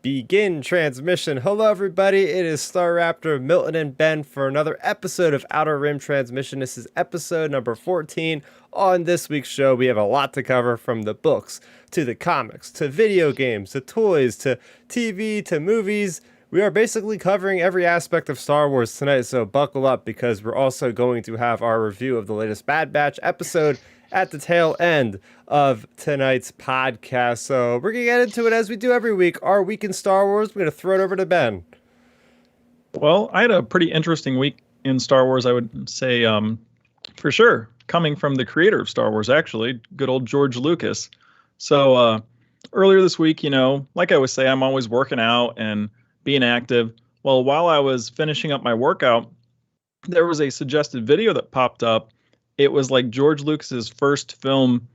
Begin transmission. Hello, everybody. It is Starrapter, Milton, and Ben for another episode of Outer Rim Transmission. This is episode number 14. On this week's show, we have a lot to cover, from the books to the comics to video games to toys to TV to movies. We are basically covering every aspect of Star Wars tonight, so buckle up because we're also going to have our review of the latest Bad Batch episode at the tail end of tonight's podcast. So we're going to get into it as we do every week. Our week in Star Wars, we're going to throw it over to Ben. Well, I had a pretty interesting week in Star Wars, I would say, for sure. Coming from the creator of Star Wars, actually, good old George Lucas. So earlier this week, like I always say, I'm always working out and being active. Well, while I was finishing up my workout, there was a suggested video that popped up. It was like George Lucas's first film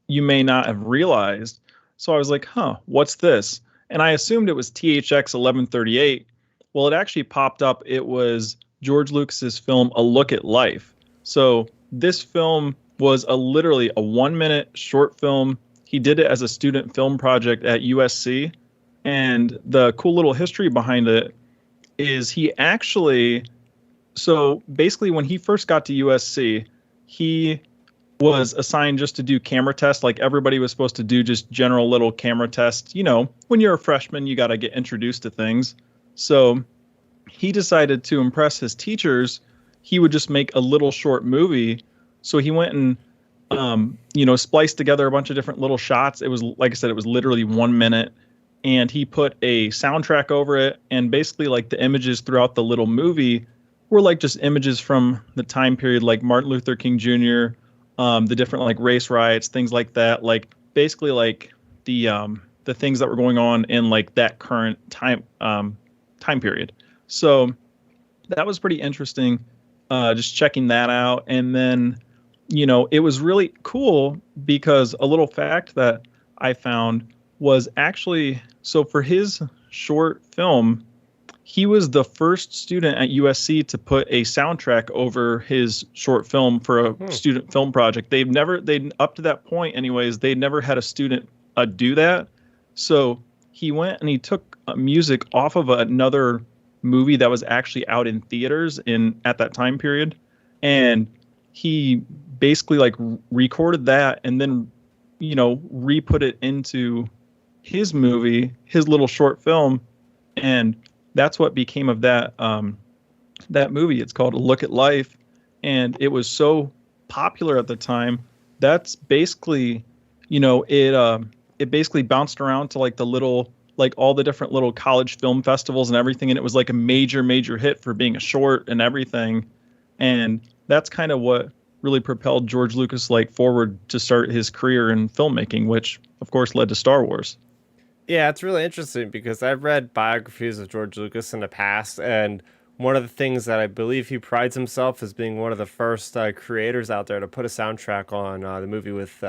you may not have realized. So I was like, what's this? And I assumed it was THX 1138. Well, it actually popped up. It was George Lucas's film, A Look at Life. So this film was literally a 1-minute short film. He did it as a student film project at USC. And the cool little history behind it is so basically when he first got to USC, he was assigned just to do camera tests, like everybody was supposed to do just general little camera tests. When you're a freshman, you got to get introduced to things. So he decided to impress his teachers. He would just make a little short movie. So he went and, spliced together a bunch of different little shots. It was, like I said, it was literally 1 minute. And he put a soundtrack over it. And basically, like, the images throughout the little movie were like just images from the time period, like Martin Luther King Jr., the different like race riots, things like that. Like basically like the things that were going on in like that current time period. So that was pretty interesting. Just checking that out. And then, it was really cool because a little fact that I found was actually, so for his short film, he was the first student at USC to put a soundtrack over his short film for a student film project. They up to that point anyways, they'd never had a student do that. So he went and he took music off of another movie that was actually out in theaters at that time period. And he basically like recorded that and then, re-put it into his movie, his little short film. And that's what became of that movie. It's called A Look at Life, and it was so popular at the time. That's basically, it basically bounced around to like the little, like all the different little college film festivals and everything, and it was like a major hit for being a short and everything. And that's kind of what really propelled George Lucas like forward to start his career in filmmaking, which of course led to Star Wars. Yeah, it's really interesting because I've read biographies of George Lucas in the past, and one of the things that I believe he prides himself as being one of the first creators out there to put a soundtrack on the movie with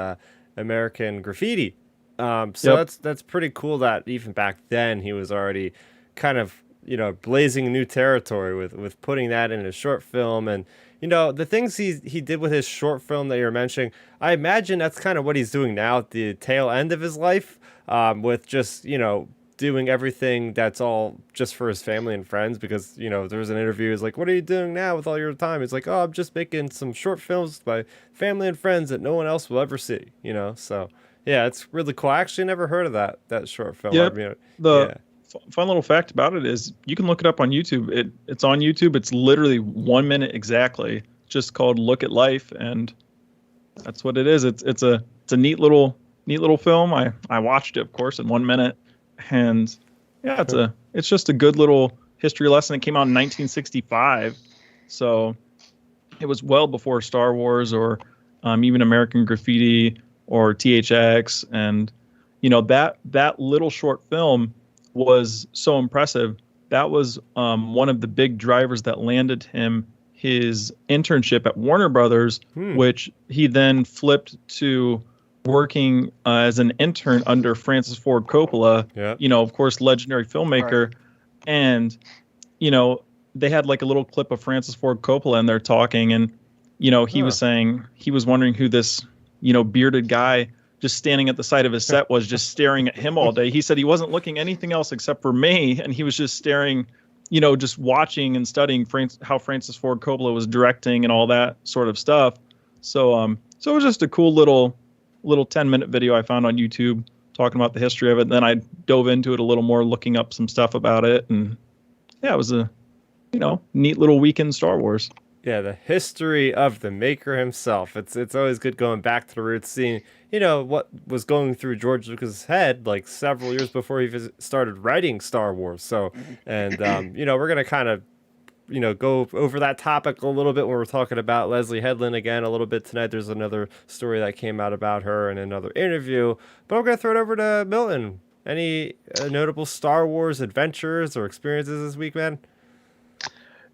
American Graffiti. That's pretty cool that even back then he was already kind of, blazing new territory with putting that in a short film. And, the things he did with his short film that you're mentioning, I imagine that's kind of what he's doing now at the tail end of his life. With just, doing everything that's all just for his family and friends, because, there was an interview. He's like, what are you doing now with all your time? He's like, I'm just making some short films by family and friends that no one else will ever see, So, yeah, it's really cool. I actually never heard of that short film. Yeah. Fun little fact about it is you can look it up on YouTube. It's on YouTube. It's literally 1 minute exactly, just called Look at Life. And that's what it is. It's a neat little film. I watched it, of course, in 1 minute, and yeah, it's just a good little history lesson. It came out in 1965, so it was well before Star Wars or even American Graffiti or THX, and that little short film was so impressive. That was one of the big drivers that landed him his internship at Warner Brothers, which he then flipped to working as an intern under Francis Ford Coppola, of course, legendary filmmaker. Right. And, they had like a little clip of Francis Ford Coppola and they're talking. And, he was saying, he was wondering who this, bearded guy just standing at the side of his set was just staring at him all day. He said he wasn't looking anything else except for me, and he was just staring, just watching and studying how Francis Ford Coppola was directing and all that sort of stuff. So so it was just a cool little 10-minute video I found on YouTube talking about the history of it. And then I dove into it a little more, looking up some stuff about it, and yeah, it was a neat little week in Star Wars. Yeah, the history of the maker himself. It's always good going back to the roots, seeing what was going through George Lucas' head like several years before he started writing Star Wars. So, and we're gonna kind of go over that topic a little bit when we're talking about Leslie Headland again a little bit tonight. There's another story that came out about her in another interview, but I'm gonna throw it over to Milton. Any notable Star Wars adventures or experiences this week, man?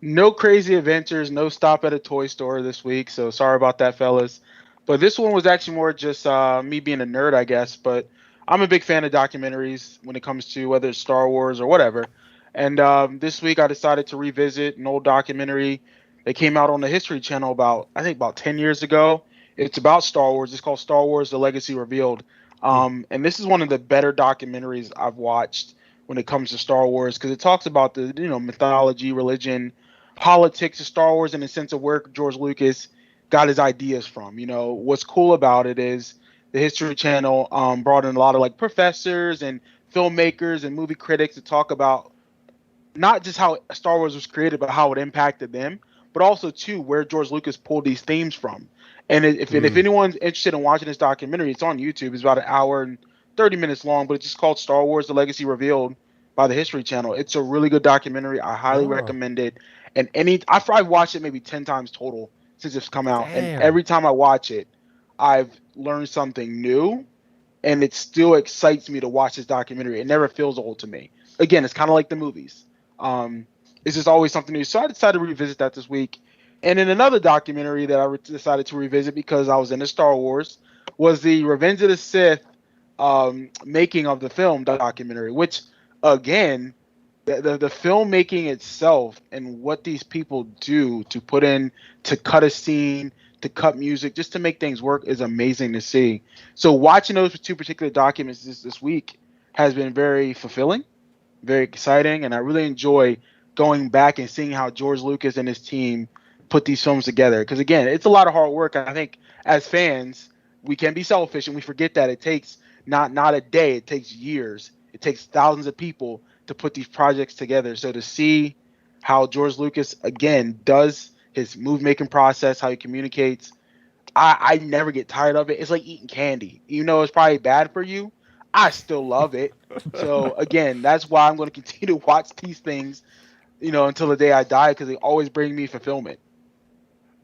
No crazy adventures, no stop at a toy store this week, so sorry about that, fellas. But this one was actually more just me being a nerd, I guess. But I'm a big fan of documentaries when it comes to whether it's Star Wars or whatever. And this week I decided to revisit an old documentary that came out on the History Channel about 10 years ago. It's about Star Wars. It's called Star Wars: The Legacy Revealed. And this is one of the better documentaries I've watched when it comes to Star Wars, because it talks about the mythology, religion, politics of Star Wars, in the sense of where George Lucas got his ideas from. What's cool about it is the History Channel brought in a lot of like professors and filmmakers and movie critics to talk about not just how Star Wars was created, but how it impacted them, but also too where George Lucas pulled these themes from. And if anyone's interested in watching this documentary, it's on YouTube. It's about an hour and 30 minutes long, but it's just called Star Wars: The Legacy Revealed by the History Channel. It's a really good documentary. I highly recommend it. And I've probably watched it maybe 10 times total since it's come out. Damn. And every time I watch it, I've learned something new, and it still excites me to watch this documentary. It never feels old to me. Again, it's kind of like the movies. It's just always something new. So I decided to revisit that this week. And in another documentary that I decided to revisit because I was into Star Wars was the Revenge of the Sith making of the film documentary, which, again, the filmmaking itself and what these people do to put in, to cut a scene, to cut music, just to make things work is amazing to see. So watching those two particular documents this week has been very fulfilling, very exciting, and I really enjoy going back and seeing how George Lucas and his team put these films together. Because again, it's a lot of hard work, and I think as fans, we can be selfish and we forget that it takes not a day, it takes years. It takes thousands of people to put these projects together. So to see how George Lucas, again, does his movie-making process, how he communicates, I never get tired of it. It's like eating candy. Even though it's probably bad for you, I still love it. So, again, that's why I'm going to continue to watch these things, until the day I die, because they always bring me fulfillment.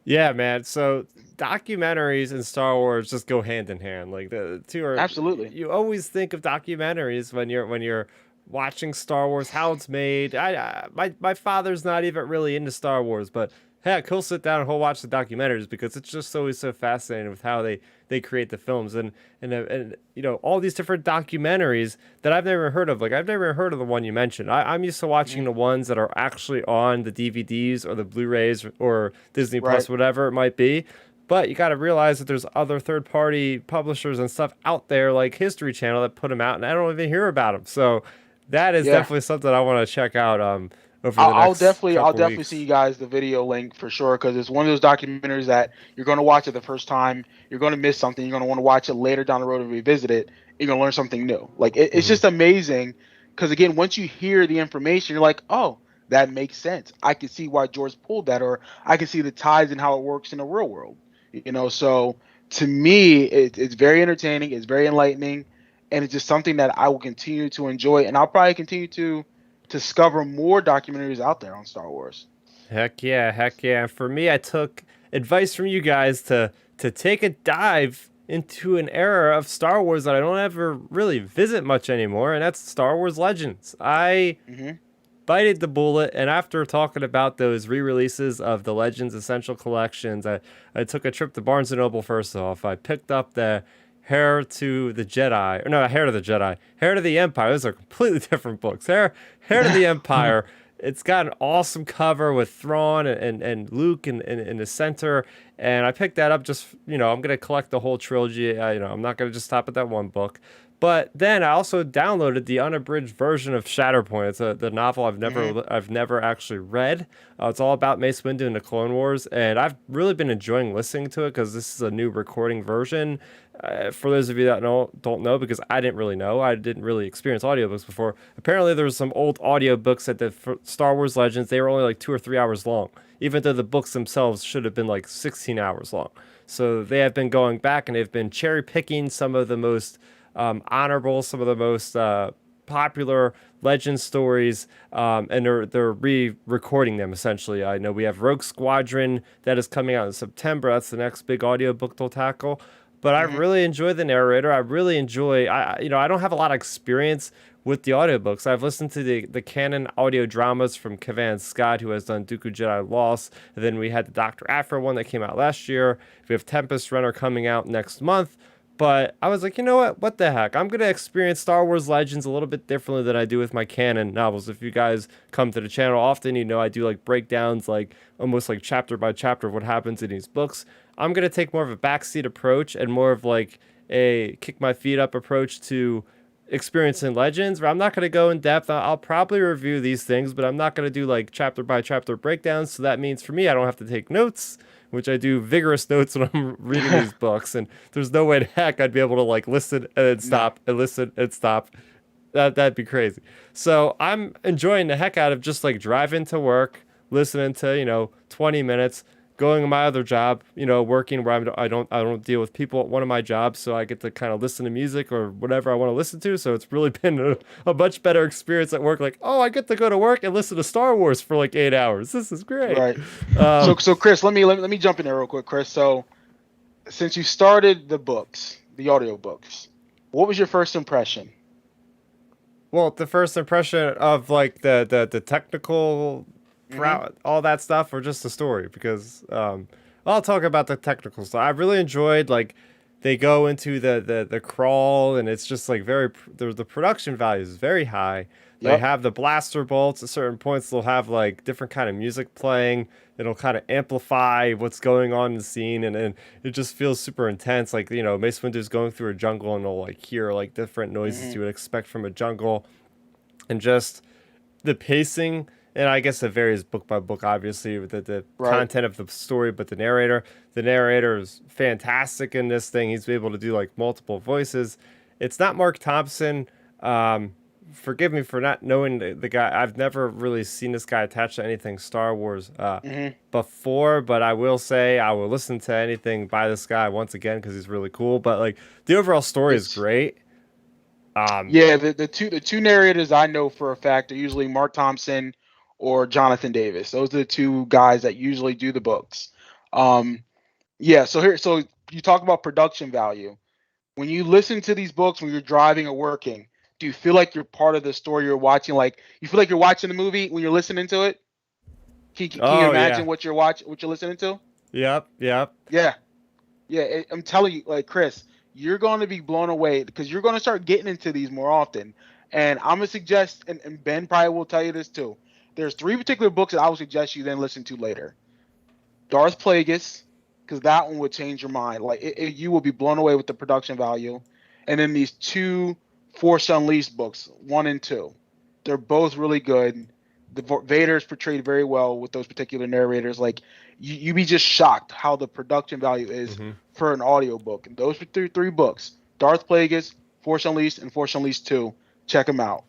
Yeah, man. So documentaries and Star Wars just go hand in hand. Like the two are Absolutely. You always think of documentaries when you're watching Star Wars, how it's made. My father's not even really into Star Wars, but heck, he'll sit down and he'll watch the documentaries because it's just always so fascinating with how they create the films and all these different documentaries that I've never heard of. Like I've never heard of the one you mentioned. I'm used to watching the ones that are actually on the DVDs or the Blu-rays or Disney Plus, whatever it might be. But you got to realize that there's other third-party publishers and stuff out there like History Channel that put them out, and I don't even hear about them. So that is definitely something I want to check out. Over the I'll next definitely weeks. see you guys the video link for sure, because it's one of those documentaries that you're going to watch it the first time, you're going to miss something, you're going to want to watch it later down the road and revisit it, you're going to learn something new. Like it's just amazing, because again, once you hear the information, you're like, oh, that makes sense. I can see why George pulled that, or I can see the ties and how it works in the real world. So to me, it's very entertaining, it's very enlightening, and it's just something that I will continue to enjoy, and I'll probably continue to discover more documentaries out there on Star Wars. Heck yeah. And for me, I took advice from you guys to take a dive into an era of Star Wars that I don't ever really visit much anymore, and that's Star Wars Legends. I bited the bullet, and after talking about those re-releases of the Legends Essential Collections, I took a trip to Barnes & Noble first off. I picked up the Heir to the Jedi, or no, Heir to the Jedi, Heir to the Empire. Those are completely different books. Heir to the Empire, It's got an awesome cover with Thrawn and Luke in the center. And I picked that up just, I'm going to collect the whole trilogy. I'm not going to just stop at that one book. But then I also downloaded the unabridged version of Shatterpoint. It's the novel I've never actually read. It's all about Mace Windu and the Clone Wars, and I've really been enjoying listening to it because this is a new recording version. For those of you that don't know, because I didn't really know, I didn't really experience audiobooks before. Apparently, there was some old audiobooks at for Star Wars Legends. They were only like 2 or 3 hours long, even though the books themselves should have been like 16 hours long. So they have been going back and they've been cherry picking some of the most honorable, some of the most popular legend stories, and they're re-recording them essentially. I know we have Rogue Squadron that is coming out in September. That's the next big audiobook they'll tackle. But I really enjoy the narrator. I really enjoy. I don't have a lot of experience with the audiobooks. I've listened to the canon audio dramas from Kavan Scott, who has done Dooku Jedi Lost. And then we had the Dr. Aphra one that came out last year. We have Tempest Runner coming out next month. But I was like, you know what? What the heck? I'm going to experience Star Wars Legends a little bit differently than I do with my canon novels. If you guys come to the channel often, I do like breakdowns, like almost like chapter by chapter of what happens in these books. I'm going to take more of a backseat approach and more of like a kick my feet up approach to experiencing Legends, where I'm not going to go in depth. I'll probably review these things, but I'm not going to do like chapter by chapter breakdowns. So that means for me, I don't have to take notes, which I do vigorous notes when I'm reading these books. And there's no way to heck I'd be able to like listen and then stop and listen and stop. That'd be crazy. So I'm enjoying the heck out of just like driving to work, listening to 20 minutes, going to my other job, working where I don't deal with people at one of my jobs, so I get to kind of listen to music or whatever I want to listen to. So it's really been a much better experience at work. Like, oh, I get to go to work and listen to Star Wars for like 8 hours. This is great. Right. So Chris, let me jump in there real quick, Chris. So since you started the books, the audio books, what was your first impression? Well, the first impression of like the technical all that stuff, or just the story, because I'll talk about the technical stuff. I really enjoyed like they go into the crawl, and it's just like the production value is very high. They have the blaster bolts at certain points. They'll have like different kind of music playing. It'll kind of amplify what's going on in the scene, and it just feels super intense. Like Mace Windu's going through a jungle, and they'll like hear like different noises you would expect from a jungle, and just the pacing. And I guess it varies book by book, obviously, with the content of the story. But the narrator is fantastic in this thing. He's able to do like multiple voices. It's not Mark Thompson. Forgive me for not knowing the guy. I've never really seen this guy attached to anything Star Wars before. But I will say I will listen to anything by this guy once again because he's really cool. But like the overall story is great. The two narrators I know for a fact are usually Mark Thompson or Jonathan Davis. Those are the two guys that usually do the books. So you talk about production value. When you listen to these books when you're driving or working, do you feel like you're part of the story you're watching? Like you feel like you're watching the movie when you're listening to it? Can you imagine what you're listening to? Yep. Yeah. I'm telling you, like Chris, you're going to be blown away because you're going to start getting into these more often. And I'm gonna suggest, and Ben probably will tell you this too. There's 3 particular books that I would suggest you then listen to later. Darth Plagueis, because that one would change your mind. Like you will be blown away with the production value. And then these 2 Force Unleashed books, 1 and 2. They're both really good. The Vader is portrayed very well with those particular narrators. Like you be just shocked how the production value is for an audiobook. And those are 3 books: Darth Plagueis, Force Unleashed, and Force Unleashed 2. Check them out.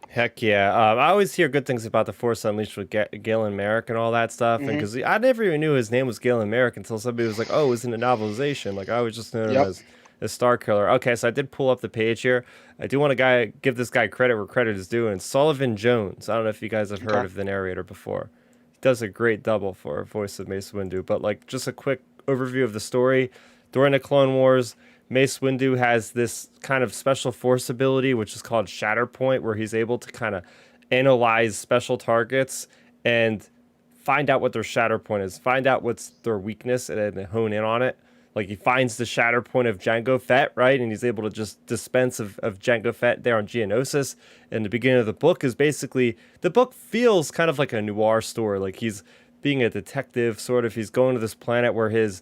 Heck yeah. I always hear good things about the Force Unleashed with Galen Merrick and all that stuff. And because I never even knew his name was Galen Merrick until somebody was like, oh, it was in a novelization. Like I was just known him as Star Killer. Okay, so I did pull up the page here. I do want to give this guy credit where credit is due. And Sullivan Jones. I don't know if you guys have heard of the narrator before. He does a great double for voice of Mace Windu. But like just a quick overview of the story. During the Clone Wars, Mace Windu has this kind of special force ability, which is called Shatterpoint, where he's able to kind of analyze special targets and find out what their Shatterpoint is, find out what's their weakness, and then hone in on it. like he finds the shatter point of Jango Fett, right? And he's able to just dispense of Jango Fett there on Geonosis. And the beginning of the book is basically, the book feels kind of like a noir story. Like he's being a detective, sort of. He's going to this planet where his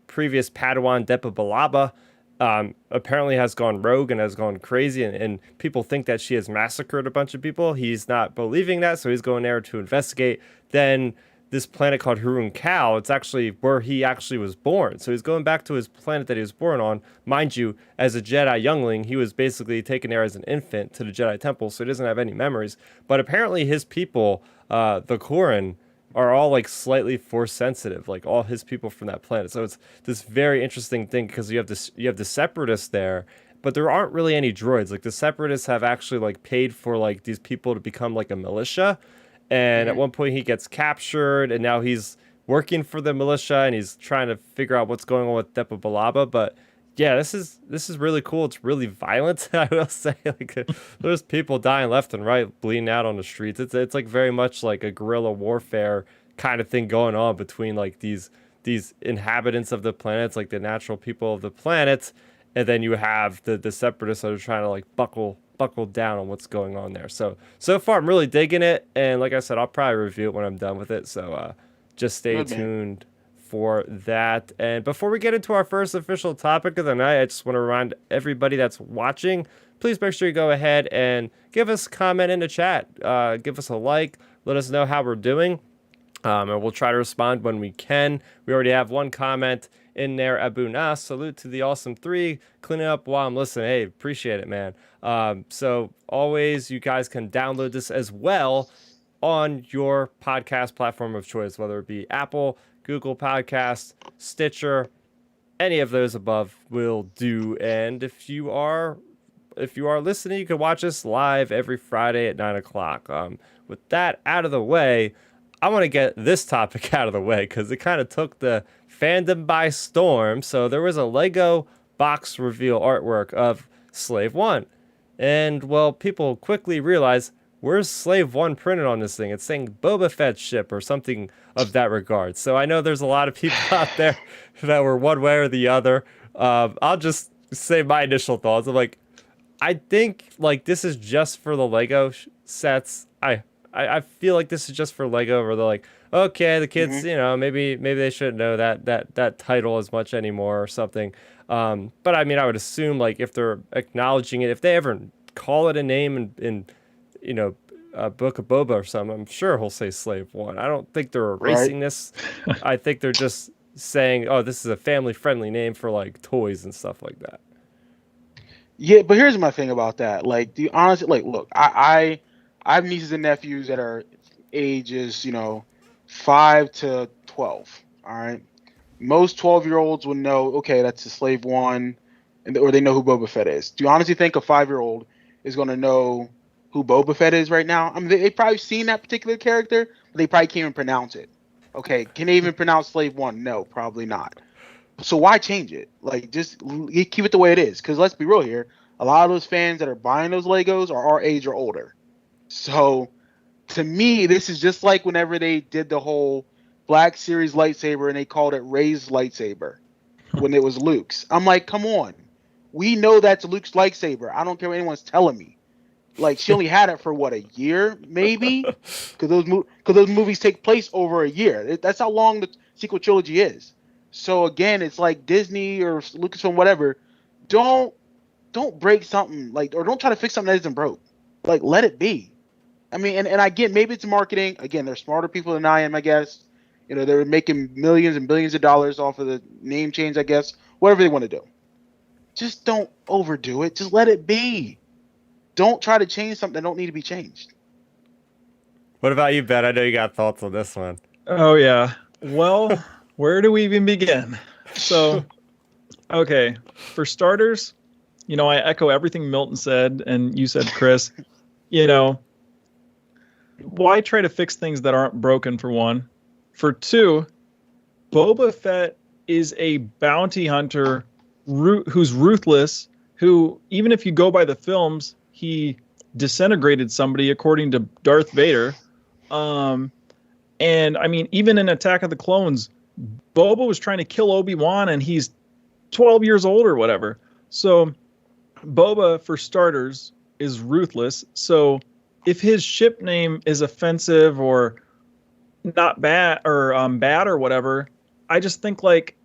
previous Padawan Depa Billaba apparently has gone rogue and has gone crazy, and people think that she has massacred a bunch of people. He's not believing that, so he's going there to investigate. Then this planet called Harun Kal, it's actually where he actually was born. So he's going back to his planet that he was born on. Mind you, as a Jedi youngling, he was basically taken there as an infant to the Jedi Temple, so he doesn't have any memories. But apparently his people, the Corran, are all like slightly force sensitive, like all his people from that planet. So it's this very interesting thing because you have the separatists there, but there aren't really any droids. Like the separatists have actually like paid for like these people to become like a militia. And at one point he gets captured, and now he's working for the militia, and he's trying to figure out what's going on with Depa Billaba. But yeah, this is really cool. It's really violent, I will say. Like there's people dying left and right, bleeding out on the streets. It's like very much like a guerrilla warfare kind of thing going on between like these inhabitants of the planets, like the natural people of the planet, and then you have the separatists that are trying to like buckle down on what's going on there. So far I'm really digging it, and like I said, I'll probably review it when I'm done with it. So just stay tuned for that. And before we get into our first official topic of the night, I just want to remind everybody that's watching, please make sure you go ahead and give us a comment in the chat. Give us a like. Let us know how we're doing. And we'll try to respond when we can. We already have one comment in there. Abu Nas, salute to the awesome three. Cleaning up while I'm listening. Hey, appreciate it, man. So always, you guys can download this as well on your podcast platform of choice, whether it be Apple, Google Podcasts, Stitcher, any of those above will do. And if you are listening, you can watch us live every Friday at 9:00. With that out of the way, I want to get this topic out of the way because it kind of took the fandom by storm. So there was a Lego box reveal artwork of Slave One. And, well, people quickly realized, where's Slave One printed on this thing? It's saying Boba Fett ship or something of that regard. So I know there's a lot of people out there that were one way or the other. I'll just say my initial thoughts. I'm like, I think like this is just for the Lego sets. I feel like this is just for Lego, where they're like, okay, the kids, you know, maybe they shouldn't know that title as much anymore or something. But I mean, I would assume like if they're acknowledging it, if they ever call it a name in you know, Book of Boba or something, I'm sure he'll say Slave One. I don't think they're erasing this. I think they're just saying, oh, this is a family-friendly name for like toys and stuff like that. Yeah, but here's my thing about that. Like, do you honestly like? Look, I have nieces and nephews that are ages, 5 to 12. All right, most 12-year-olds would know. Okay, that's a Slave One, or they know who Boba Fett is. Do you honestly think a 5-year-old is going to know who Boba Fett is right now? I mean, they've probably seen that particular character, but they probably can't even pronounce it. Okay, can they even pronounce Slave One? No, probably not. So why change it? Like, just keep it the way it is. Because let's be real here, a lot of those fans that are buying those Legos are our age or older. So to me, this is just like whenever they did the whole Black Series lightsaber and they called it Rey's lightsaber when it was Luke's. I'm like, come on. We know that's Luke's lightsaber. I don't care what anyone's telling me. Like, she only had it for, what, a year, maybe? Because those movies take place over a year. That's how long the sequel trilogy is. So, again, it's like Disney or Lucasfilm, whatever. Don't break something, like, or don't try to fix something that isn't broke. Like, let it be. I mean, and again, maybe it's marketing. Again, they're smarter people than I am, I guess. They're making millions and billions of dollars off of the name change, I guess. Whatever they want to do. Just don't overdo it. Just let it be. Don't try to change something that don't need to be changed. What about you, Ben? I know you got thoughts on this one. Oh, yeah. Well, where do we even begin? So, okay. For starters, I echo everything Milton said and you said, Chris. Why try to fix things that aren't broken, for one? For two, Boba Fett is a bounty hunter who's ruthless, who, even if you go by the films, he disintegrated somebody, according to Darth Vader. And I mean, even in Attack of the Clones, Boba was trying to kill Obi-Wan and he's 12 years old or whatever. So Boba, for starters, is ruthless. So if his ship name is offensive or not bad or bad or whatever, I just think like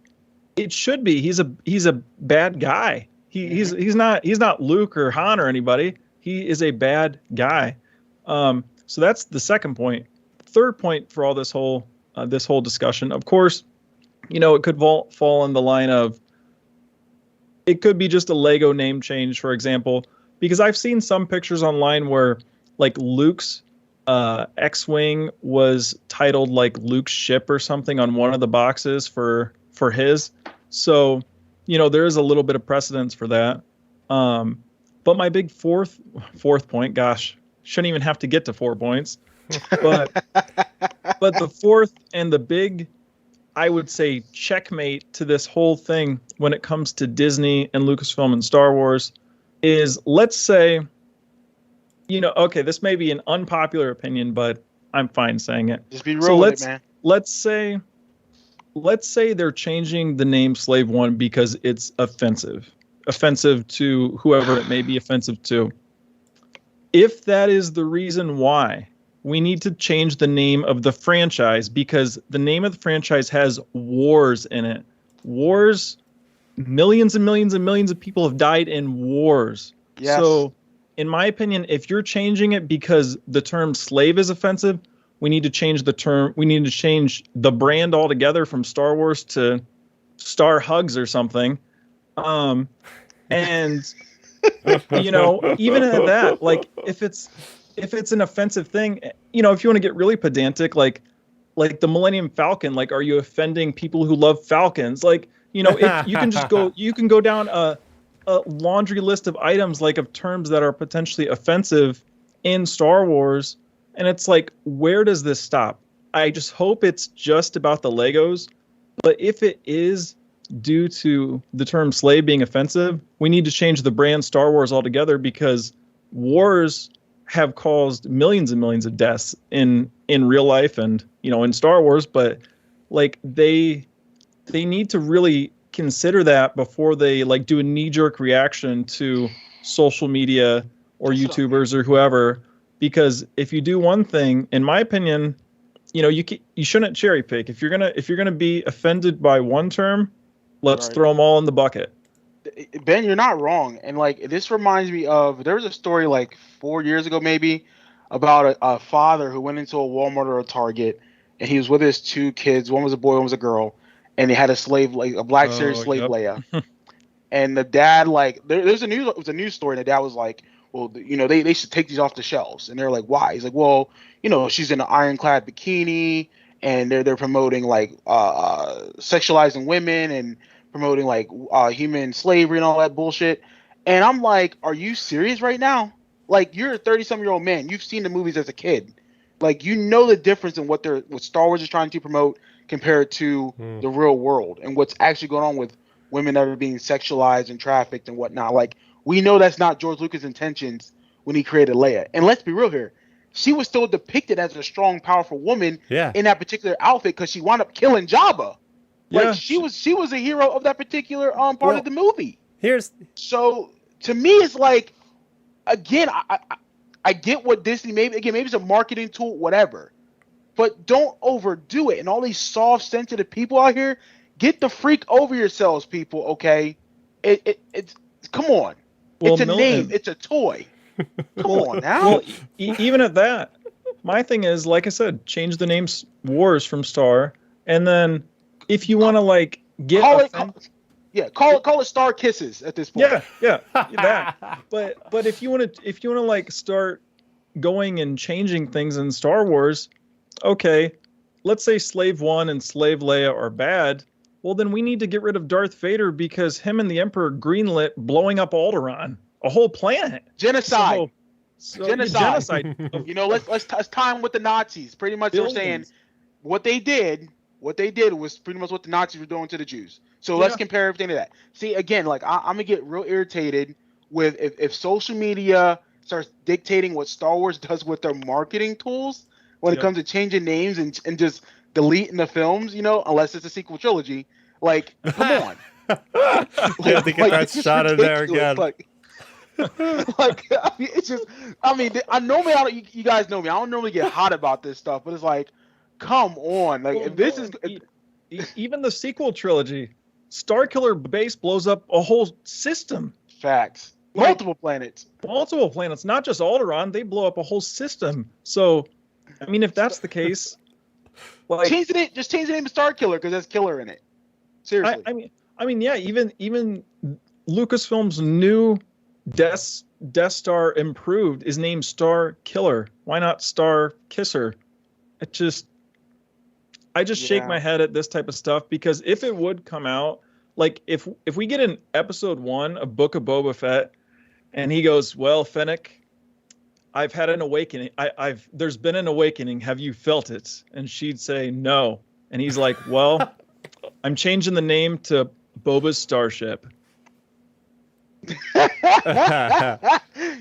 it should be. He's a bad guy. He's not Luke or Han or anybody. He is a bad guy. So that's the second point. Third point for all this whole discussion, of course, it could fall in the line of it could be just a Lego name change, for example, because I've seen some pictures online where like Luke's X-Wing was titled like Luke's ship or something on one of the boxes for his. So, there is a little bit of precedence for that. But my big fourth point, gosh, shouldn't even have to get to 4 points. But the fourth and the big, I would say, checkmate to this whole thing when it comes to Disney and Lucasfilm and Star Wars is, let's say, okay, this may be an unpopular opinion, but I'm fine saying it. Just be real with it, man. Let's say they're changing the name Slave One because it's offensive to whoever it may be offensive to. If that is the reason why, we need to change the name of the franchise because the name of the franchise has wars in it. Wars, millions and millions and millions of people have died in wars. Yes. So, in my opinion, if you're changing it because the term slave is offensive, we need to change the term. We need to change the brand altogether from Star Wars to Star Hugs or something. And even at that, like if it's an offensive thing, if you want to get really pedantic, like the Millennium Falcon, like, are you offending people who love Falcons? Like, you can go down a laundry list of items, like of terms that are potentially offensive in Star Wars. And it's like, where does this stop? I just hope it's just about the Legos. But if it is due to the term slave being offensive, we need to change the brand Star Wars altogether because wars have caused millions and millions of deaths in real life and, in Star Wars. But like they need to really consider that before they like do a knee-jerk reaction to social media or YouTubers or whoever. Because if you do one thing, in my opinion, you shouldn't cherry pick. If you're gonna be offended by one term, let's throw them all in the bucket. Ben, you're not wrong. And like this reminds me of there was a story like 4 years ago maybe about a father who went into a Walmart or a Target and he was with his 2 kids. One was a boy, one was a girl, and they had a slave, like a Black Series slave Leia. And the dad, like, it was a news story, and the dad was like, well, they should take these off the shelves. And they're like, why? He's like, well, she's in an ironclad bikini, and they're promoting like sexualizing women and promoting like human slavery and all that bullshit. And I'm like, are you serious right now? Like, you're a 30-some-year-old man. You've seen the movies as a kid. Like, the difference in what Star Wars is trying to promote compared to the real world and what's actually going on with women that are being sexualized and trafficked and whatnot. Like, we know that's not George Lucas' intentions when he created Leia. And let's be real here. She was still depicted as a strong, powerful woman in that particular outfit because she wound up killing Jabba. Yeah. Like, she was a hero of that particular part of the movie. So, to me, it's like, again, I get what Disney, maybe it's a marketing tool, whatever. But don't overdo it. And all these soft, sensitive people out here, get the freak over yourselves, people, okay? It's come on. Well, it's a name. It's a toy. Come on now. Well, even at that, my thing is, like I said, change the name Wars from Star, and then if you want to like get call it Star Kisses at this point. Yeah, that. But if you want to like start going and changing things in Star Wars, okay, let's say Slave One and Slave Leia are bad. Well, then we need to get rid of Darth Vader because him and the Emperor greenlit blowing up Alderaan, a whole planet. Genocide. Genocide. Let's time with the Nazis. Pretty much they're saying what they did was pretty much what the Nazis were doing to the Jews. So let's compare everything to that. See, again, like I'm going to get real irritated with if social media starts dictating what Star Wars does with their marketing tools when it comes to changing names and just deleting the films, unless it's a sequel trilogy. Like, come on. You have to get that it's just shot in there ridiculous. again. I mean, it's just, I normally, you guys know me. I don't normally get hot about this stuff, but it's like, come on. Like, if this is. Even the sequel trilogy, Starkiller base blows up a whole system. Facts. Multiple planets. Multiple planets, not just Alderaan. They blow up a whole system. So, I mean, if that's the case, like change the name to Starkiller because there's killer in it. Seriously. I mean, yeah. Even Lucasfilm's new Death Star improved is named Star Killer. Why not Star Kisser? I just shake my head at this type of stuff, because if it would come out, like if we get in episode 1 of Book of Boba Fett, and he goes, "Well, Fennec, I've had an awakening. There's been an awakening. Have you felt it?" And she'd say, "No." And he's like, "Well, I'm changing the name to Boba's Starship."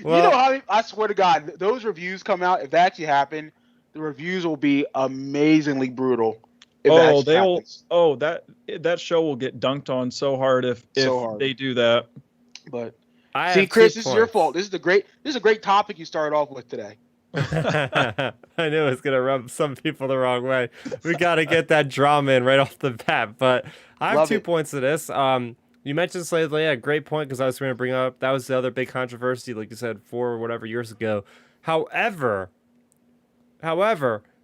Well, I swear to God, those reviews come out. If that actually happened, the reviews will be amazingly brutal. That show will get dunked on so hard if they do that. But see, Chris, this is your fault. This is a great topic you started off with today. I knew it was gonna rub some people the wrong way. We got to get that drama in right off the bat. But I have 2 points to this. You mentioned Slave Leia, great point, because I was going to bring up that was the other big controversy, like you said, 4 or whatever years ago. However,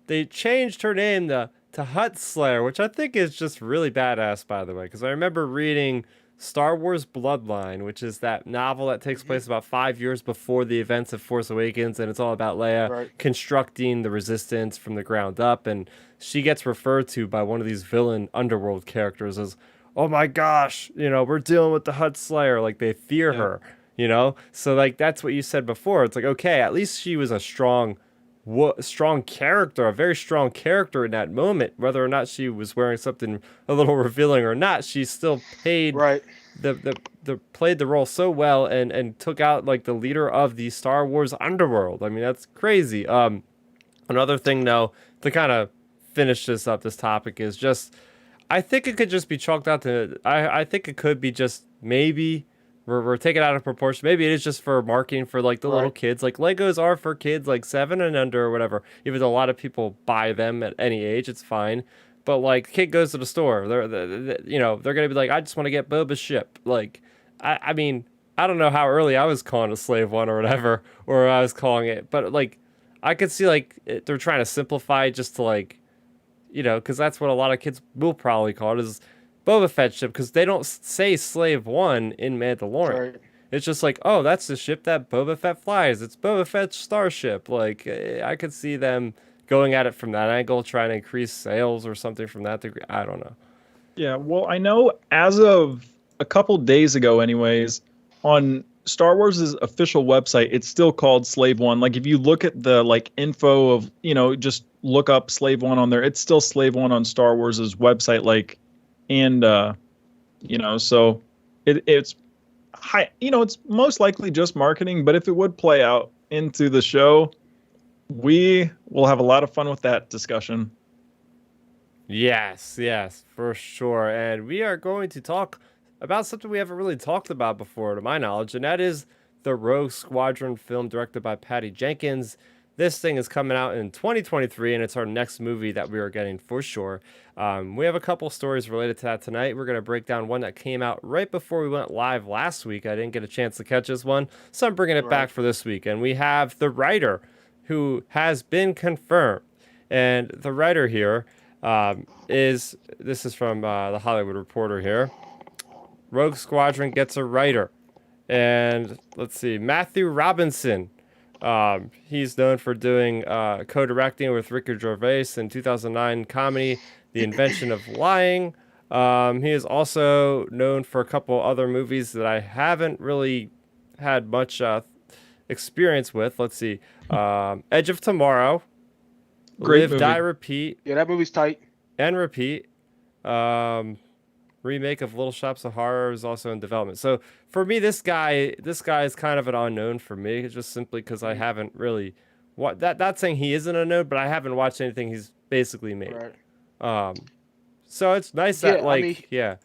they changed her name to Hutt Slayer, which I think is just really badass, by the way, because I remember reading Star Wars Bloodline, which is that novel that takes place about 5 years before the events of Force Awakens, and it's all about Leia constructing the Resistance from the ground up, and she gets referred to by one of these villain underworld characters as, "Oh my gosh, we're dealing with the Hutt Slayer." Like, they fear her, So, like, that's what you said before. It's like, okay, at least she was a strong character, a very strong character in that moment. Whether or not she was wearing something a little revealing or not, she still played the role so well and took out, like, the leader of the Star Wars underworld. I mean, that's crazy. Another thing, though, to kind of finish this topic is just, I think it could just be chalked out to, I think it could be just maybe we're taking it out of proportion. Maybe it is just for marketing for, like, the little kids. Like, Legos are for kids, like, 7 and under or whatever. Even though a lot of people buy them at any age, it's fine. But, like, kid goes to the store. They're going to be like, "I just want to get Boba's ship." Like, I mean, I don't know how early I was calling a Slave One or whatever, or I was calling it. But, like, I could see, like, they're trying to simplify it just to, like, because that's what a lot of kids will probably call it, is Boba Fett ship, because they don't say Slave One in Mandalorian. Right. It's just like, oh, that's the ship that Boba Fett flies. It's Boba Fett's starship. Like, I could see them going at it from that angle, trying to increase sales or something from that degree. I don't know. Yeah, well, I know as of a couple days ago, anyways, on Star Wars' official website, it's still called Slave One. Like, if you look at the, like, info of, just look up Slave One on there, it's still Slave One on Star Wars' website. Like, and so it's high. It's most likely just marketing. But if it would play out into the show, we will have a lot of fun with that discussion. Yes, for sure. And we are going to talk about something we haven't really talked about before, to my knowledge, and that is the Rogue Squadron film directed by Patty Jenkins. This thing is coming out in 2023, and it's our next movie that we are getting for sure. We have a couple stories related to that tonight. We're going to break down one that came out right before we went live last week. I didn't get a chance to catch this one, so I'm bringing it back for this week. And we have the writer who has been confirmed. And the writer here this is from the Hollywood Reporter here. Rogue Squadron gets a writer. And let's see, Matthew Robinson. He's known for doing co-directing with Ricky Gervais in 2009 comedy The Invention of Lying. He is also known for a couple other movies that I haven't really had much experience with. Let's see, Edge of Tomorrow, Great Live, movie. Die, Repeat, Yeah, that movie's tight. and Repeat. Remake of Little Shops of Horror is also in development. So for me, this guy is kind of an unknown for me, just simply because I haven't really not saying he isn't unknown, but I haven't watched anything he's basically made. Right. So it's nice that Yeah, I mean, yeah.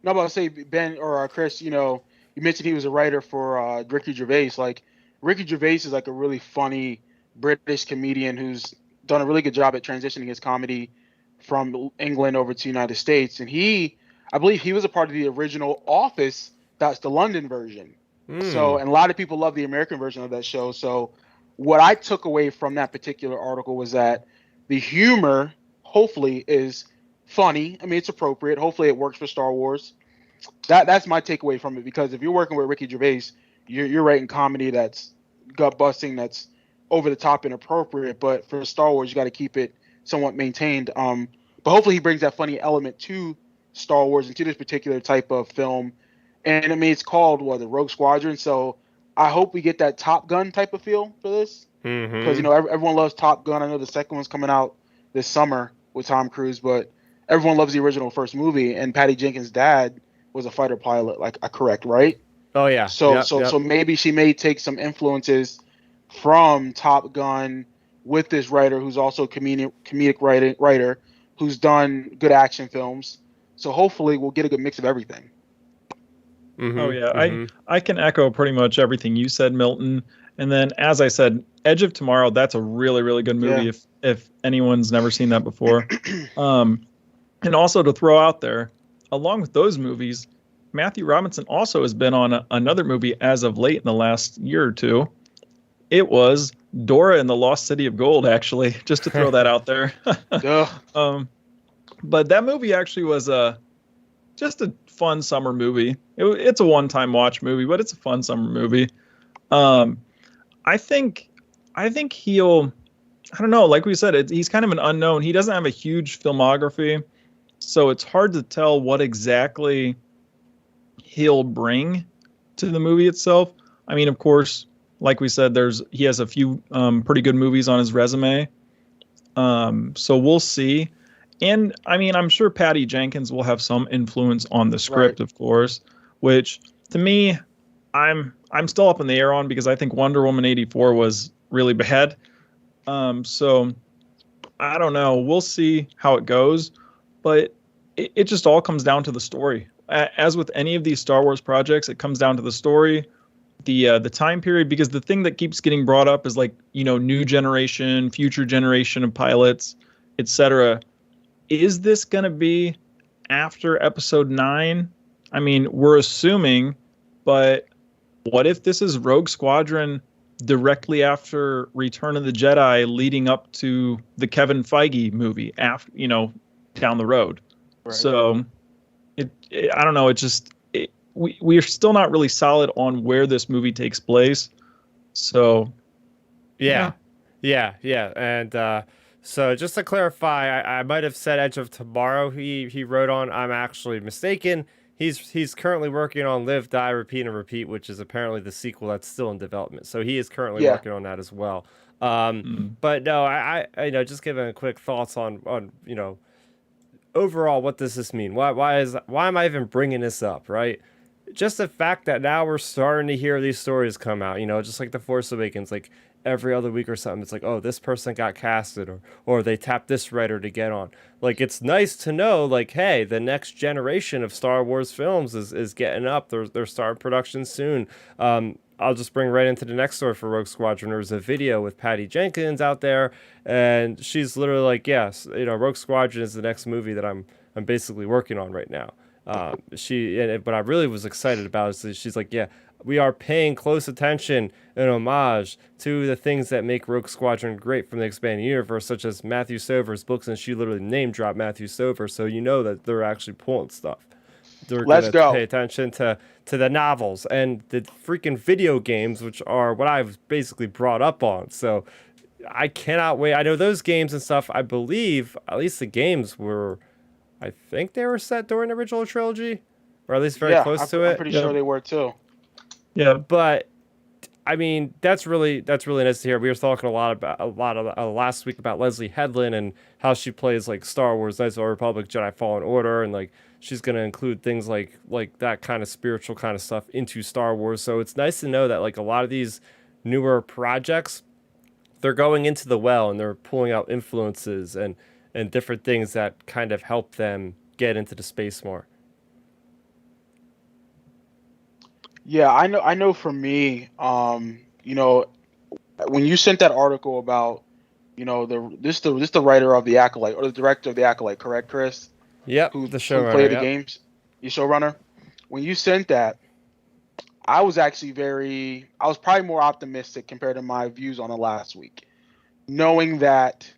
no, I'm about to say Ben or Chris. You mentioned he was a writer for Ricky Gervais. Like Ricky Gervais is like a really funny British comedian who's done a really good job at transitioning his comedy from England over to the United States. And I believe he was a part of the original Office. That's the London version. So, Hmm. and a lot of people love the American version of that show. So, what I took away from that particular article was that the humor, hopefully, is funny. I mean, it's appropriate. Hopefully, it works for Star Wars. That's my takeaway from it, because if you're working with Ricky Gervais, you're writing comedy that's gut busting, that's over the top and appropriate. But for Star Wars, you got to keep it somewhat maintained. But hopefully, he brings that funny element to Star Wars and to this particular type of film. And I mean, it's called the Rogue Squadron. So I hope we get that Top Gun type of feel for this, because Mm-hmm. everyone loves Top Gun. I know the second one's coming out this summer with Tom Cruise, but everyone loves the original first movie. And Patty Jenkins' dad was a fighter pilot, like correct, right? Oh yeah. So Yep. so Yep. so maybe she may take some influences from Top Gun with this writer who's also a comedic writer who's done good action films. So hopefully we'll get a good mix of everything. Oh Mm-hmm. yeah, I Mm-hmm. I can echo pretty much everything you said, Milton. And then, as I said, Edge of Tomorrow. That's a really really good Yeah. movie. If anyone's never seen that before, um, and also to throw out there, along with those movies, Matthew Robinson also has been on another movie as of late in the last year or two. It was Dora and the Lost City of Gold, actually, just to throw that out there. Duh. um, but that movie actually was just a fun summer movie. It's a one-time watch movie, but it's a fun summer movie. Um, I think he'll. I don't know. Like we said, he's kind of an unknown. He doesn't have a huge filmography, so it's hard to tell what exactly he'll bring to the movie itself. I mean, of course, like we said, he has a few pretty good movies on his resume. So we'll see. And I mean, I'm sure Patty Jenkins will have some influence on the Right. script, of course, which to me, I'm still up in the air on, because I think Wonder Woman 84 was really bad. So I don't know. We'll see how it goes, but it just all comes down to the story. As with any of these Star Wars projects, it comes down to the story, the time period, because the thing that keeps getting brought up is, like, new generation, future generation of pilots, etc. Is this going to be after episode 9? I mean, we're assuming, but what if this is Rogue Squadron directly after Return of the Jedi, leading up to the Kevin Feige movie, after, down the road? Right. So I don't know. We are still not really solid on where this movie takes place. So Yeah. Yeah. And so just to clarify, I might have said Edge of Tomorrow he wrote on. I'm actually mistaken. He's currently working on Live, Die, Repeat, and Repeat, which is apparently the sequel that's still in development. So he is currently Yeah. working on that as well. mm, But no, I just giving a quick thoughts on overall, what does this mean? Why am I even bringing this up, right? Just the fact that now we're starting to hear these stories come out, just like The Force Awakens, like every other week or something. It's like, oh, this person got casted, or they tapped this writer to get on. Like, it's nice to know, like, hey, the next generation of Star Wars films is getting up. They're starting production soon. I'll just bring right into the next story for Rogue Squadron. There's a video with Patty Jenkins out there, and she's literally like, yes, Rogue Squadron is the next movie that I'm basically working on right now. But I really was excited about is she's like, yeah, we are paying close attention and homage to the things that make Rogue Squadron great from the expanding universe, such as Matthew Stover's books, and she literally name dropped Matthew Stover, so that they're actually pulling stuff. They're Let's gonna pay go. attention to the novels and the freaking video games, which are what I've basically brought up on. So I cannot wait. I know those games and stuff. I believe at least the games were, I think they were set during the original trilogy, or at least very Yeah, close to I'm it. pretty yeah, sure they were too. yeah. But I mean, that's really nice to hear. We were talking a lot of last week about Leslie Headland and how she plays like Star Wars, Knights of the Republic, Jedi Fallen Order, and like she's gonna include things like that kind of spiritual kind of stuff into Star Wars. So it's nice to know that like a lot of these newer projects, they're going into the well and they're pulling out influences and different things that kind of help them get into the space more. Yeah, I know for me, when you sent that article about, this the writer of the Acolyte or the director of the Acolyte, correct, Chris? Yep, Who the who played showrunner. the Yep. games, your showrunner. When you sent that, I was actually I was probably more optimistic compared to my views on it last week, knowing that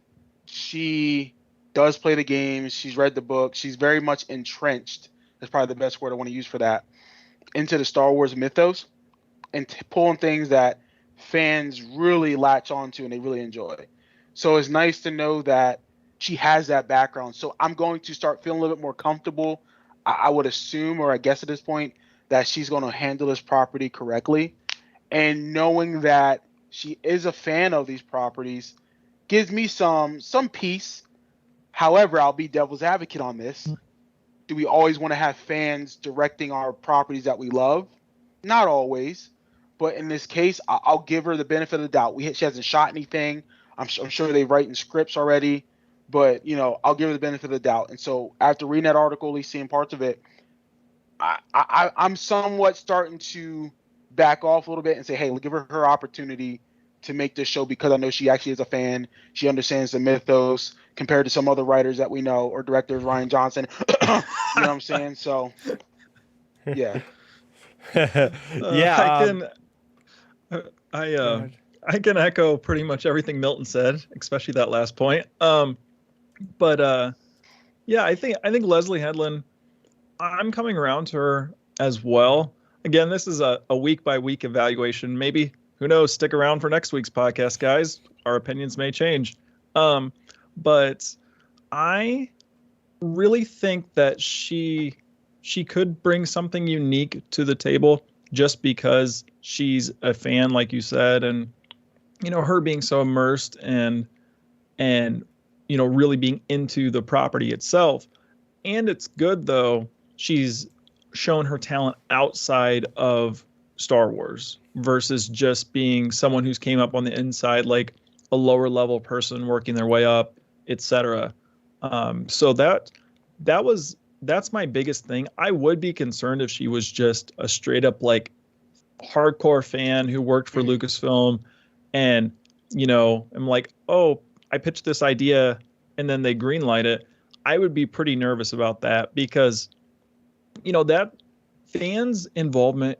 she does play the games, she's read the book, she's very much entrenched. That's probably the best word I want to use for that, into the Star Wars mythos and pulling things that fans really latch onto and they really enjoy. So it's nice to know that she has that background. So I'm going to start feeling a little bit more comfortable. I would assume, or I guess at this point, that she's going to handle this property correctly. And knowing that she is a fan of these properties gives me some peace. However, I'll be devil's advocate on this. Do we always want to have fans directing our properties that we love? Not always, but in this case, I'll give her the benefit of the doubt. She hasn't shot anything. I'm sure they write in scripts already, but I'll give her the benefit of the doubt. And so after reading that article, at least seeing parts of it, I'm somewhat starting to back off a little bit and say, hey, give her opportunity to make this show, because I know she actually is a fan. She understands the mythos compared to some other writers that we know, or directors, Ryan Johnson. You know what I'm saying? So, yeah. Yeah. I can echo pretty much everything Milton said, especially that last point. But yeah, I think Leslie Headland, I'm coming around to her as well. Again, this is a week by week evaluation. Maybe, who knows, stick around for next week's podcast, guys. Our opinions may change. But I really think that she could bring something unique to the table, just because she's a fan, like you said, and her being so immersed and really being into the property itself. And it's good, though, she's shown her talent outside of Star Wars versus just being someone who's came up on the inside, like a lower level person working their way up, etc. So that's my biggest thing. I would be concerned if she was just a straight up like hardcore fan who worked for Lucasfilm, and I'm like, oh, I pitched this idea and then they greenlight it. I would be pretty nervous about that, because that fans' involvement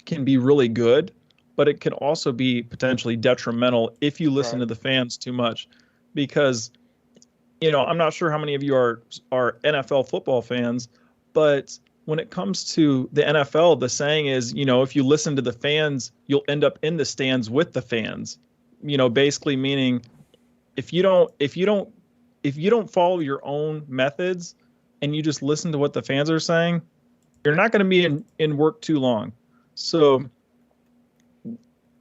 can be really good, but it can also be potentially detrimental if you listen to the fans too much, because I'm not sure how many of you are NFL football fans, but when it comes to the NFL, the saying is, if you listen to the fans, you'll end up in the stands with the fans. Basically meaning if you don't follow your own methods and you just listen to what the fans are saying, you're not going to be in work too long. So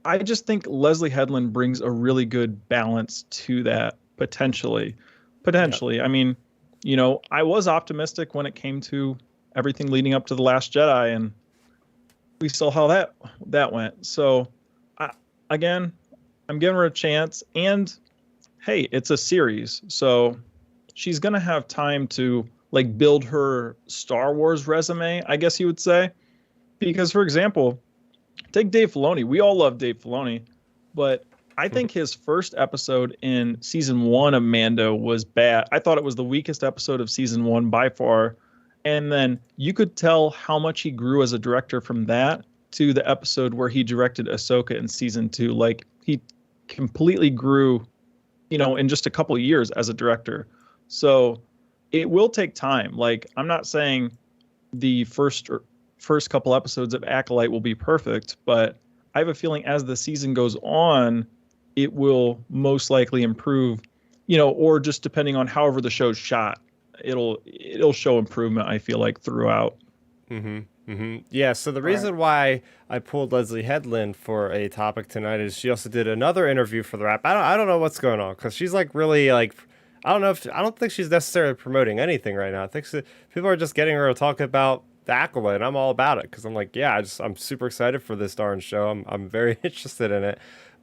I just think Leslie Headland brings a really good balance to that, potentially. Yeah. I mean, I was optimistic when it came to everything leading up to The Last Jedi, and we saw how that went. So, I'm giving her a chance. And, hey, it's a series, so she's going to have time to, like, build her Star Wars resume, I guess you would say. Because, for example, take Dave Filoni. We all love Dave Filoni, but I think his first episode in season 1 of Mando was bad. I thought it was the weakest episode of season 1 by far. And then you could tell how much he grew as a director from that to the episode where he directed Ahsoka in season 2. Like, he completely grew, in just a couple of years as a director. So it will take time. Like, I'm not saying the first couple episodes of Acolyte will be perfect, but I have a feeling as the season goes on, it will most likely improve, or just depending on however the show's shot, it'll show improvement, I feel like, throughout. Yeah, so the reason why I pulled Leslie Headland for a topic tonight is she also did another interview for The Wrap. I don't know what's going on, because she's like really like, I don't think she's necessarily promoting anything right now. I think people are just getting her to talk about The Acolyte, and I'm all about it, because I'm like, yeah, I'm super excited for this darn show. I'm very interested in it.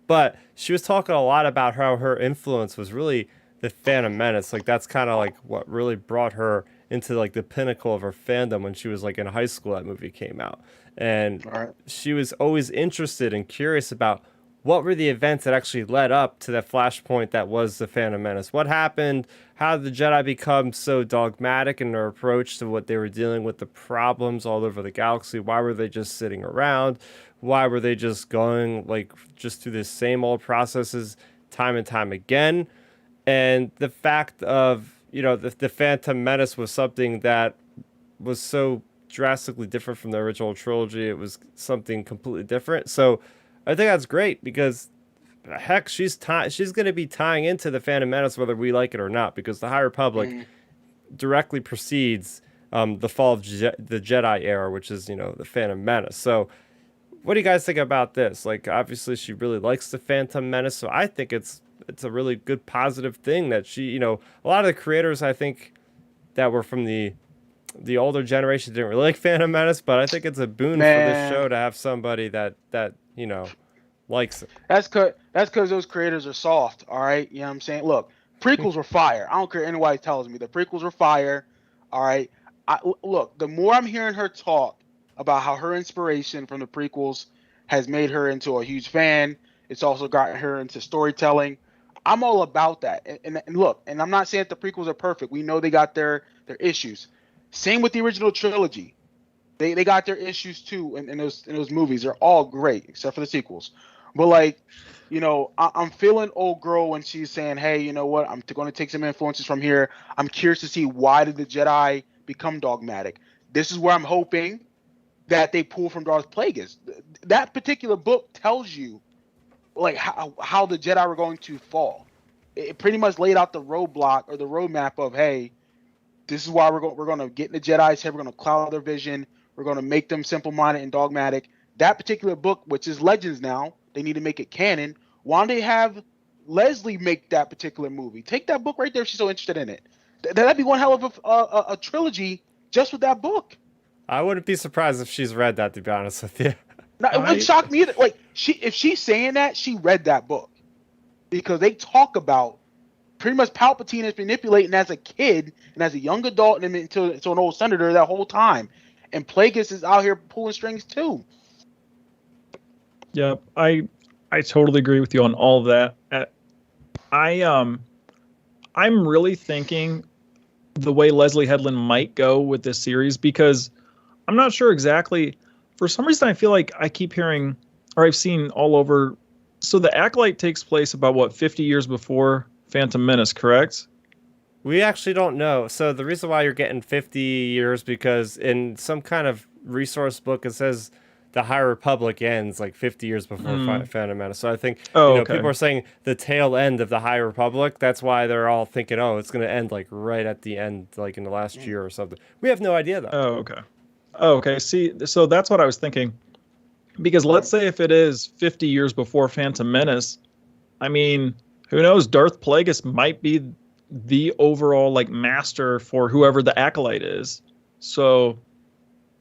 But she was talking a lot about how her influence was really the Phantom Menace. Like that's kind of like what really brought her into like the pinnacle of her fandom when she was like in high school. That movie came out, and All right. she was always interested and curious about what were the events that actually led up to that flashpoint that was the Phantom Menace. What happened? How did the Jedi become so dogmatic in their approach to what they were dealing with, the problems all over the galaxy? Why were they just sitting around? Why were they just going like just through the same old processes time and time again? And the fact of, the Phantom Menace was something that was so drastically different from the original trilogy. It was something completely different. So I think that's great because heck, she's going to be tying into the Phantom Menace whether we like it or not, because the High Republic directly precedes the fall of the Jedi era, which is, the Phantom Menace. So what do you guys think about this? Like, obviously she really likes the Phantom Menace, so I think it's a really good positive thing that she, a lot of the creators I think that were from the older generation didn't really like Phantom Menace, but I think it's a boon for this show to have somebody that likes it. That's because those creators are soft. All right, you know what I'm saying? Look, prequels were fire. I don't care anybody tells me the prequels were fire. All right, look. The more I'm hearing her talk about how her inspiration from the prequels has made her into a huge fan, it's also gotten her into storytelling. I'm all about that. And look, and I'm not saying that the prequels are perfect. We know they got their issues. Same with the original trilogy. They got their issues too in those movies. They're all great except for the sequels. But like, I'm feeling old girl when she's saying, hey, you know what? I'm going to take some influences from here. I'm curious to see why did the Jedi become dogmatic. This is where I'm hoping that they pull from Darth Plagueis. That particular book tells you like how the Jedi were going to fall. It pretty much laid out the roadblock or the roadmap of, hey, this is why we're going to get in the Jedi's head. We're going to cloud their vision. We're going to make them simple-minded and dogmatic. That particular book, which is Legends now, they need to make it canon. Why don't they have Leslie make that particular movie? Take that book right there if she's so interested in it. That'd be one hell of a trilogy just with that book. I wouldn't be surprised if she's read that, to be honest with you. No, it wouldn't shock me either. Like if she's saying that, she read that book, because they talk about pretty much Palpatine is manipulating as a kid and as a young adult and into an old senator that whole time, and Plagueis is out here pulling strings too. Yeah, I totally agree with you on all of that. I'm really thinking the way Leslie Headland might go with this series, because I'm not sure exactly. For some reason, I feel like I keep hearing, or I've seen all over. So the Acolyte takes place about 50 years before Phantom Menace, correct? We actually don't know. So the reason why you're getting 50 years, because in some kind of resource book it says the High Republic ends like 50 years before Phantom Menace. So I think people are saying the tail end of the High Republic. That's why they're all thinking, oh, it's going to end like right at the end, like in the last year or something. We have no idea though. Oh, okay. See, so that's what I was thinking. Because let's say if it is 50 years before Phantom Menace, I mean, who knows? Darth Plagueis might be the overall like master for whoever the Acolyte is. So,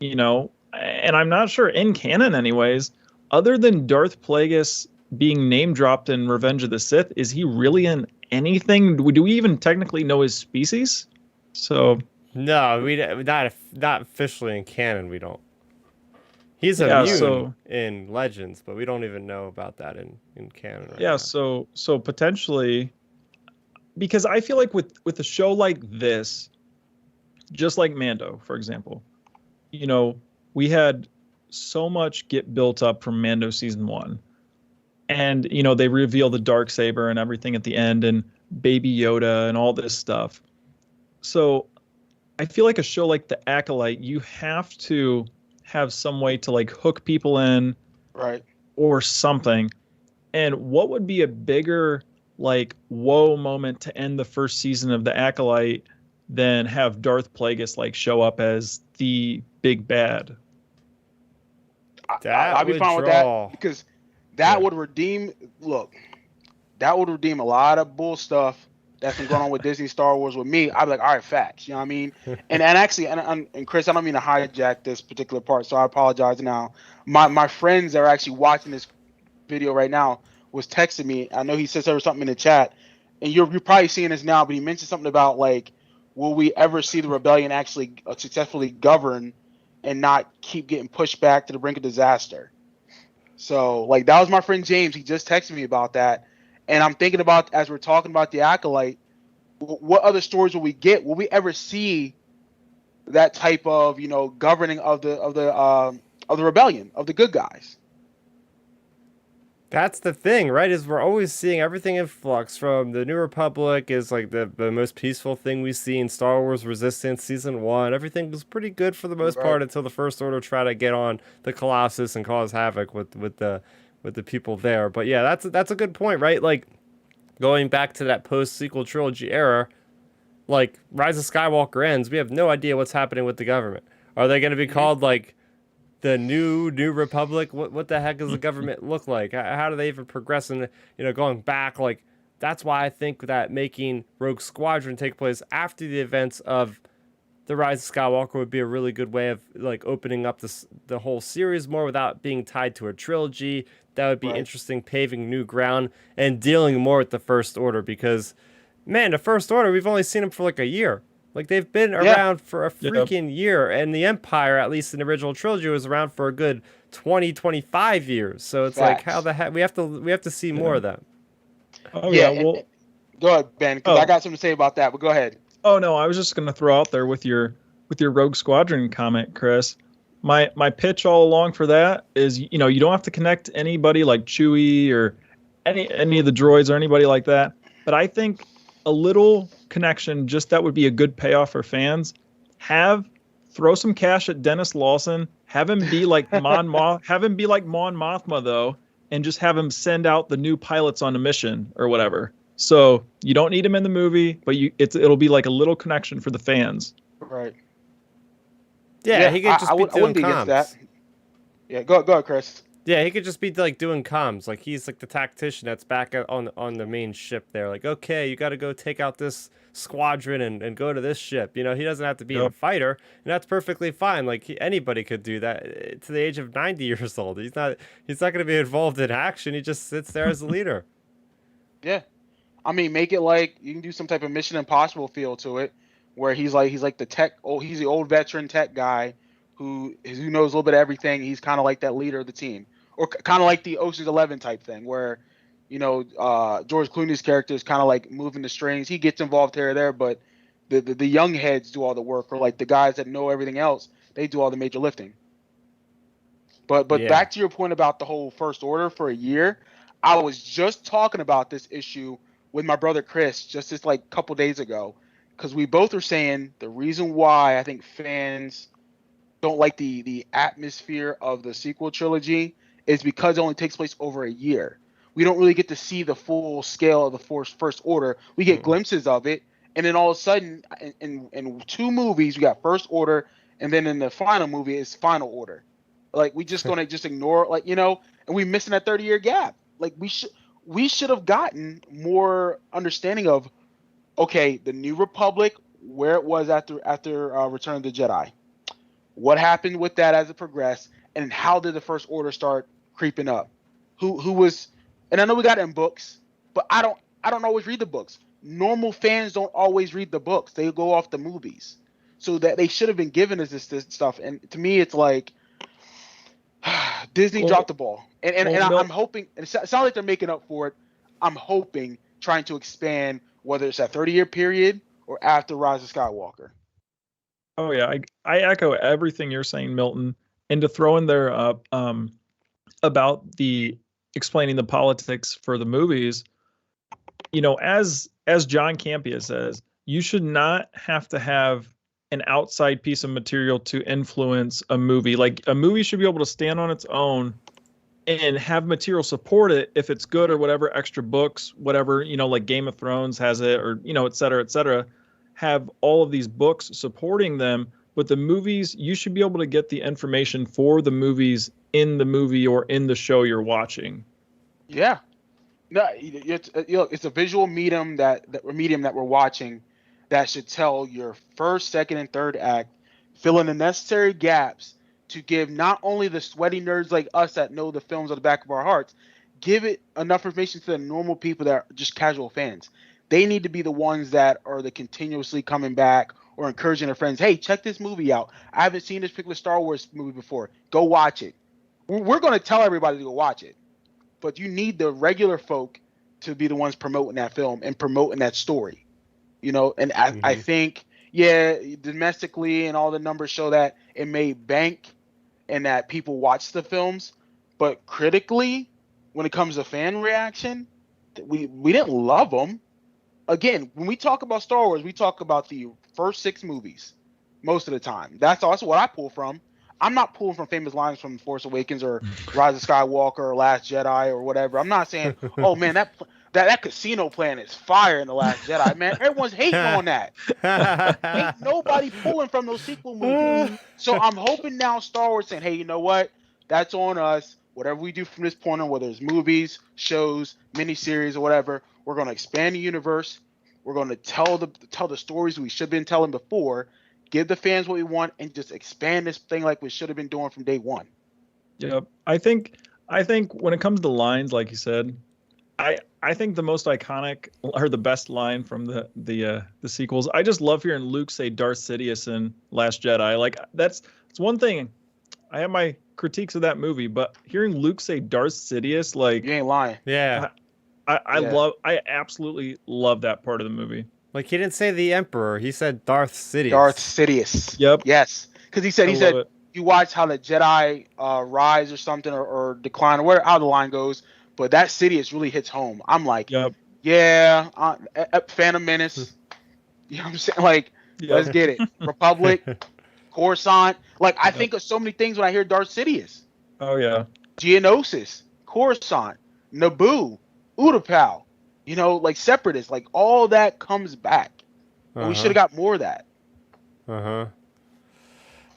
and I'm not sure in canon anyways, other than Darth Plagueis being name dropped in Revenge of the Sith, is he really in anything? Do we even technically know his species? So no, we not officially in canon. We don't. He's immune in Legends, but we don't even know about that in canon. Right now. So potentially, because I feel like with a show like this, just like Mando, for example, we had so much get built up from Mando season 1, and they reveal the Darksaber and everything at the end, and Baby Yoda and all this stuff. So I feel like a show like The Acolyte, you have to have some way to like hook people in, right, or something. And what would be a bigger like whoa moment to end the first season of The Acolyte than have Darth Plagueis like show up as the big bad? I'd be fine with that, because that would redeem. Look, that would redeem a lot of bull stuff that's been going on with Disney Star Wars with me. I'd be like, all right, facts. You know what I mean? And actually, and Chris, I don't mean to hijack this particular part, so I apologize now. My friends that are actually watching this video right now was texting me. I know he says there was something in the chat, and you're probably seeing this now, but he mentioned something about like, will we ever see the rebellion actually successfully govern and not keep getting pushed back to the brink of disaster? So like that was my friend James. He just texted me about that, and I'm thinking about as we're talking about the Acolyte, what other stories will we get? Will we ever see that type of governing of the rebellion, of the good guys? That's the thing, right? Is we're always seeing everything in flux. From the New Republic is like the most peaceful thing we've seen. Star Wars Resistance Season 1, everything was pretty good for the most Right. part until the First Order tried to get on the Colossus and cause havoc with the people there. But yeah, that's a good point, right? Like going back to that post sequel trilogy era, like Rise of Skywalker ends, we have no idea what's happening with the government. Are they going to be called like the new Republic? What the heck does the government look like? How do they even progress? And going back, like that's why I think that making Rogue Squadron take place after the events of the Rise of Skywalker would be a really good way of like opening up the whole series more without being tied to a trilogy. That would be Right. interesting, paving new ground and dealing more with the First Order, because man, the First Order, we've only seen them for like a year. Like they've been Yeah. around for a freaking year, and the Empire, at least in the original trilogy, was around for a good 20, 25 years. So it's like, how Facts. the heck we have to see more of them. Oh Yeah. yeah. Well. Go ahead, Ben, because I got something to say about that. But go ahead. Oh no, I was just gonna throw out there with your Rogue Squadron comment, Chris. My pitch all along for that is, you don't have to connect anybody like Chewie or any of the droids or anybody like that. But I think a little connection, just that would be a good payoff for fans. Throw some cash at Dennis Lawson, have him be like Mon Mothma though, and just have him send out the new pilots on a mission or whatever. So you don't need him in the movie, but it'll be like a little connection for the fans. Right. Yeah, he could just be I doing wouldn't be against comms. that. Yeah, go ahead, Chris. Yeah, he could just be like doing comms. Like he's like the tactician that's back on the main ship there. Like, okay, you got to go take out this squadron and go to this ship. He doesn't have to be a fighter, and that's perfectly fine. Like anybody could do that to the age of 90 years old. He's not going to be involved in action. He just sits there as a leader. Yeah. I mean, make it like you can do some type of Mission Impossible feel to it, where he's like the tech. Oh, he's the old veteran tech guy who knows a little bit of everything. He's kind of like that leader of the team, or kind of like the Ocean's 11 type thing, where George Clooney's character is kind of like moving the strings. He gets involved here or there, but the young heads do all the work, or like the guys that know everything else, they do all the major lifting. But Yeah. Back to your point about the whole First Order for a year, I was just talking about this issue with my brother Chris just this like couple days ago, because we both are saying the reason why I think fans don't like the atmosphere of the sequel trilogy is because it only takes place over a year. We don't really get to see the full scale of the First Order. We get glimpses of it, and then all of a sudden, in two movies, we got First Order, and then in the final movie is Final Order. Like we just gonna just ignore, and we missing that 30-year gap. Like we should have gotten more understanding of, okay, the New Republic, where it was after Return of the Jedi, what happened with that as it progressed, and how did the First Order start creeping up? Who was, and I know we got it in books, but I don't always read the books. Normal fans don't always read the books; they go off the movies. So that they should have been giving us this stuff, and to me, it's like Disney dropped the ball, and I'm hoping. And it sounds like they're making up for it. I'm hoping, trying to expand, whether it's that 30-year period or after Rise of Skywalker. Oh yeah, I echo everything you're saying, Milton. And to throw in there about the explaining the politics for the movies, as John Campea says, you should not have to have an outside piece of material to influence a movie. Like a movie should be able to stand on its own and have material support it if it's good, or whatever extra books, whatever, like Game of Thrones has it, or, et cetera, have all of these books supporting them. But the movies, you should be able to get the information for the movies in the movie or in the show you're watching. Yeah. No, it's a visual medium that we're watching that should tell your first, second, and third act, fill in the necessary gaps to give not only the sweaty nerds like us that know the films on the back of our hearts, give it enough information to the normal people that are just casual fans. They need to be the ones that are the continuously coming back or encouraging their friends. Hey, check this movie out. I haven't seen this particular Star Wars movie before. Go watch it. We're going to tell everybody to go watch it, but you need the regular folk to be the ones promoting that film and promoting that story. And I think, yeah, domestically and all the numbers show that it made bank and that people watch the films, but critically, when it comes to fan reaction, we didn't love them. Again, when we talk about Star Wars, we talk about the first 6 movies most of the time. That's what I pull from. I'm not pulling from famous lines from Force Awakens or Rise of Skywalker or Last Jedi or whatever. I'm not saying, oh man, that casino plan is fire in The Last Jedi. Man, everyone's hating on that. Ain't nobody pulling from those sequel movies. So I'm hoping now Star Wars saying, hey, you know what? That's on us. Whatever we do from this point on, whether it's movies, shows, miniseries, or whatever, we're going to expand the universe. We're going to tell the stories we should have been telling before, give the fans what we want, and just expand this thing like we should have been doing from day one. Yep. I think when it comes to lines, like you said, I think the most iconic or the best line from the sequels, I just love hearing Luke say Darth Sidious in Last Jedi. Like it's one thing. I have my critiques of that movie, but hearing Luke say Darth Sidious, like, you ain't lying. Yeah. I absolutely love that part of the movie. Like, he didn't say the Emperor. He said Darth Sidious. Darth Sidious. Yep. Yes. Because he said you watch how the Jedi rise or something or decline or where how the line goes, but that Sidious really hits home. I'm like, yep. Yeah, Phantom Menace. You know what I'm saying? Like, let's get it. Republic, Coruscant. Like, I think of so many things when I hear Darth Sidious. Oh yeah. Geonosis, Coruscant, Naboo, Utapau. Like Separatists, like all that comes back. And we should have got more of that.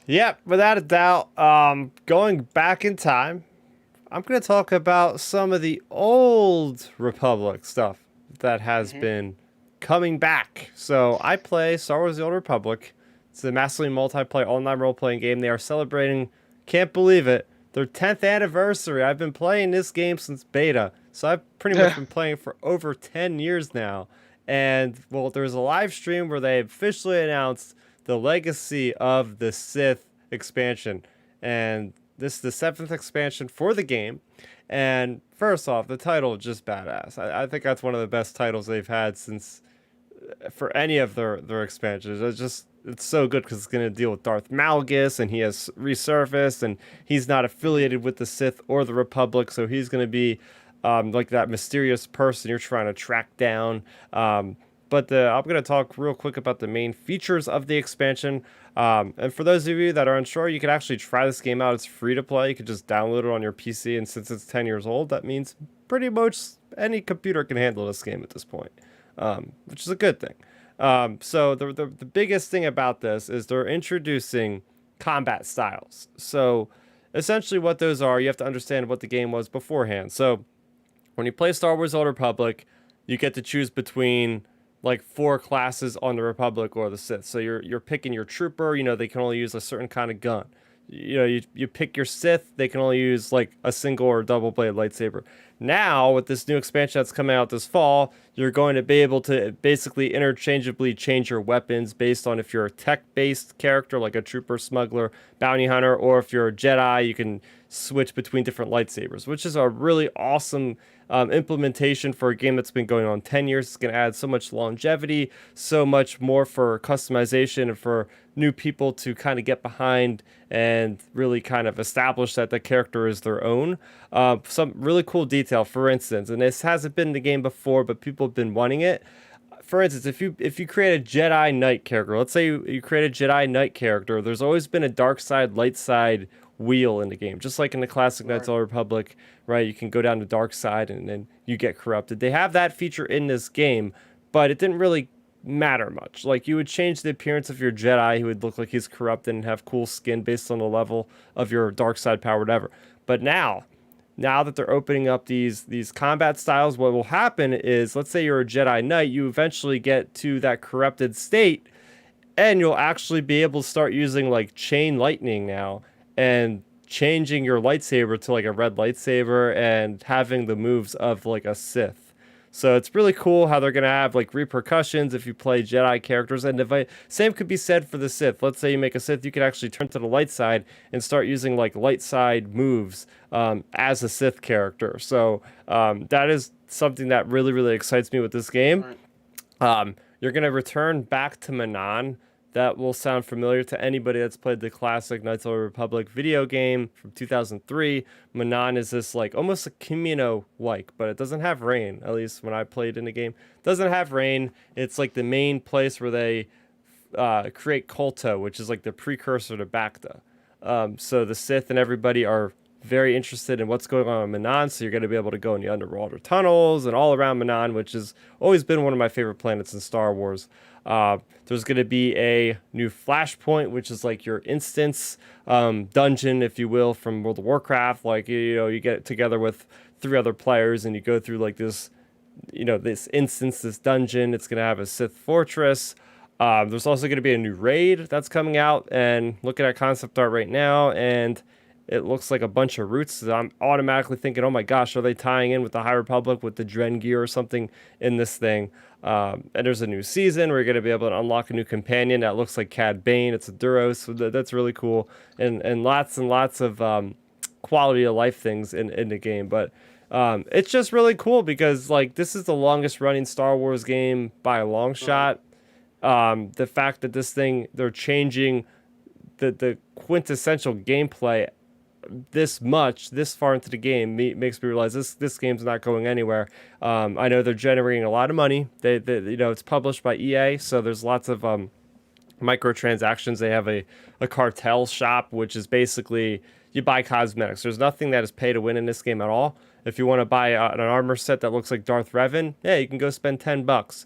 Yeah, without a doubt. Going back in time, I'm going to talk about some of the old Republic stuff that has been coming back. So I play Star Wars The Old Republic. It's a massively multiplayer online role-playing game. They are celebrating, can't believe it, their 10th anniversary. I've been playing this game since beta. So I've pretty much been playing for over 10 years now. And, well, there's a live stream where they officially announced the legacy of the Sith expansion. And this is the 7th expansion for the game. And first off, the title is just badass. I think that's one of the best titles they've had since for any of their expansions. It's so good because it's going to deal with Darth Malgus, and he has resurfaced, and he's not affiliated with the Sith or the Republic, so he's going to be like that mysterious person you're trying to track down. But I'm going to talk real quick about the main features of the expansion. And for those of you that are unsure, you can actually try this game out. It's free to play. You can just download it on your PC. And since it's 10 years old, that means pretty much any computer can handle this game at this point, which is a good thing. So the biggest thing about this is they're introducing combat styles. So essentially what those are, you have to understand what the game was beforehand. So when you play Star Wars Old Republic, you get to choose between like 4 classes on the Republic or the Sith. So you're picking your trooper, they can only use a certain kind of gun. You pick your Sith, they can only use like a single or double blade lightsaber. Now, with this new expansion that's coming out this fall, you're going to be able to basically interchangeably change your weapons based on if you're a tech-based character, like a trooper, smuggler, bounty hunter, or if you're a Jedi, you can switch between different lightsabers, which is a really awesome implementation for a game that's been going on 10 years. It's going to add so much longevity, so much more for customization and for new people to kind of get behind and really kind of establish that the character is their own. Some really cool detail, for instance, and this hasn't been in the game before, but people have been wanting it. For instance, if you create a Jedi Knight character, let's say you create a Jedi Knight character, there's always been a dark side, light side wheel in the game, just like in the classic Knights of the Old Republic, right? You can go down the dark side and then you get corrupted. They have that feature in this game, but it didn't really matter much. Like, you would change the appearance of your Jedi, who would look like he's corrupted and have cool skin based on the level of your dark side power, whatever. But now that they're opening up these combat styles, what will happen is, let's say you're a Jedi Knight, you eventually get to that corrupted state, and you'll actually be able to start using like chain lightning now, and changing your lightsaber to like a red lightsaber and having the moves of like a Sith. So it's really cool how they're going to have like repercussions if you play Jedi characters. And same could be said for the Sith. Let's say you make a Sith, you could actually turn to the light side and start using like light side moves as a Sith character. So that is something that really, really excites me with this game. You're going to return back to Manan. That will sound familiar to anybody that's played the classic Knights of the Republic video game from 2003. Manan is this like almost a Camino like, but it doesn't have rain. At least when I played in the game, it doesn't have rain. It's like the main place where they create Kolto, which is like the precursor to Bacta. So the Sith and everybody are very interested in what's going on in Manan, so you're going to be able to go in the underwater tunnels and all around Manan, which has always been one of my favorite planets in Star Wars. There's going to be a new flashpoint, which is like your instance dungeon, if you will, from World of Warcraft. Like, you know, you get together with 3 other players and you go through like this, you know, this instance, this dungeon. It's going to have a Sith fortress. There's also going to be a new raid that's coming out, and looking at concept art right now, and it looks like a bunch of routes. So I'm automatically thinking, oh my gosh, are they tying in with the High Republic with the Dren gear or something in this thing? And there's a new season where you're going to be able to unlock a new companion that looks like Cad Bane. It's a Duros, so that's really cool. And lots of quality of life things in the game. But it's just really cool because like this is the longest running Star Wars game by a long shot. The fact that this thing, they're changing the quintessential gameplay this far into the game makes me realize this game's not going anywhere. I know they're generating a lot of money. They you know, it's published by EA, so there's lots of microtransactions. They have a cartel shop, which is basically you buy cosmetics. There's nothing that is pay to win in this game at all. If you want to buy an armor set that looks like Darth Revan, yeah, you can go spend $10.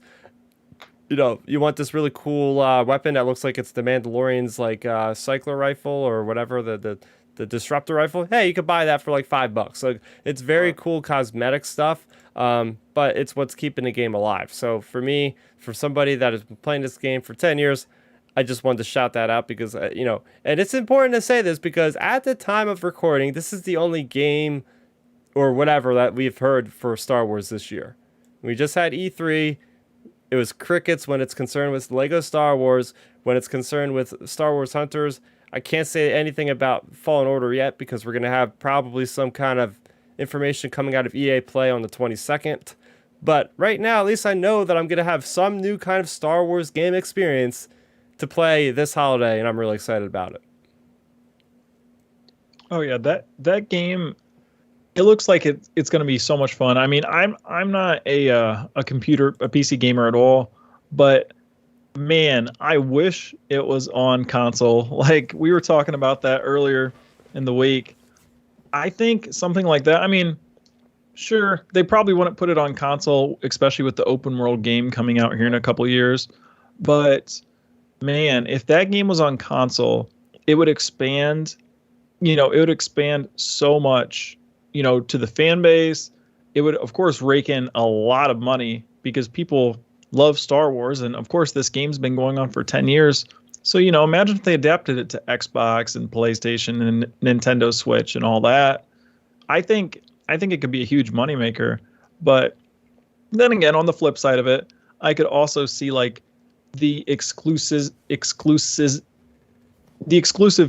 You know, you want this really cool weapon that looks like it's the Mandalorian's like cycler rifle or whatever, the disruptor rifle. Hey, you could buy that for like $5. So it's very cool cosmetic stuff, but it's what's keeping the game alive. So for me, for somebody that has been playing this game for 10 years, I just wanted to shout that out because, you know, and it's important to say this because at the time of recording, this is the only game or whatever that we've heard for Star Wars this year. We just had E3. It was crickets when it's concerned with Lego Star Wars. When it's concerned with Star Wars Hunters, I can't say anything about Fallen Order yet because we're going to have probably some kind of information coming out of EA Play on the 22nd. But right now, at least I know that I'm going to have some new kind of Star Wars game experience to play this holiday, and I'm really excited about it. Oh yeah, that game, it looks like it's going to be so much fun. I mean, I'm not a PC gamer at all, but man, I wish it was on console. Like we were talking about that earlier in the week. I think something like that. I mean, sure, they probably wouldn't put it on console, especially with the open world game coming out here in a couple of years. But man, if that game was on console, it would expand, you know, it would expand so much, you know, to the fan base. It would, of course, rake in a lot of money because people love Star Wars. And of course, this game's been going on for 10 years. So, you know, imagine if they adapted it to Xbox and PlayStation and Nintendo Switch and all that. I think it could be a huge moneymaker. But then again, on the flip side of it, I could also see like the exclusive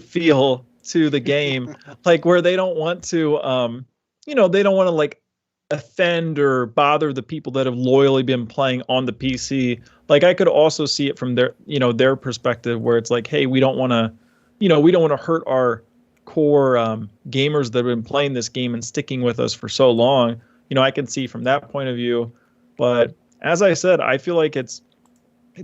feel to the game, like where they don't want to, you know, they don't want to like offend or bother the people that have loyally been playing on the PC. Like I could also see it from their, you know, their perspective where it's like, hey, we don't want to, you know, we don't want to hurt our core gamers that have been playing this game and sticking with us for so long. You know, I can see from that point of view. But as I said, I feel like it's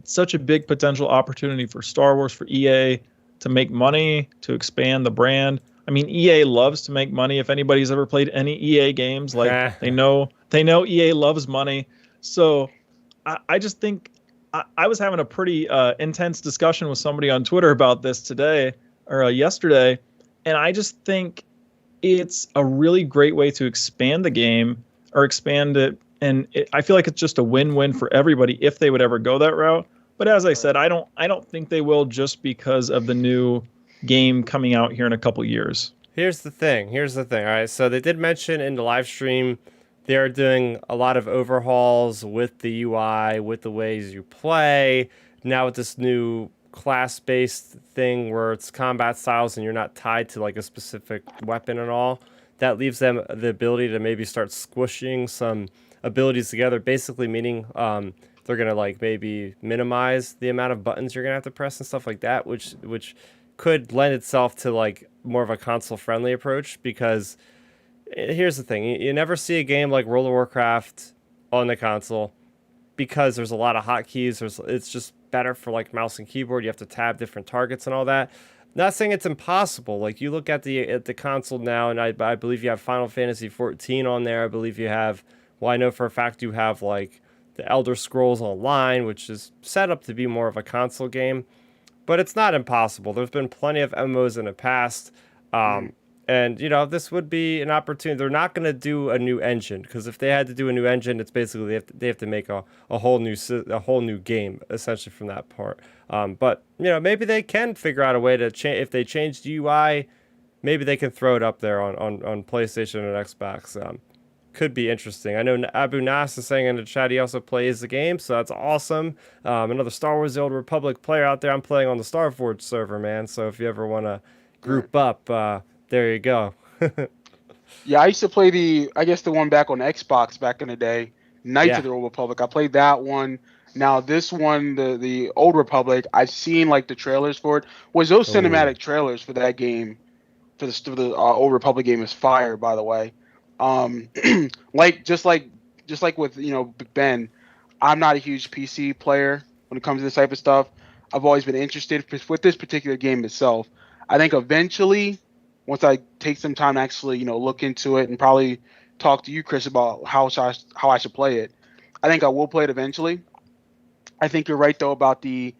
such a big potential opportunity for Star Wars, for EA to make money, to expand the brand. I mean, EA loves to make money. If anybody's ever played any EA games, like they know EA loves money. So I just think I was having a pretty intense discussion with somebody on Twitter about this today or yesterday. And I just think it's a really great way to expand the game or expand it. And I feel like it's just a win-win for everybody if they would ever go that route. But as I said, I don't think they will just because of the new game coming out here in a couple years. Here's the thing. All right. So they did mention in the live stream they're doing a lot of overhauls with the UI, with the ways you play. Now with this new class-based thing where it's combat styles and you're not tied to like a specific weapon and all, that leaves them the ability to maybe start squishing some abilities together, basically meaning they're gonna like maybe minimize the amount of buttons you're gonna have to press and stuff like that, which could lend itself to like more of a console friendly approach. Because here's the thing, you never see a game like World of Warcraft on the console because there's a lot of hotkeys. It's just better for like mouse and keyboard. You have to tab different targets and all that. Not saying it's impossible. Like you look at the console now, and I believe you have Final Fantasy 14 on there. I believe you have, well, I know for a fact you have like the Elder Scrolls Online, which is set up to be more of a console game, but it's not impossible. There's been plenty of MMOs in the past. And, you know, this would be an opportunity. They're not going to do a new engine, because if they had to do a new engine, it's basically they have to make a whole new game, essentially, from that part. But, you know, maybe they can figure out a way to change. If they change the UI, maybe they can throw it up there on PlayStation and Xbox. Could be interesting. I know Abu Nas is saying in the chat he also plays the game, so that's awesome. Another Star Wars: The Old Republic player out there. I'm playing on the Starforge server, man. So if you ever want to group up, there you go. Yeah, I used to play the one back on Xbox back in the day, Knights of the Old Republic. I played that one. Now this one, the Old Republic, I've seen like the trailers for it. Was those cinematic trailers for that game, for the Old Republic game, is fire, by the way. Like just like with Ben, I'm not a huge PC player when it comes to this type of stuff. I've always been interested with this particular game itself. I think eventually, once I take some time to actually look into it and probably talk to you, Chris, about how I should play it, I think I will play it eventually. I think you're right though about the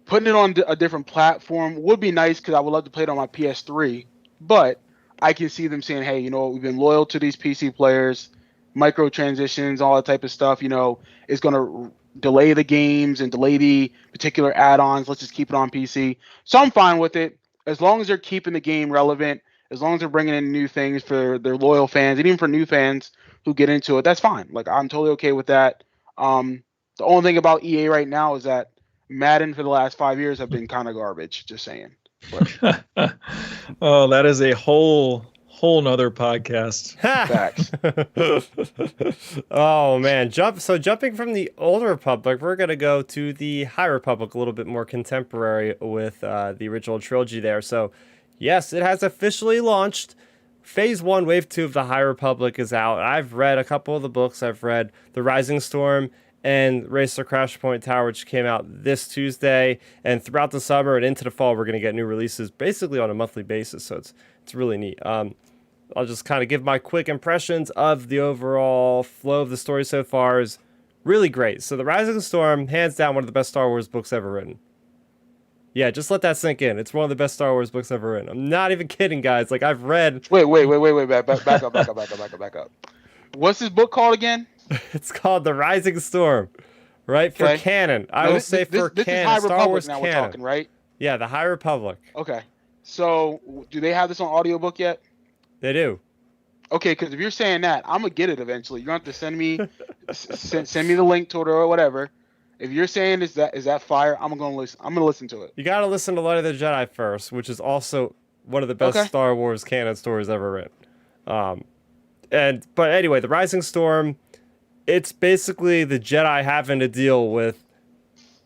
putting it on a different platform would be nice, because I would love to play it on my PS3, but I can see them saying, hey, you know what, we've been loyal to these PC players, microtransitions, all that type of stuff, is going to delay the games and delay the particular add-ons. Let's just keep it on PC. So I'm fine with it, as long as they're keeping the game relevant, as long as they're bringing in new things for their loyal fans, and even for new fans who get into it, that's fine. Like, I'm totally okay with that. The only thing about EA right now is that Madden for the last 5 years have been kind of garbage, just saying. Oh, that is a whole nother podcast. Facts. Oh man, jumping from the Old Republic, we're gonna go to the High Republic, a little bit more contemporary with the original trilogy there. So yes, it has officially launched. Phase 1, Wave 2 of the High Republic is out. I've read a couple of the books. I've read The Rising Storm and Racer Crash Point Tower, which came out this Tuesday. And throughout the summer and into the fall, we're going to get new releases basically on a monthly basis. So it's really neat. I'll just kind of give my quick impressions of the overall flow of the story so far. Is really great. So The Rising Storm, hands down, one of the best Star Wars books ever written. Yeah, just let that sink in. It's one of the best Star Wars books ever written. I'm not even kidding, guys. Like, I've read... Wait. Back up. What's this book called again? It's called The Rising Storm, right? For canon. I will say for canon. This is High Star Republic Wars now canon. we're talking, right? Yeah, the High Republic. Okay. So, do they have this on audiobook yet? They do. Okay, because if you're saying that, I'm gonna get it eventually. You're gonna have to send me send me the link to it or whatever. If you're saying is that fire, I'm gonna listen to it. You gotta listen to Light of the Jedi first, which is also one of the best Star Wars canon stories ever written. But anyway, The Rising Storm, it's basically the Jedi having to deal with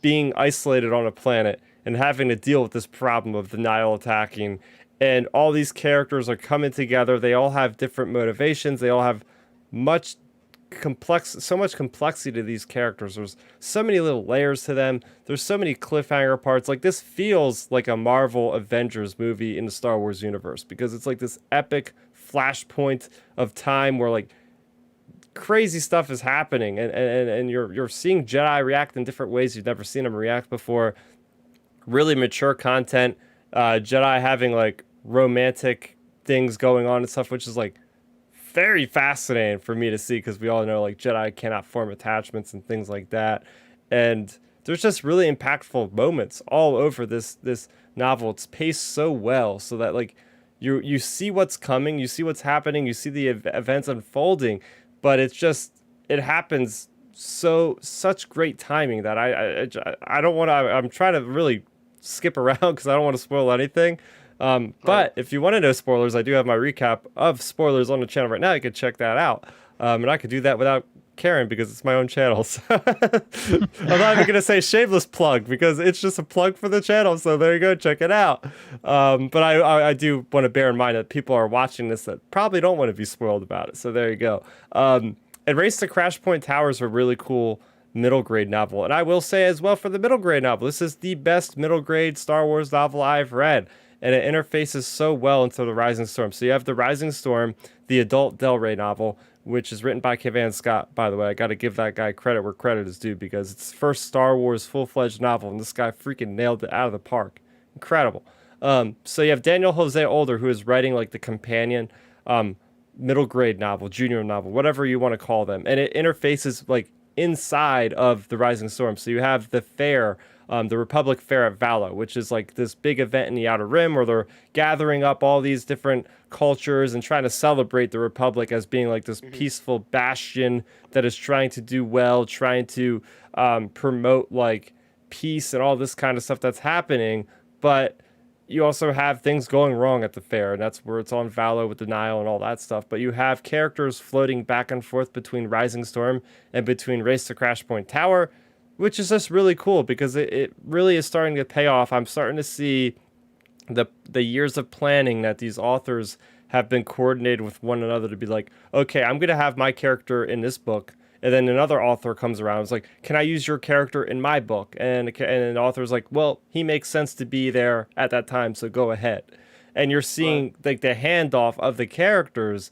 being isolated on a planet and having to deal with this problem of the Nihil attacking. And all these characters are coming together. They all have different motivations. They all have so much complexity to these characters. There's so many little layers to them. There's so many cliffhanger parts. Like, this feels like a Marvel Avengers movie in the Star Wars universe, because it's like this epic flashpoint of time where like crazy stuff is happening, and you're seeing Jedi react in different ways you've never seen them react before. Really mature content. Jedi having like romantic things going on and stuff, which is like very fascinating for me to see, because we all know like Jedi cannot form attachments and things like that. And there's just really impactful moments all over this novel. It's paced so well so that like you see what's coming, you see what's happening, you see the events unfolding, but it happens such great timing that I don't want to. I'm trying to really skip around because I don't want to spoil anything. But if you want to know spoilers, I do have my recap of spoilers on the channel right now. You can check that out, and I could do that without Karen because it's my own channel. So I'm not even gonna say shameless plug because it's just a plug for the channel. So there you go, check it out. But I do want to bear in mind that people are watching this that probably don't want to be spoiled about it. So there you go. And Race to Crash Point Tower is a really cool middle grade novel. And I will say as well for the middle grade novel, this is the best middle grade Star Wars novel I've read. And it interfaces so well into the Rising Storm. So you have the Rising Storm, the adult Del Rey novel, which is written by Kevin Scott, by the way. I got to give that guy credit where credit is due because it's his first Star Wars full-fledged novel, and this guy freaking nailed it out of the park. Incredible. So you have Daniel Jose Older, who is writing like the companion middle grade novel, junior novel, whatever you want to call them. And it interfaces like inside of the Rising Storm. So you have the fair, the Republic Fair at Valo, which is like this big event in the Outer Rim where they're gathering up all these different cultures and trying to celebrate the Republic as being like this peaceful bastion that is trying to do well, trying to promote like peace and all this kind of stuff that's happening. But you also have things going wrong at the fair, and that's where it's on Valo with the Nile and all that stuff. But you have characters floating back and forth between Rising Storm and between Race to Crash Point Tower, which is just really cool because it really is starting to pay off. I'm starting to see the years of planning that these authors have been coordinated with one another to be like, okay, I'm going to have my character in this book. And then another author comes around. It's like, can I use your character in my book? And the author's like, well, he makes sense to be there at that time, so go ahead. And you're seeing like the handoff of the characters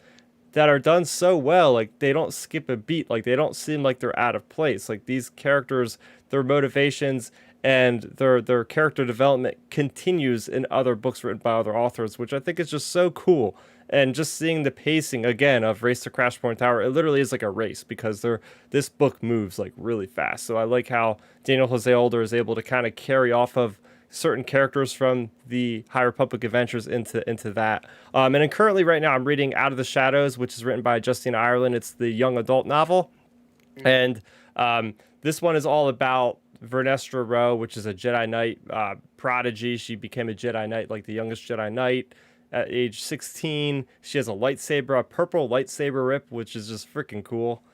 that are done so well. Like they don't skip a beat. Like they don't seem like they're out of place. Like these characters, their motivations and their character development continues in other books written by other authors, which I think is just so cool. And just seeing the pacing again of Race to Crash Point Tower, it literally is like a race because this book moves like really fast. So I like how Daniel Jose Older is able to kind of carry off of certain characters from the High Republic Adventures into that. And then currently right now I'm reading Out of the Shadows, which is written by Justine Ireland. It's the young adult novel. And this one is all about Vernestra Rowe, which is a Jedi Knight prodigy. She became a Jedi Knight, like the youngest Jedi Knight. At age 16, she has a lightsaber, a purple lightsaber rip, which is just freaking cool.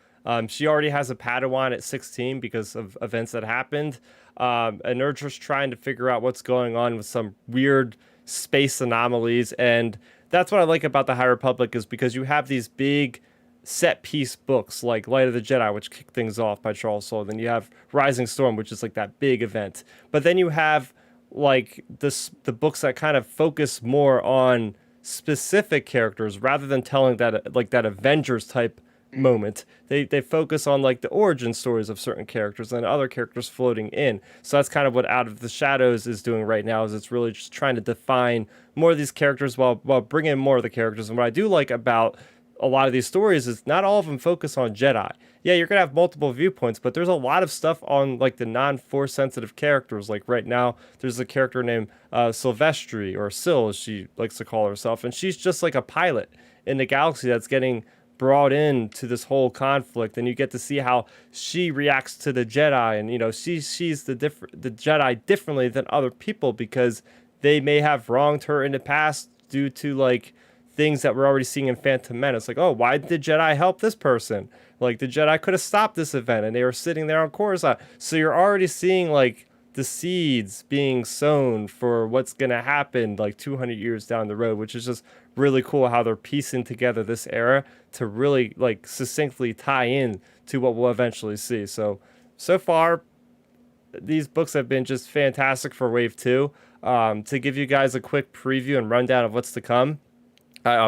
She already has a Padawan at 16 because of events that happened. And they're just trying to figure out what's going on with some weird space anomalies. And that's what I like about the High Republic is because you have these big set piece books like Light of the Jedi, which kick things off by Charles Soule. Then you have Rising Storm, which is like that big event. But then you have like the books that kind of focus more on specific characters rather than telling that like that Avengers type moment. They focus on like the origin stories of certain characters and other characters floating in. So that's kind of what Out of the Shadows is doing right now, is it's really just trying to define more of these characters while bringing in more of the characters. And what I do like about a lot of these stories is not all of them focus on Jedi. Yeah, you're gonna have multiple viewpoints, but there's a lot of stuff on like the non-force sensitive characters. Like right now, there's a character named Sylvestri, or Syl, as she likes to call herself, and she's just like a pilot in the galaxy that's getting brought into this whole conflict, and you get to see how she reacts to the Jedi, and you know she sees the Jedi differently than other people because they may have wronged her in the past due to like things that we're already seeing in Phantom Menace. Like, oh, why did Jedi help this person? Like, the Jedi could have stopped this event, and they were sitting there on Coruscant. So you're already seeing, like, the seeds being sown for what's going to happen, like, 200 years down the road, which is just really cool how they're piecing together this era to really, like, succinctly tie in to what we'll eventually see. So far, these books have been just fantastic for Wave 2. To give you guys a quick preview and rundown of what's to come,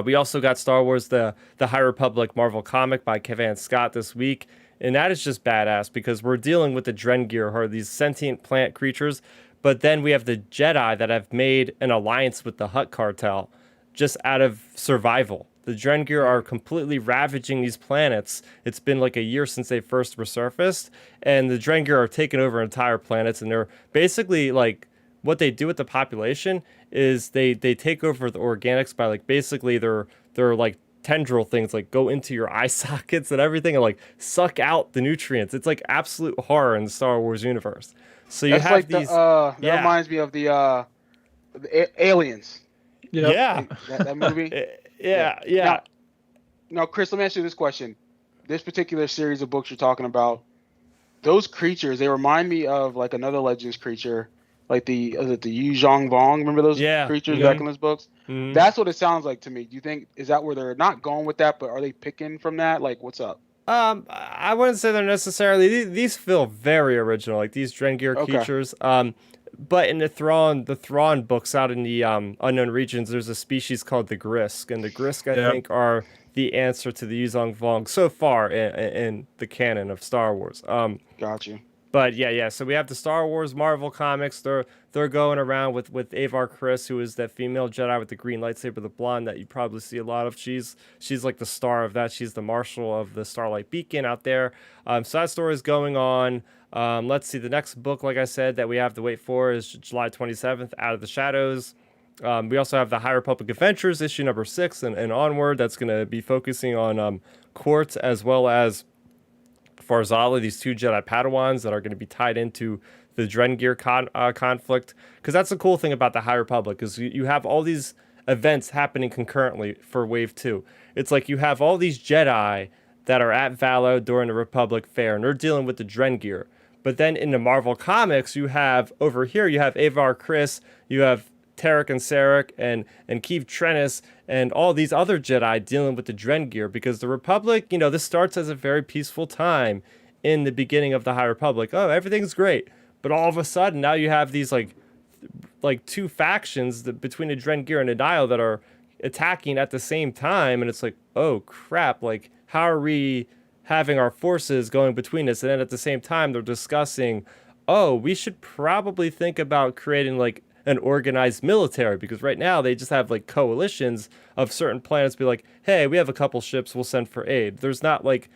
we also got Star Wars, the High Republic Marvel comic by Kevin Scott this week. And that is just badass because we're dealing with the Drengir, who are these sentient plant creatures. But then we have the Jedi that have made an alliance with the Hutt cartel just out of survival. The Drengir are completely ravaging these planets. It's been like a year since they first resurfaced. And the Drengir are taking over entire planets. And they're basically like, what they do with the population is they take over the organics by like basically they're like tendril things like go into your eye sockets and everything and like suck out the nutrients. It's like absolute horror in the Star Wars universe. So you That's have like these, that yeah, reminds me of the Aliens. Yep. yeah, That movie. yeah. Now, Chris, let me ask you this question. This particular series of books you're talking about, those creatures, they remind me of like another Legends creature, like the Yu Zhong Vong. Remember those Yeah. creatures Mhm. back in those books? Mhm. That's what it sounds like to me. Do you think is that where they're not going with that, but are they picking from that? Like, what's up? I wouldn't say they're necessarily these feel very original, like these Drengir Okay, creatures. But in the Thrawn books out in the unknown regions, there's a species called the Grisk, and the Grisk I Yep. think are the answer to the Yuzong Vong so far in the canon of Star Wars. got you. But yeah. So we have the Star Wars Marvel comics. They're going around with Avar Kriss, who is that female Jedi with the green lightsaber, the blonde that you probably see a lot of. She's like the star of that. She's the marshal of the Starlight Beacon out there. So that story is going on. Let's see. The next book, like I said, that we have to wait for is July 27th, Out of the Shadows. We also have the High Republic Adventures, issue number 6 and onward. That's going to be focusing on Court as well as Farzala, these two Jedi Padawans that are going to be tied into the Drengir conflict. Because that's the cool thing about the High Republic is you have all these events happening concurrently for Wave 2. It's like you have all these Jedi that are at Valo during the Republic Fair, and they're dealing with the Drengir. But then in the Marvel Comics, you have, over here, you have Avar Kriss, you have Tarek and Sarek and Keeve Trennis and all these other Jedi dealing with the Drengir, because the Republic, this starts as a very peaceful time in the beginning of the High Republic. Oh, everything's great. But all of a sudden, now you have these like two factions between the Drengir and the Nihil that are attacking at the same time, and it's like, oh crap, like how are we having our forces going between us? And then at the same time, they're discussing, oh, we should probably think about creating like an organized military, because right now they just have like coalitions of certain planets be like, hey, we have a couple ships, we'll send for aid. There's not like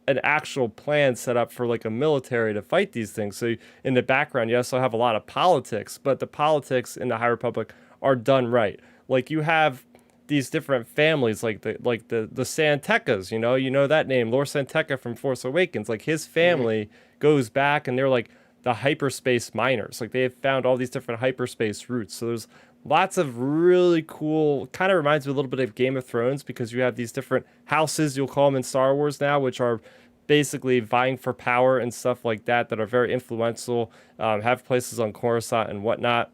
an actual plan set up for like a military to fight these things. So in the background, you also have a lot of politics, but the politics in the High Republic are done right. Like you have these different families, like the Santekas, you know that name, Lord Santeca from Force Awakens. Like his family goes back, and they're like the hyperspace miners. Like they have found all these different hyperspace routes. So there's lots of really cool, kind of reminds me a little bit of Game of Thrones, because you have these different houses, you'll call them in Star Wars now, which are basically vying for power and stuff like that are very influential, have places on Coruscant and whatnot.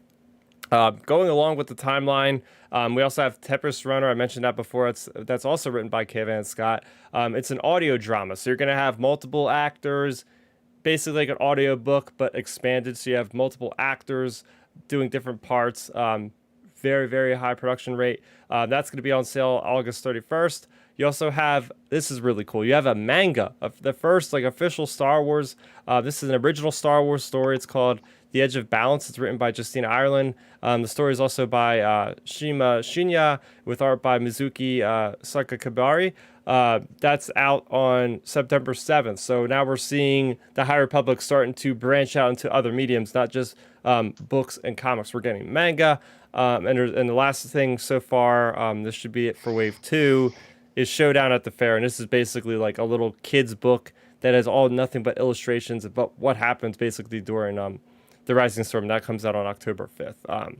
Going along with the timeline, we also have Tempest Runner. I mentioned that before. That's also written by Kevin Scott. It's an audio drama, so you're going to have multiple actors, basically like an audio book, but expanded. So you have multiple actors doing different parts. Very, very high production rate. That's going to be on sale August 31st. You also have, this is really cool, you have a manga of the first like official Star Wars. This is an original Star Wars story. It's called The Edge of Balance. It's written by Justina Ireland. The story is also by Shima Shinya, with art by Mizuki Sakakibari. That's out on September 7th. So now we're seeing the High Republic starting to branch out into other mediums, not just books and comics. We're getting manga. And the last thing so far, this should be it for Wave 2, is Showdown at the Fair. And this is basically like a little kid's book that has all nothing but illustrations about what happens basically during the Rising Storm. That comes out on October 5th.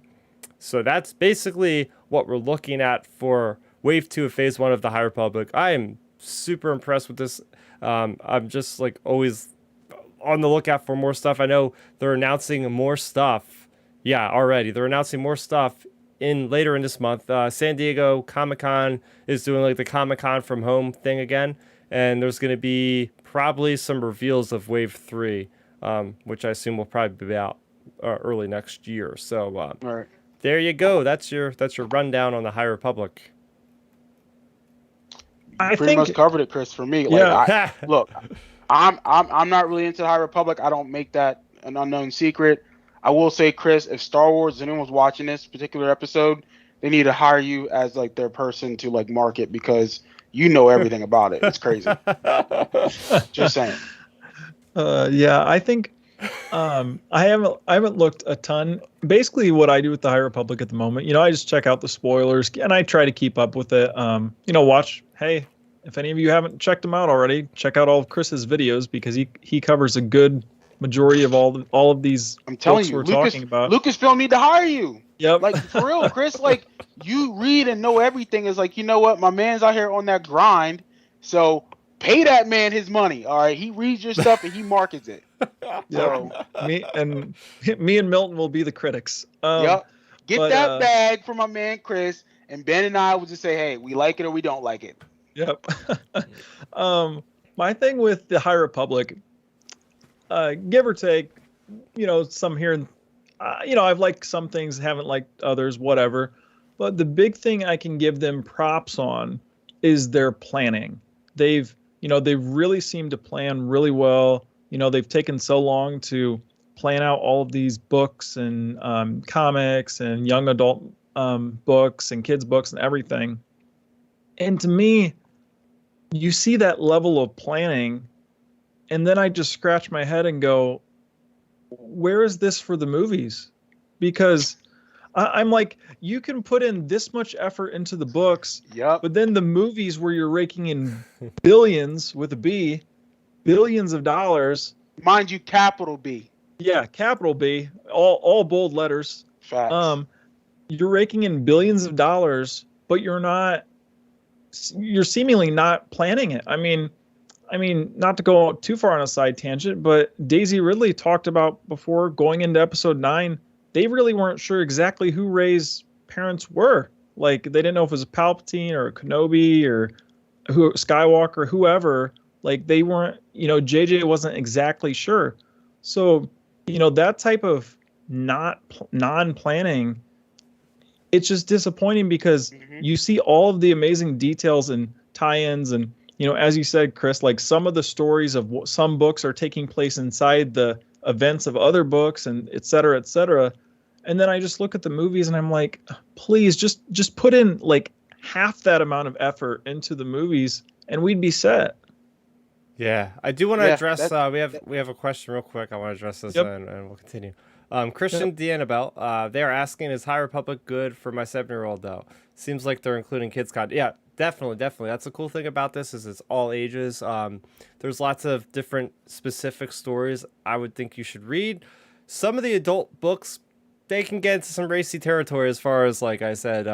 So that's basically what we're looking at for Wave 2 of Phase 1 of the High Republic. I am super impressed with this. I'm just like always on the lookout for more stuff. I know they're announcing more stuff. Yeah, already. They're announcing more stuff later in this month. San Diego Comic-Con is doing like the Comic-Con from home thing again. And there's going to be probably some reveals of Wave 3, which I assume will probably be out early next year. So All right. There you go. That's your rundown on the High Republic. I Pretty think much covered it, Chris, for me. Yeah. Look, I'm not really into the High Republic. I don't make that an unknown secret. I will say, Chris, if Star Wars, anyone's watching this particular episode, they need to hire you as like their person to like market, because you know everything about it. It's crazy. Just saying. Yeah, I think I haven't looked a ton. Basically, what I do with the High Republic at the moment, I just check out the spoilers and I try to keep up with it. Watch. Hey, if any of you haven't checked them out already, check out all of Chris's videos because he covers a good majority of all of these I'm telling books you, we're talking about. Lucasfilm need to hire you. Yep. Like for real, Chris. Like you read and know everything. Is like, you know what, my man's out here on that grind. So pay that man his money. All right, he reads your stuff and he markets it. So me and Milton will be the critics. yep, get but, that bag for my man Chris, and Ben and I will just say, hey, we like it or we don't like it. Yep. My thing with the High Republic, give or take, some here and I've liked some things, haven't liked others, whatever. But the big thing I can give them props on is their planning. They've really seemed to plan really well. They've taken so long to plan out all of these books and comics and young adult books and kids books and everything. And to me, you see that level of planning, and then I just scratch my head and go, where is this for the movies? Because I'm like, you can put in this much effort into the books, Yep. but then the movies where you're raking in billions with a B, billions of dollars. Mind you, capital B. Yeah, capital B, all bold letters. Facts. You're raking in billions of dollars, but you're seemingly not planning it. I mean, not to go too far on a side tangent, but Daisy Ridley talked about before going into episode 9, they really weren't sure exactly who Rey's parents were. Like, they didn't know if it was a Palpatine or a Kenobi or Skywalker, whoever. Like, they weren't, JJ wasn't exactly sure. So, that type of non-planning, it's just disappointing because you see all of the amazing details and tie-ins and, as you said, Chris, like some of the stories of some books are taking place inside the events of other books and et cetera, et cetera. And then I just look at the movies and I'm like, please just put in like half that amount of effort into the movies and we'd be set. Yeah, I do want to address. We have a question real quick. I want to address this and we'll continue. Christian D'Annabelle, they are asking, is High Republic good for my 7-year-old though? Seems like they're including kids content. Yeah, definitely. That's the cool thing about this is it's all ages. There's lots of different specific stories I would think you should read. Some of the adult books, they can get into some racy territory as far as, like I said,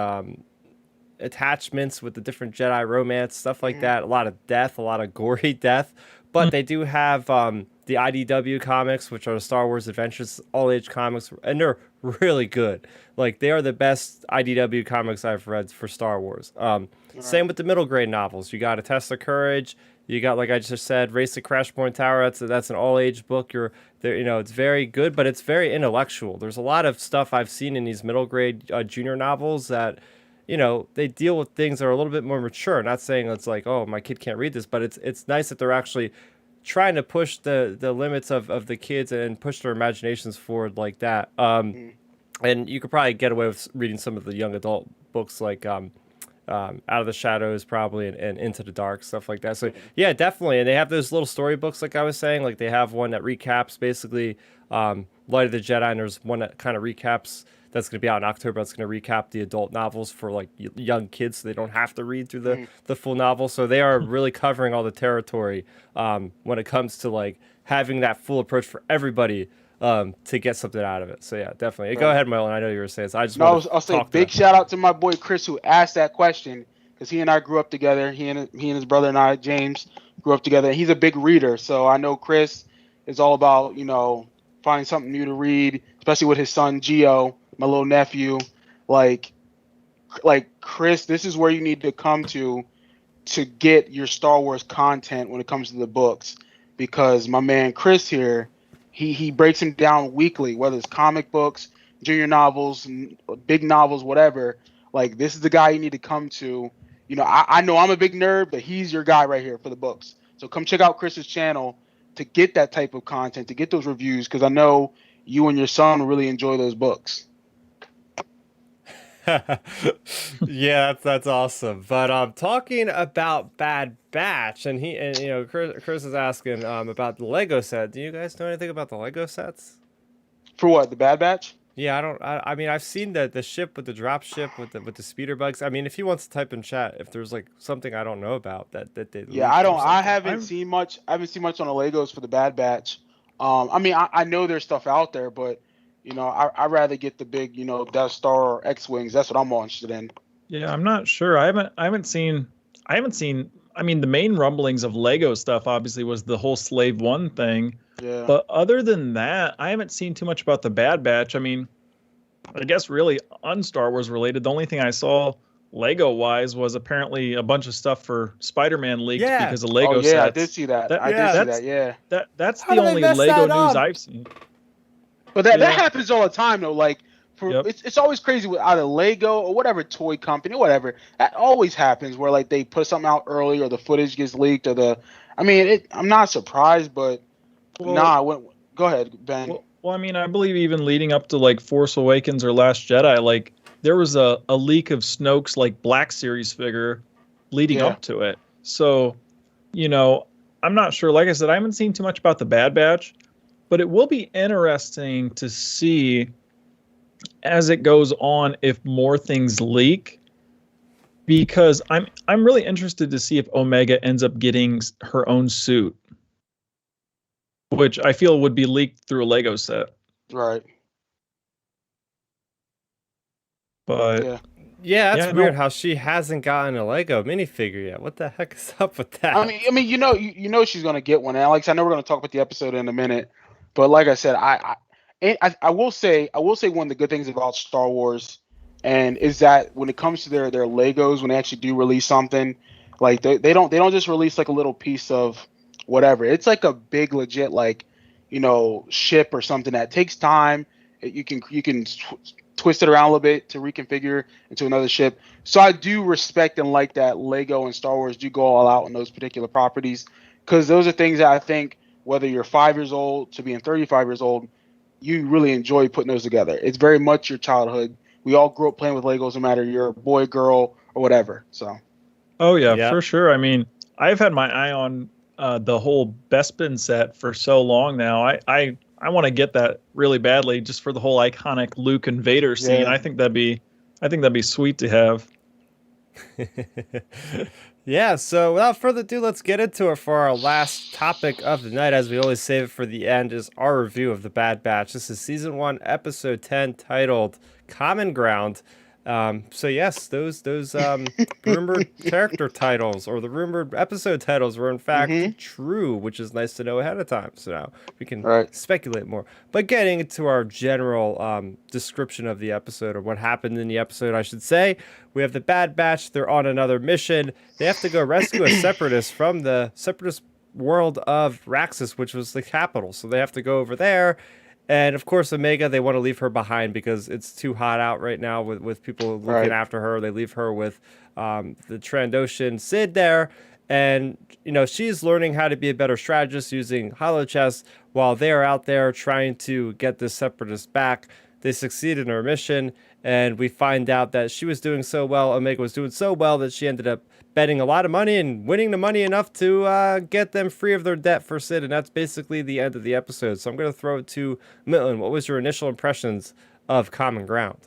attachments with the different Jedi romance, stuff like that. A lot of death, a lot of gory death. But they do have the IDW comics, which are the Star Wars Adventures all-age comics, and they're really good. Like, they are the best IDW comics I've read for Star Wars. Same with the middle grade novels. You got A Test of Courage. You got, like I just said, Race to Crashborn Tower. That's an all-age book. It's very good, but it's very intellectual. There's a lot of stuff I've seen in these middle grade junior novels that, they deal with things that are a little bit more mature. Not saying it's like, oh, my kid can't read this, but it's nice that they're actually trying to push the limits of the kids and push their imaginations forward like that. And you could probably get away with reading some of the young adult books like Out of the Shadows probably and Into the Dark, stuff like that. So yeah, definitely. And they have those little storybooks, like I was saying. Like, they have one that recaps basically Light of the Jedi, and there's one that kind of recaps that's going to be out in October. That's going to recap the adult novels for like young kids, so they don't have to read through the full novel. So they are really covering all the territory when it comes to like having that full approach for everybody to get something out of it. So yeah, definitely. Go ahead, Marlon. I know you were saying. So I'll say big shout out to my boy Chris who asked that question because he and I grew up together. He and his brother and I, James, grew up together. He's a big reader, so I know Chris is all about finding something new to read, especially with his son Gio, my little nephew. Like Chris, this is where you need to come to get your Star Wars content when it comes to the books, because my man Chris here, he breaks them down weekly, whether it's comic books, junior novels, big novels, whatever. Like, this is the guy you need to come to. I know I'm a big nerd, but he's your guy right here for the books. So come check out Chris's channel to get that type of content, to get those reviews, because I know you and your son will really enjoy those books. Yeah, that's awesome. But talking about Bad Batch, and Chris is asking about the Lego set. Do you guys know anything about the Lego sets? For what? The Bad Batch? Yeah, I don't. I mean, I've seen the ship with the drop ship with the speeder bugs. I mean, if he wants to type in chat, if there's like something I don't know about that they Yeah, I leaked or don't. I something. haven't seen much. I haven't seen much on the Legos for the Bad Batch. I mean, I know there's stuff out there, but I'd rather get the big, Death Star or X-wings. That's what I'm more interested in. Yeah, I'm not sure. I haven't seen. I mean, the main rumblings of Lego stuff obviously was the whole Slave One thing. Yeah. But other than that, I haven't seen too much about the Bad Batch. I mean, I guess really un-Star Wars related. The only thing I saw Lego wise was apparently a bunch of stuff for Spider-Man leaked Yeah. because of Lego Oh yeah, sets. I did see that. I did see that. Yeah. That's How the did they only mess Lego that news up? I've seen. But that Yeah. happens all the time though. Like Yep. it's always crazy with either Lego or whatever toy company, whatever. That always happens where like they put something out early or the footage gets leaked or I mean, I'm not surprised, but Well, go ahead, Ben. Well, I mean, I believe even leading up to like Force Awakens or Last Jedi, like there was a leak of Snoke's like Black Series figure leading Yeah. up to it. So, I'm not sure. Like I said, I haven't seen too much about the Bad Batch, but it will be interesting to see as it goes on if more things leak. Because I'm really interested to see if Omega ends up getting her own suit, which I feel would be leaked through a Lego set. Right. But Yeah. Yeah, that's Yeah, weird no. how she hasn't gotten a Lego minifigure yet. What the heck is up with that? I mean, she's gonna get one. Alex, I know we're gonna talk about the episode in a minute, but like I said, I will say one of the good things about Star Wars, and is that when it comes to their Legos, when they actually do release something, like they don't just release like a little piece of whatever. It's like a big legit like ship or something that takes time. You can twist it around a little bit to reconfigure into another ship. So I do respect and like that Lego and Star Wars do go all out on those particular properties, because those are things that I think whether you're 5 years old to being 35 years old, you really enjoy putting those together. It's very much your childhood. We all grew up playing with Legos, no matter you're a boy, girl, or whatever. So. Oh yeah, Yeah. for sure. I mean, I've had my eye on the whole Bespin set for so long now. I want to get that really badly just for the whole iconic Luke and Vader scene. Yeah. I think that'd be sweet to have. Yeah, so without further ado, let's get into it for our last topic of the night. As we always save it for the end, is our review of the Bad Batch. This is season 1, episode 10, titled "Common Ground." So yes, those rumored character titles or the rumored episode titles were in fact true, which is nice to know ahead of time. So now we can speculate more. But getting into our general description of the episode, or what happened in the episode, I should say, we have the Bad Batch. They're on another mission. They have to go rescue a separatist from the separatist world of Raxus, which was the capital. So they have to go over there. And of course, Omega, they want to leave her behind because it's too hot out right now with people looking after her. They leave her with the Trandoshan Sid there. And, she's learning how to be a better strategist using holochess while they're out there trying to get the separatist back. They succeed in her mission. And we find out that she was doing so well, Omega was doing so well, that she ended up betting a lot of money and winning the money enough to get them free of their debt for Sid. And that's basically the end of the episode. So I'm going to throw it to Milton. What was your initial impressions of Common Ground?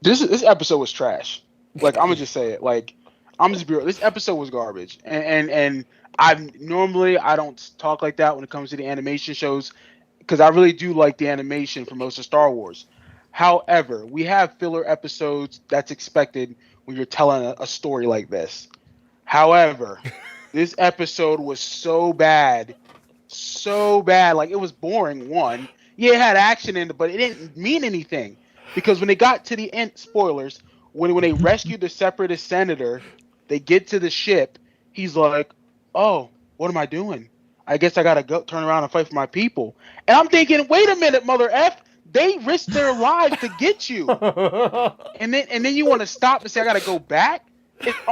This episode was trash. Like, I'm gonna just say it. Like, I'm just be real. This episode was garbage. And I don't talk like that when it comes to the animation shows, because I really do like the animation for most of Star Wars. However, we have filler episodes that's expected when you're telling a story like this. However, this episode was so bad. Like, it was boring, one. Yeah, it had action in it, but it didn't mean anything. Because when they got to the end, spoilers, when they rescued the separatist senator, they get to the ship, he's like, oh, what am I doing? I guess I gotta go turn around and fight for my people. And I'm thinking, wait a minute, mother F. They risked their lives to get you, and then you want to stop and say I gotta go back.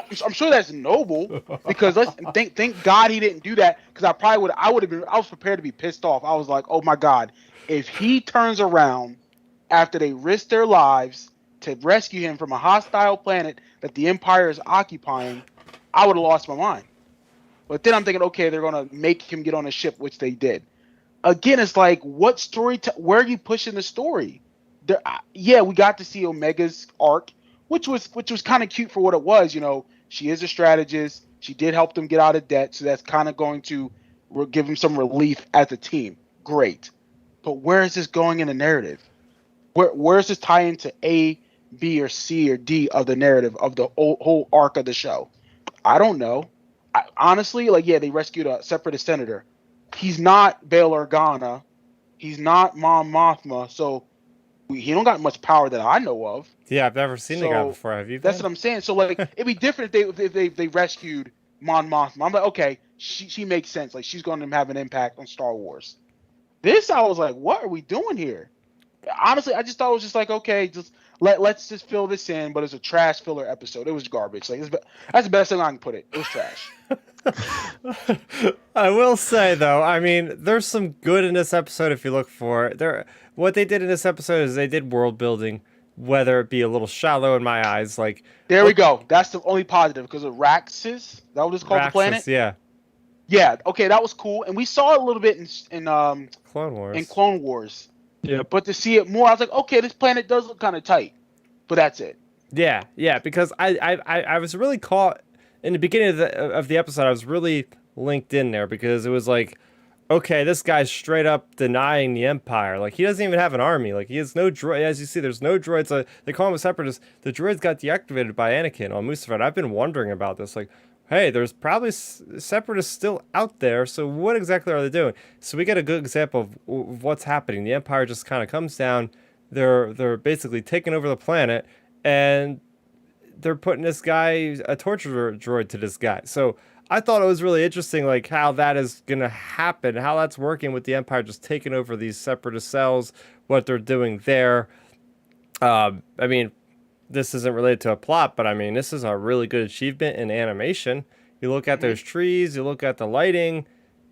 I'm sure that's noble, because thank God he didn't do that, because I was prepared to be pissed off. I was like, oh my God, if he turns around after they risked their lives to rescue him from a hostile planet that the Empire is occupying, I would have lost my mind. But then I'm thinking, okay, they're gonna make him get on a ship, which they did. Again, it's like, what story? Where are you pushing the story? Yeah, we got to see Omega's arc, which was kind of cute for what it was. You know, she is a strategist. She did help them get out of debt, so that's kind of going to give them some relief as a team. Great, but where is this going in the narrative? Where is this tie into A, B, or C, or D of the narrative of the whole arc of the show? I don't know. Honestly, like, yeah, they rescued a separatist senator. He's not Bail Organa. He's not Mon Mothma. So he don't got much power that I know of. Yeah, I've never seen the guy before. Have you? That's what I'm saying. So like, it'd be different if they rescued Mon Mothma. I'm like, okay, she makes sense. Like, she's going to have an impact on Star Wars. This, I was like, what are we doing here? Honestly, I just thought it was just like, okay, just let's just fill this in. But it's a trash filler episode. It was garbage. Like, that's the best thing I can put it. It was trash. I will say though, I mean, there's some good in this episode if you look for it. What they did in this episode is they did world building, whether it be a little shallow in my eyes. Like, there we go. That's the only positive because of Raxus. Is that what it's called? Raxus, the planet. Yeah. Yeah. Okay, that was cool, and we saw it a little bit in Clone Wars. In Clone Wars. Yeah. But to see it more, I was like, okay, this planet does look kind of tight, but that's it. Yeah, because I was really caught in the beginning of the episode. I was really linked in there because it was like, okay, this guy's straight up denying the Empire. Like, he doesn't even have an army. Like, he has no droid. As you see, there's no droids. They call him a separatist. The droids got deactivated by Anakin on Mustafar. I've been wondering about this. Like, hey, there's probably separatists still out there. So what exactly are they doing? So we get a good example of what's happening. The Empire just kind of comes down. They're basically taking over the planet, and they're putting this guy, a torture droid, to this guy. So I thought it was really interesting, like, how that is going to happen, how that's working with the Empire just taking over these separatist cells, what they're doing there. I mean, this isn't related to a plot, but I mean, this is a really good achievement in animation. You look at those trees, you look at the lighting,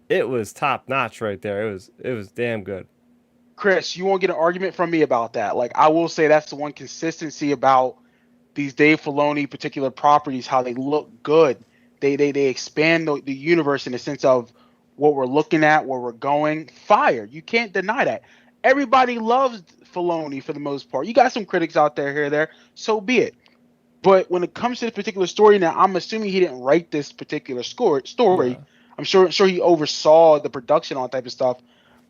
it was top notch right there. It was damn good. Chris, you won't get an argument from me about that. Like, I will say that's the one consistency about these Dave Filoni particular properties, how they look good. They expand the universe in the sense of what we're looking at, where we're going. Fire. You can't deny that. Everybody loves Filoni for the most part. You got some critics out there here or there, so be it. But when it comes to this particular story, now I'm assuming he didn't write this particular story. Yeah. I'm sure he oversaw the production, all that type of stuff.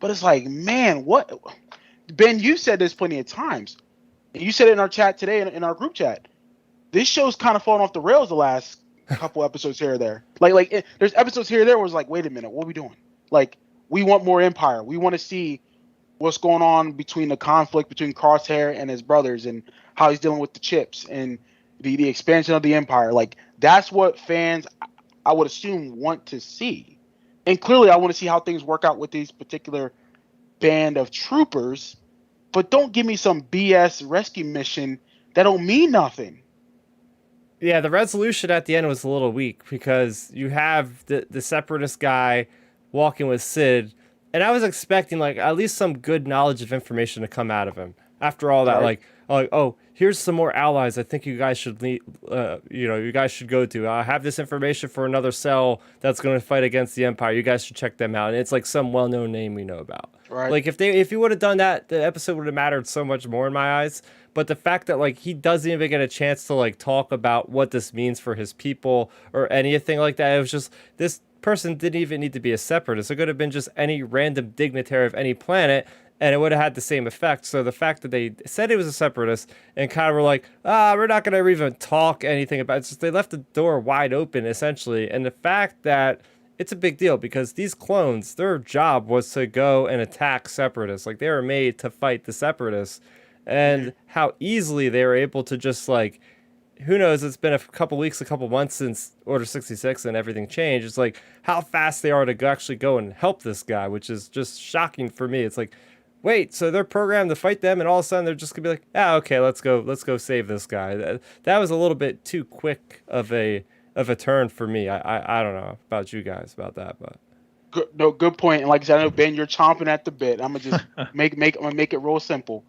But it's like, man, what? Ben, you said this plenty of times. And you said it in our chat today, in our group chat. This show's kind of fallen off the rails the last couple episodes here or there. There's episodes here or there where it's like, wait a minute, what are we doing? Like, we want more Empire. We want to see what's going on between the conflict between Crosshair and his brothers and how he's dealing with the chips and the expansion of the Empire. Like, that's what fans, I would assume, want to see. And clearly, I want to see how things work out with these particular band of troopers. But don't give me some BS rescue mission that don't mean nothing. Yeah, the resolution at the end was a little weak because you have the separatist guy walking with Sid, and I was expecting like at least some good knowledge of information to come out of him. After all that, right. like, oh, here's some more allies. I think you guys should you guys should go to. I have this information for another cell that's going to fight against the Empire. You guys should check them out. And it's like some well-known name we know about. Right. Like if you would have done that, the episode would have mattered so much more in my eyes. But the fact that like he doesn't even get a chance to like talk about what this means for his people or anything like that, it was just this person didn't even need to be a separatist. It could have been just any random dignitary of any planet, and it would have had the same effect. So the fact that they said he was a separatist and kind of were like, we're not going to even talk anything about it. It's just they left the door wide open essentially. And the fact that it's a big deal because these clones, their job was to go and attack separatists. Like they were made to fight the separatists. And how easily they were able to just like, who knows, it's been a couple weeks, a couple months since Order 66 and everything changed. It's like how fast they are to actually go and help this guy, which is just shocking for me. It's like, wait, so they're programmed to fight them and all of a sudden they're just gonna be like, okay, let's go save this guy. That was a little bit too quick of a turn for me. I don't know about you guys about that, but good point. And like I said, I know Ben, you're chomping at the bit. I'm gonna just make it real simple.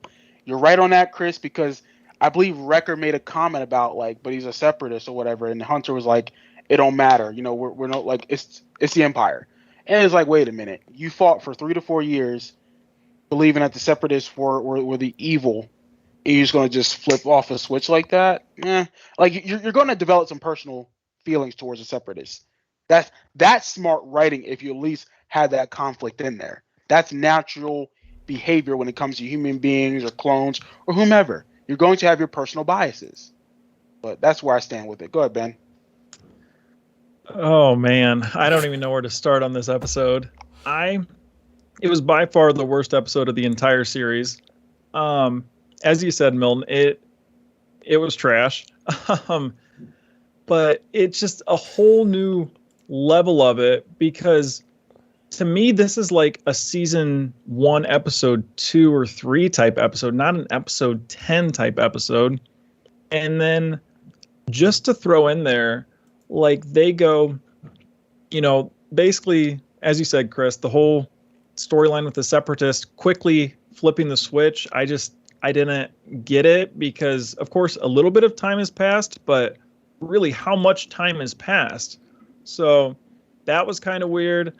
You're right on that, Chris, because I believe Wrecker made a comment about like, but he's a separatist or whatever, and Hunter was like, it don't matter, you know, we're not like it's the Empire, and it's like, wait a minute, you fought for 3 to 4 years, believing that the separatists were the evil, and you're just gonna just flip off a switch like that? Like you're gonna develop some personal feelings towards the separatists. That's smart writing if you at least have that conflict in there. That's natural behavior when it comes to human beings or clones or whomever. You're going to have your personal biases. But that's where I stand with it. Go ahead, Ben. Oh man, I don't even know where to start on this episode. It was by far the worst episode of the entire series. As you said, Milton, it was trash. But it's just a whole new level of it, because to me this is like a season 1 episode 2 or 3 type episode, not an episode 10 type episode. And then just to throw in there, like they go, you know, basically, as you said, Chris, the whole storyline with the separatists quickly flipping the switch, I didn't get it, because of course a little bit of time has passed, but really how much time has passed? So that was kind of weird.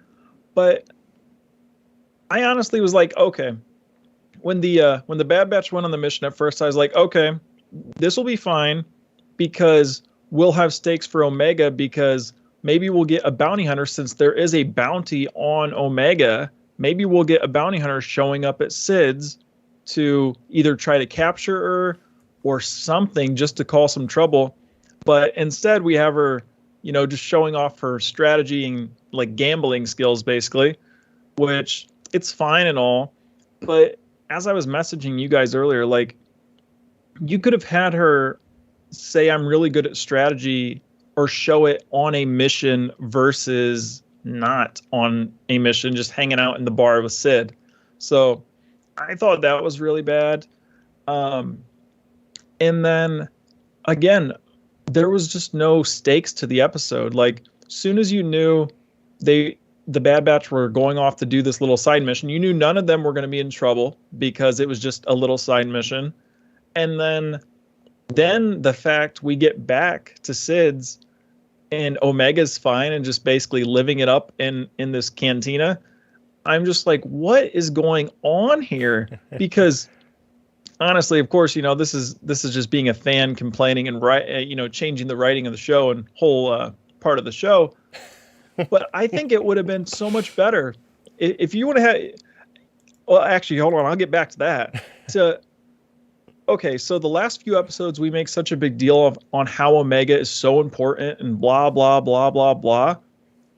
But I honestly was like, okay, when the Bad Batch went on the mission at first, I was like, okay, this will be fine, because we'll have stakes for Omega, because maybe we'll get a bounty hunter, since there is a bounty on Omega. Maybe we'll get a bounty hunter showing up at Sid's to either try to capture her or something, just to cause some trouble. But instead we have her, you know, just showing off her strategy and like gambling skills, basically, which it's fine and all. But as I was messaging you guys earlier, like, you could have had her say, I'm really good at strategy, or show it on a mission versus not on a mission, just hanging out in the bar with Sid. So I thought that was really bad. And then again, there was just no stakes to the episode. Like, soon as you knew the Bad Batch were going off to do this little side mission, you knew none of them were going to be in trouble, because it was just a little side mission. And then the fact we get back to Sid's and Omega's fine and just basically living it up in this cantina, I'm just like, what is going on here? Because honestly, of course, you know, this is just being a fan complaining and changing the writing of the show and whole part of the show. But I think it would have been so much better if you would have had. Well, actually, hold on, I'll get back to that. Okay, so the last few episodes we make such a big deal on how Omega is so important and blah blah blah blah blah,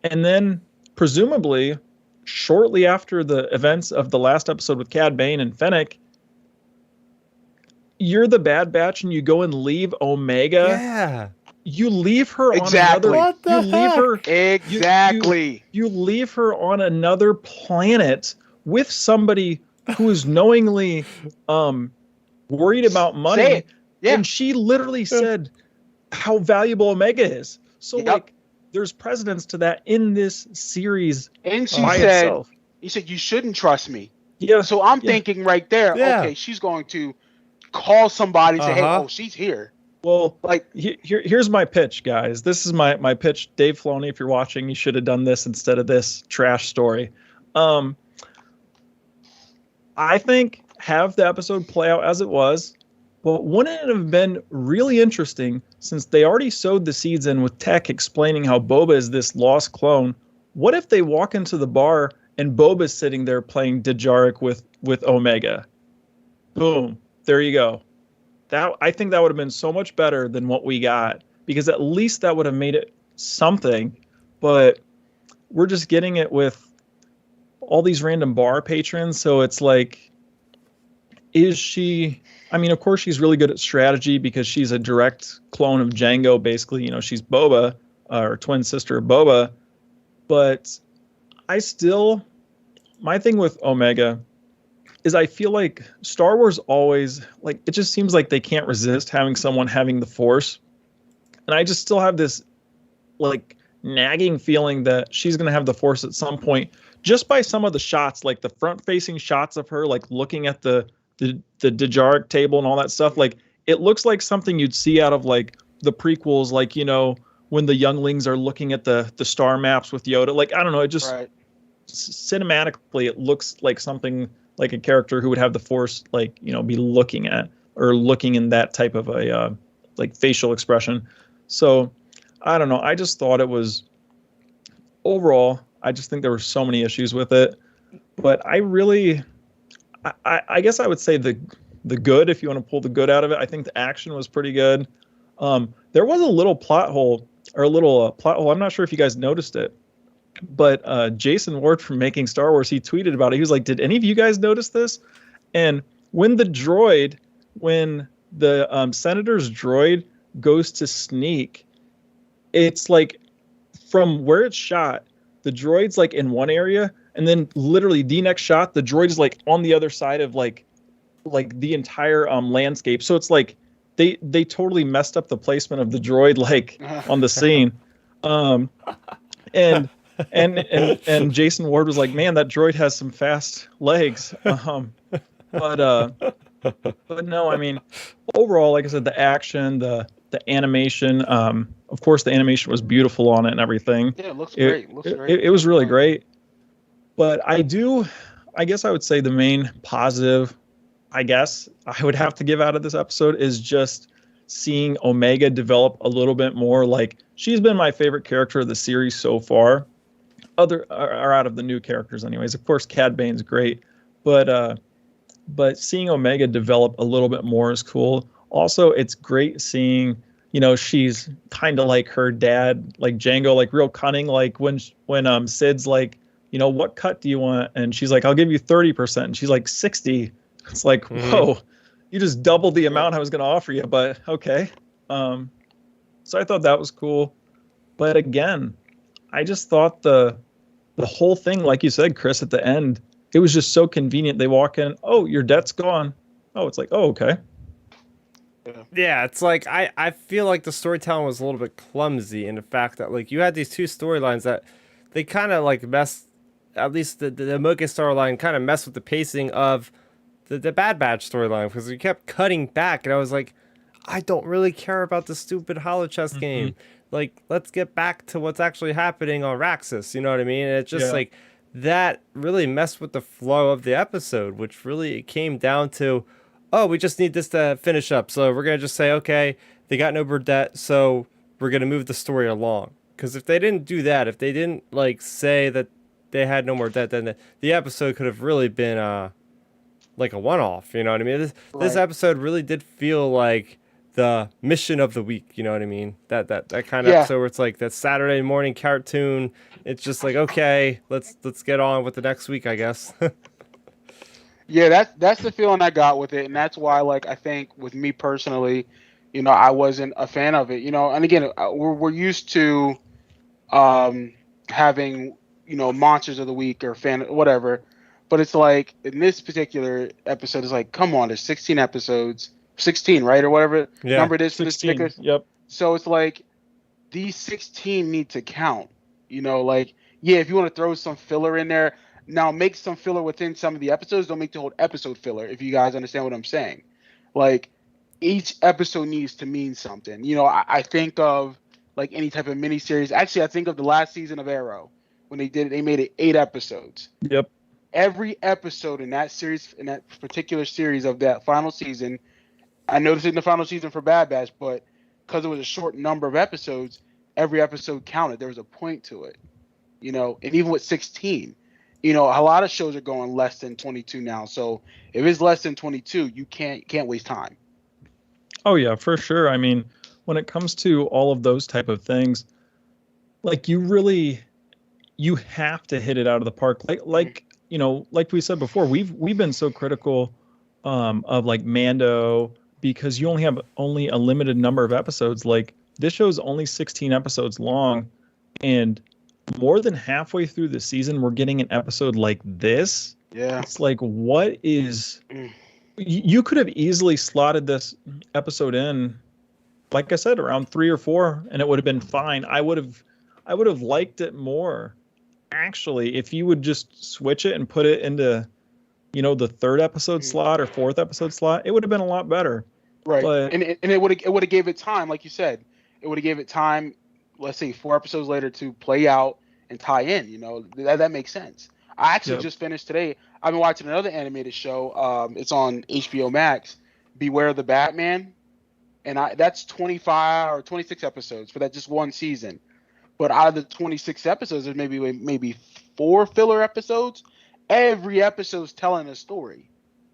and then presumably shortly after the events of the last episode with Cad Bane and Fennec, you're the Bad Batch and you go and leave Omega. Yeah. You leave her Exactly. on another. What the you leave heck? her Exactly. You leave her on another planet with somebody who is knowingly worried about money. Say it. Yeah. And she literally said how valuable Omega is. So like, there's precedence to that in this series. And she by said, itself. he said, you shouldn't trust me. Yeah. So I'm thinking right there, Yeah. okay, she's going to call somebody and say, hey, Uh-huh. oh, she's here. Well, Like, here's my pitch, guys. This is my pitch. Dave Filoni, if you're watching, you should have done this instead of this trash story. I think have the episode play out as it was, but wouldn't it have been really interesting, since they already sowed the seeds in with Tech explaining how Boba is this lost clone? What if they walk into the bar and Boba's sitting there playing Djarik with Omega? Boom. There you go. I think that would have been so much better than what we got, because at least that would have made it something. But we're just getting it with all these random bar patrons. So it's like, is she, I mean, of course she's really good at strategy because she's a direct clone of Jango, basically. You know, she's Boba, or twin sister of Boba. But my thing with Omega is I feel like Star Wars always, like, it just seems like they can't resist having someone having the Force. And I just still have this, like, nagging feeling that she's going to have the Force at some point, just by some of the shots, like the front-facing shots of her, like, looking at the Djarik table and all that stuff. Like, it looks like something you'd see out of like the prequels, like, you know, when the younglings are looking at the star maps with Yoda. Like, I don't know, it just cinematically it looks like something like a character who would have the Force, like, you know, be looking at or looking in that type of a like facial expression. So I don't know. I just thought it was overall, I just think there were so many issues with it. But I guess I would say the good, if you want to pull the good out of it, I think the action was pretty good. There was a little plot hole. I'm not sure if you guys noticed it, but Jason Ward from Making Star Wars, he tweeted about it. He was like, "Did any of you guys notice this?" And when the senator's droid goes to sneak, it's like from where it's shot, the droid's like in one area, and then literally the next shot, the droid is like on the other side of like the entire landscape. So it's like they totally messed up the placement of the droid like on the scene. And Jason Ward was like, "Man, that droid has some fast legs." But no, I mean, overall, like I said, the action, the animation, of course, the animation was beautiful on it and everything. Yeah, it looks great. It was really great. But I guess I would say the main positive, I guess I would have to give out of this episode is just seeing Omega develop a little bit more. Like, she's been my favorite character of the series so far. Out of the new characters anyways. Of course, Cad Bane's great, but seeing Omega develop a little bit more is cool. Also, it's great seeing, you know, she's kind of like her dad, like Django, like real cunning. Like when Sid's like, you know, what cut do you want? And she's like, I'll give you 30%. And she's like 60. It's like, whoa, you just doubled the amount I was going to offer you, but okay. So I thought that was cool. But again, I just thought the whole thing, like you said, Chris, at the end, it was just so convenient. They walk in, oh, your debt's gone. Oh, it's like, oh, okay. Yeah, it's like I feel like the storytelling was a little bit clumsy in the fact that like you had these two storylines that they kind of like messed, at least the Mocha storyline kind of messed with the pacing of the Bad Batch storyline because we kept cutting back and I was like, I don't really care about the stupid holochess game. Like, let's get back to what's actually happening on Raxus. You know what I mean? And it's just like that really messed with the flow of the episode, which really came down to, oh, we just need this to finish up. So we're going to just say, okay, they got no Burdett, so we're going to move the story along. Because if they didn't do that, if they didn't, like, say that they had no more debt, then the episode could have really been, like, a one-off. You know what I mean? This episode really did feel like the mission of the week. You know what I mean? That kind of episode where it's like that Saturday morning cartoon. It's just like, okay, let's get on with the next week, I guess. Yeah, that's the feeling I got with it, and that's why, like, I think with me personally, you know, I wasn't a fan of it, you know. And again, we're used to having, you know, monsters of the week or fan whatever, but it's like in this particular episode, it's like, come on, there's 16 episodes, 16, right, or whatever number it is for this particular. Yep. So it's like these 16 need to count, you know. Like, yeah, if you want to throw some filler in there. Now, make some filler within some of the episodes. Don't make the whole episode filler, if you guys understand what I'm saying. Like, each episode needs to mean something. You know, I think of, like, any type of miniseries. Actually, I think of the last season of Arrow. When they did it, they made it 8 episodes. Yep. Every episode in that series, in that particular series of that final season, I noticed it in the final season for Bad Batch, but because it was a short number of episodes, every episode counted. There was a point to it. You know, and even with 16, you know, a lot of shows are going less than 22 now. So if it's less than 22, you can't waste time. Oh yeah, for sure. I mean, when it comes to all of those type of things, like you have to hit it out of the park. Like you know, like we said before, we've been so critical of like Mando because you only have a limited number of episodes. Like this show's only 16 episodes long, and more than halfway through the season, we're getting an episode like this. Yeah. It's like, what is... You could have easily slotted this episode in, like I said, around 3 or 4, and it would have been fine. I would have liked it more, actually, if you would just switch it and put it into, you know, the 3rd episode slot or 4th episode slot. It would have been a lot better. Right. But And it would have gave it time, like you said. It would have gave it time, let's say 4 episodes later, to play out and tie in. That makes sense. I actually yeah, just finished today. I've been watching another animated show. It's on HBO Max, Beware the Batman, and that's 25 or 26 episodes for that just one season. But out of the 26 episodes, there's maybe 4 filler episodes. Every episode's telling a story,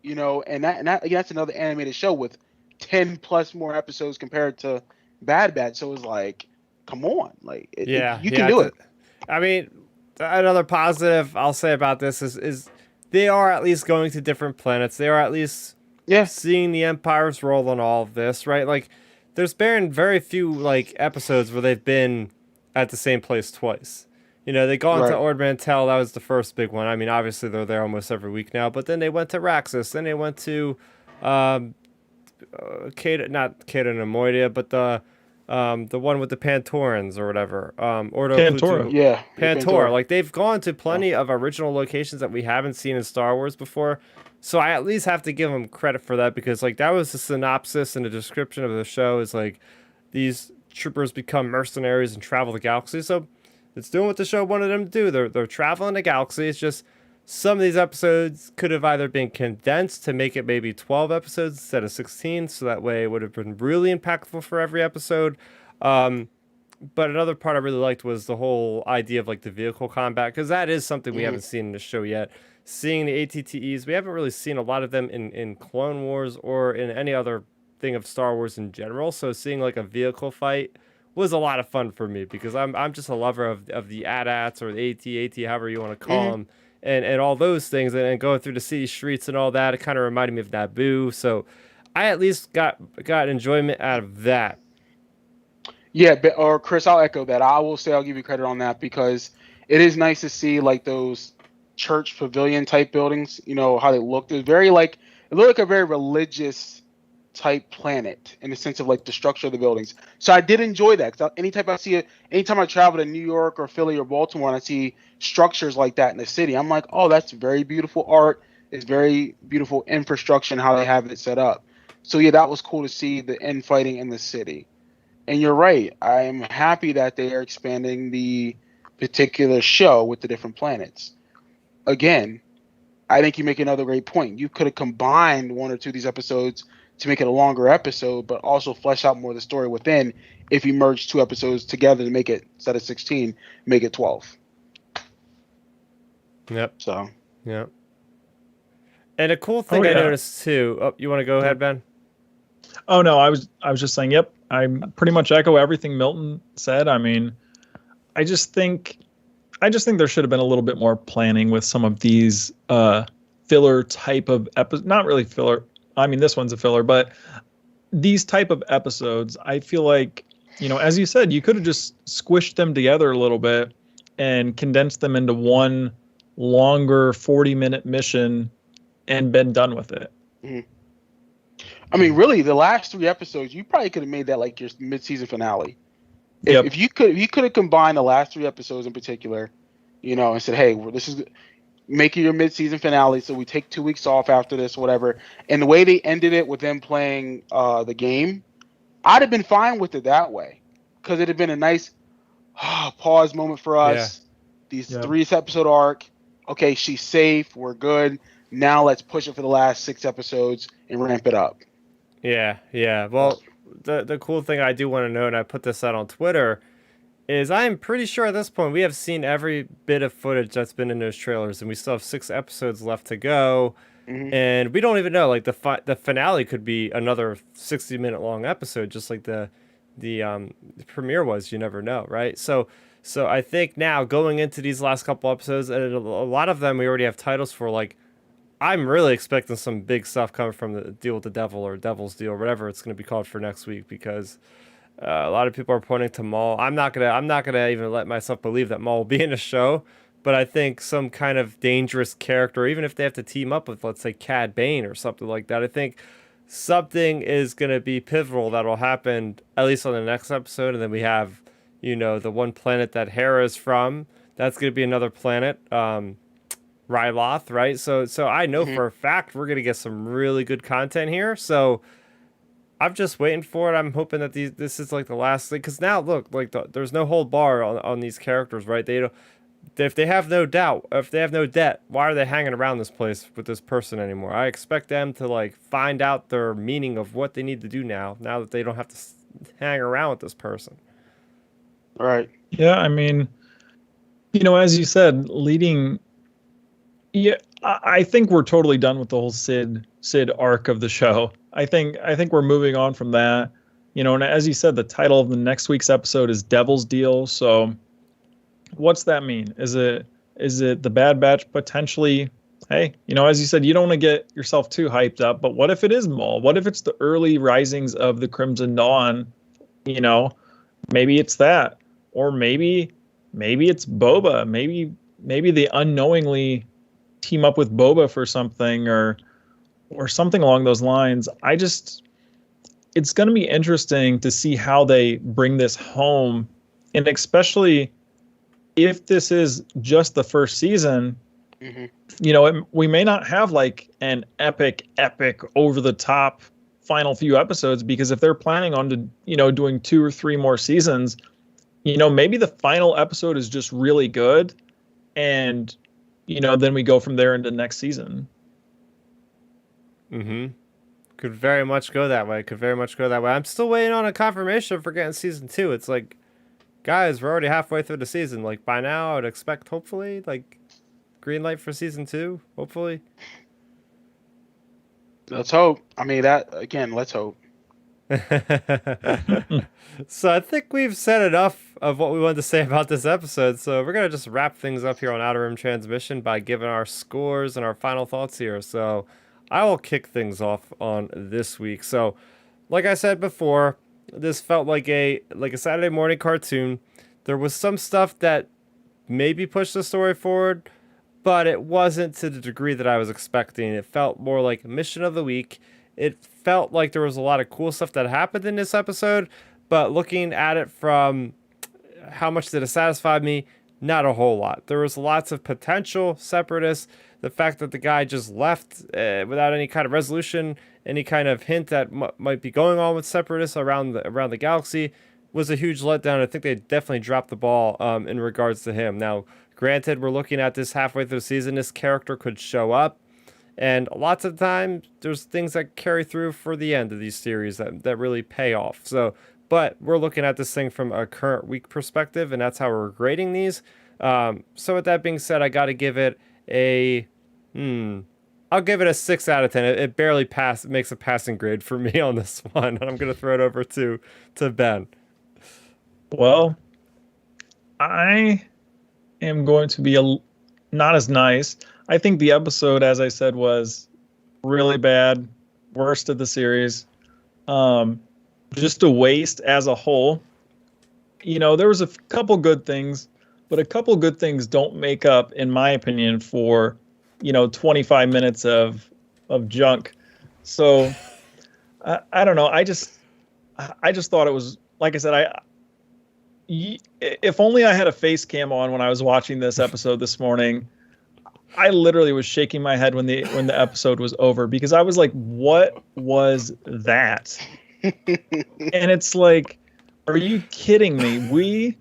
and again, that's another animated show with 10 plus more episodes compared to Bad Batch. So it's like, come on, like Yeah, you can yeah. do it. I mean, another positive I'll say about this is they are at least going to different planets. They are at least Yeah, seeing the Empire's role in all of this, right? Like, there's been very few like episodes where they've been at the same place twice. They gone to right. Ord Mantell. That was the first big one. I mean, obviously they're there almost every week now. But then they went to Raxus. Then they went to, not Kata Nemoidia, but the one with the Pantorans or whatever. Ordo Cantora. Pluto. Yeah, Pantor. Like, they've gone to plenty of original locations that we haven't seen in Star Wars before. So I at least have to give them credit for that, because like that was the synopsis and the description of the show is like these troopers become mercenaries and travel the galaxy. So it's doing what the show wanted them to do. They're traveling the galaxy. It's just some of these episodes could have either been condensed to make it maybe 12 episodes instead of 16, so that way it would have been really impactful for every episode. But another part I really liked was the whole idea of like the vehicle combat, because that is something we haven't seen in the show yet. Seeing the ATTEs, we haven't really seen a lot of them in Clone Wars or in any other thing of Star Wars in general. So seeing like a vehicle fight was a lot of fun for me, because I'm just a lover of the AT-ATs or the AT, however you want to call them, and all those things, and going through the city streets and all that. It kind of reminded me of Naboo. So I at least got enjoyment out of that. Yeah, or Chris, I'll echo that. I will say I'll give you credit on that, because it is nice to see like those church pavilion type buildings. How they looked. It looked like a very religious type planet in the sense of like the structure of the buildings. So I did enjoy that, because anytime I travel to New York or Philly or Baltimore and I see structures like that in the city, I'm like, oh, that's very beautiful art. It's very beautiful infrastructure and how they have it set up. So yeah, that was cool to see the infighting in the city. And you're right. I'm happy that they are expanding the particular show with the different planets. Again, I think you make another great point. You could have combined one or two of these episodes to make it a longer episode, but also flesh out more of the story within, if you merge 2 episodes together to make it, instead of 16, make it 12. Yep. So. Yep. And a cool thing I noticed too. Oh, you want to go ahead, Ben? Oh no, I was just saying. Yep, I pretty much echo everything Milton said. I mean, I just think there should have been a little bit more planning with some of these filler type of episodes. Not really filler. I mean, this one's a filler, but these type of episodes, I feel like, as you said, you could have just squished them together a little bit and condensed them into one longer 40-minute mission and been done with it. Mm-hmm. I mean, really, the last 3 episodes, you probably could have made that like your mid-season finale. If you could have combined the last 3 episodes in particular, and said, hey, this is make it your mid-season finale, so we take 2 weeks off after this, whatever. And the way they ended it with them playing the game, I'd have been fine with it that way, because it'd have been a nice pause moment for us. Yeah. These 3-episode arc. Okay, she's safe. We're good. Now let's push it for the last 6 episodes and ramp it up. Yeah, yeah. Well, the cool thing I do want to know, and I put this out on Twitter, is I'm pretty sure at this point we have seen every bit of footage that's been in those trailers, and we still have 6 episodes left to go. Mm-hmm. And we don't even know, like the finale could be another 60-minute long episode, just like the premiere was. You never know, right? So I think now going into these last couple episodes, and a lot of them we already have titles for, like, I'm really expecting some big stuff coming from the Deal with the Devil or Devil's Deal, or whatever it's going to be called for next week, because a lot of people are pointing to Maul. I'm not gonna even let myself believe that Maul will be in the show, but I think some kind of dangerous character, even if they have to team up with, let's say, Cad Bane or something like that, I think something is going to be pivotal that'll happen at least on the next episode. And then we have, the one planet that Hera is from. That's going to be another planet. Ryloth, right? So I know for a fact we're gonna get some really good content here. So I'm just waiting for it. I'm hoping that this is like the last thing, because now look, like there's no hold bar on these characters, right? They don't. If they have no doubt, if they have no debt, why are they hanging around this place with this person anymore? I expect them to like find out their meaning of what they need to do now that they don't have to hang around with this person. All right. Yeah, I mean, as you said, leading. Yeah, I think we're totally done with the whole Sid arc of the show. I think we're moving on from that. And as you said, the title of the next week's episode is Devil's Deal. So, what's that mean? Is it the Bad Batch potentially? Hey, as you said, you don't want to get yourself too hyped up. But what if it is Maul? What if it's the early risings of the Crimson Dawn? Maybe it's that, or maybe it's Boba. Maybe they unknowingly team up with Boba for something, or something along those lines. It's going to be interesting to see how they bring this home, and especially if this is just the first season. Mm-hmm. We may not have like an epic over the top final few episodes, because if they're planning on doing 2 or 3 more seasons, maybe the final episode is just really good, and then we go from there into next season. Could very much go that way. I'm still waiting on a confirmation for getting season 2. It's like, guys, we're already halfway through the season. Like, by now, I would expect, hopefully, like, green light for season 2. Hopefully. Let's hope. I mean, let's hope. So I think we've said enough of what we wanted to say about this episode. So we're going to just wrap things up here on Outer Rim Transmission by giving our scores and our final thoughts here. So I will kick things off on this week. So like I said before, this felt like a Saturday morning cartoon. There was some stuff that maybe pushed the story forward, but it wasn't to the degree that I was expecting. It felt more like Mission of the Week. It felt like there was a lot of cool stuff that happened in this episode, but looking at it from how much did it satisfy me, not a whole lot. There was lots of potential separatists. The fact that the guy just left without any kind of resolution, any kind of hint that might be going on with separatists around the galaxy, was a huge letdown. I think they definitely dropped the ball in regards to him. Now, granted, we're looking at this halfway through the season. This character could show up, and lots of times there's things that carry through for the end of these series that really pay off. So, but we're looking at this thing from a current week perspective, and that's how we're grading these. So with that being said, I got to give it I'll give it a 6 out of 10. It barely makes a passing grade for me on this one. And I'm going to throw it over to Ben. Well, I am going to be not as nice. I think the episode, as I said, was really bad. Worst of the series. Just a waste as a whole. There was a couple good things, but a couple good things don't make up, in my opinion, for 25 minutes of junk. So I don't know. I just thought it was, like I said, if only I had a face cam on when I was watching this episode this morning. I literally was shaking my head when the episode was over, because I was like, what was that? And it's like, are you kidding me? We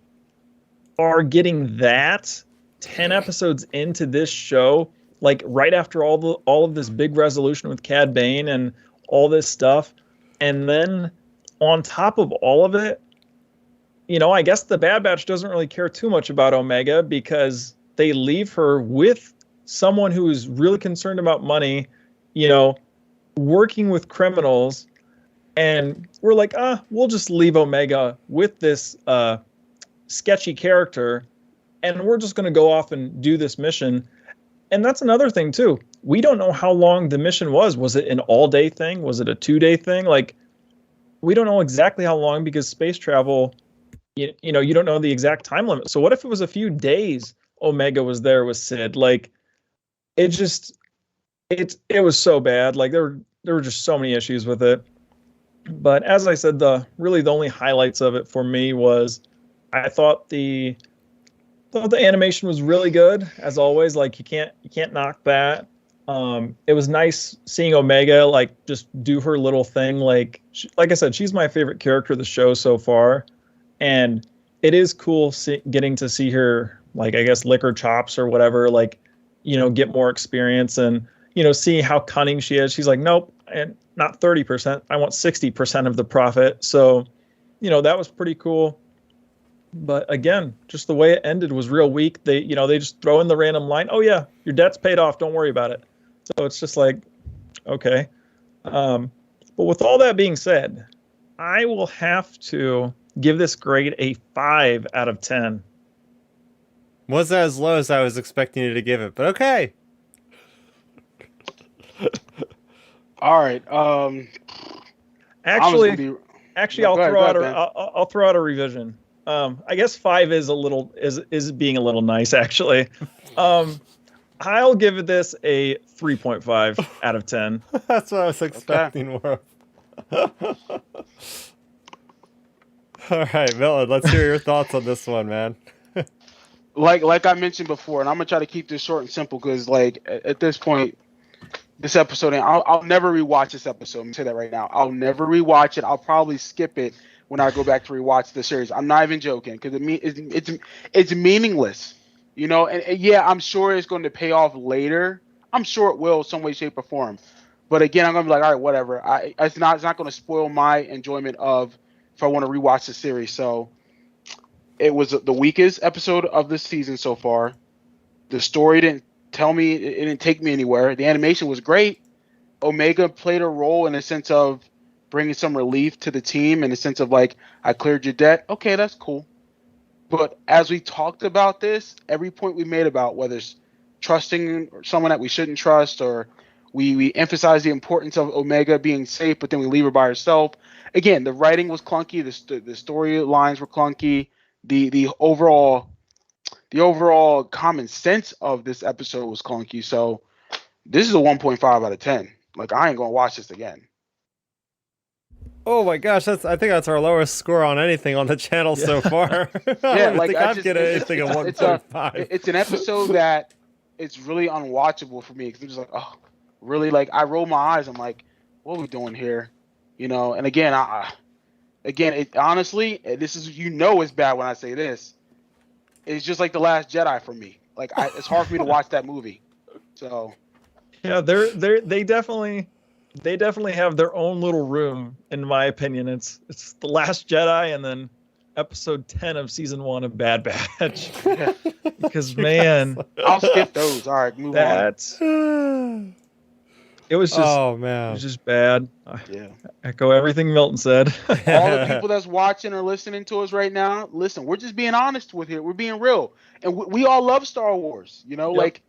are getting that 10 episodes into this show, like right after all of this big resolution with Cad Bane and all this stuff. And then on top of all of it, I guess the Bad Batch doesn't really care too much about Omega, because they leave her with someone who is really concerned about money, working with criminals. And we're like, we'll just leave Omega with this sketchy character, and we're just going to go off and do this mission. And that's another thing, too. We don't know how long the mission was. Was it an all-day thing? Was it a 2-day thing? Like, we don't know exactly how long, because space travel, you don't know the exact time limit. So what if it was a few days Omega was there with Sid? Like, it was so bad. Like, there were just so many issues with it. But as I said, the only highlights of it for me was, I thought the animation was really good, as always. Like, you can't knock that. It was nice seeing Omega like just do her little thing. Like I said, she's my favorite character of the show so far, and it is cool getting to see her, like, I guess, lick her chops or whatever, like, get more experience and see how cunning she is. She's like, nope, and not 30%. I want 60% of the profit. So, that was pretty cool. But again, just the way it ended was real weak. They just throw in the random line. Oh yeah, your debt's paid off. Don't worry about it. So it's just like, okay. But with all that being said, I will have to give this grade a 5 out of 10. Wasn't as low as I was expecting you to give it, but okay. All right. Actually, I'll throw out a revision. I guess 5 is being a little nice, actually. I'll give this a 3.5 out of 10. That's what I was expecting more of. All right, Milton, let's hear your thoughts on this one, man. Like I mentioned before, and I'm gonna try to keep this short and simple because, like, at this point, this episode, and I'll never rewatch this episode. I'm gonna say that right now. I'll never rewatch it. I'll probably skip it when I go back to rewatch the series. I'm not even joking because it's meaningless, And yeah, I'm sure it's going to pay off later. I'm sure it will, some way, shape, or form. But again, I'm gonna be like, all right, whatever. It's not going to spoil my enjoyment of if I want to rewatch the series. So it was the weakest episode of the season so far. The story didn't tell me, it didn't take me anywhere. The animation was great. Omega played a role in a sense of bringing some relief to the team, in the sense of, like, I cleared your debt. Okay, that's cool. But as we talked about this, every point we made about whether it's trusting someone that we shouldn't trust, or we emphasize the importance of Omega being safe, but then we leave her by herself. Again, the writing was clunky. The storylines were clunky. The overall common sense of this episode was clunky. So this is a 1.5 out of 10. Like, I ain't gonna watch this again. Oh my gosh, I think that's our lowest score on anything on the channel so far. I don't think I've given anything a 1.5. It's an episode that it's really unwatchable for me because I'm just like, oh, really? Like, I roll my eyes. I'm like, what are we doing here? And again, honestly, this is, it's bad when I say this. It's just like The Last Jedi for me. Like, it's hard for me to watch that movie. So yeah, they definitely have their own little room, in my opinion. It's The Last Jedi and then episode 10 of season 1 of Bad Batch. Because, man, I'll skip those. All right, move on. It was just, oh man, it was just bad. Yeah. Echo everything Milton said. All the people that's watching or listening to us right now, listen, we're just being honest with it. We're being real, and we all love Star Wars. Yep. Like,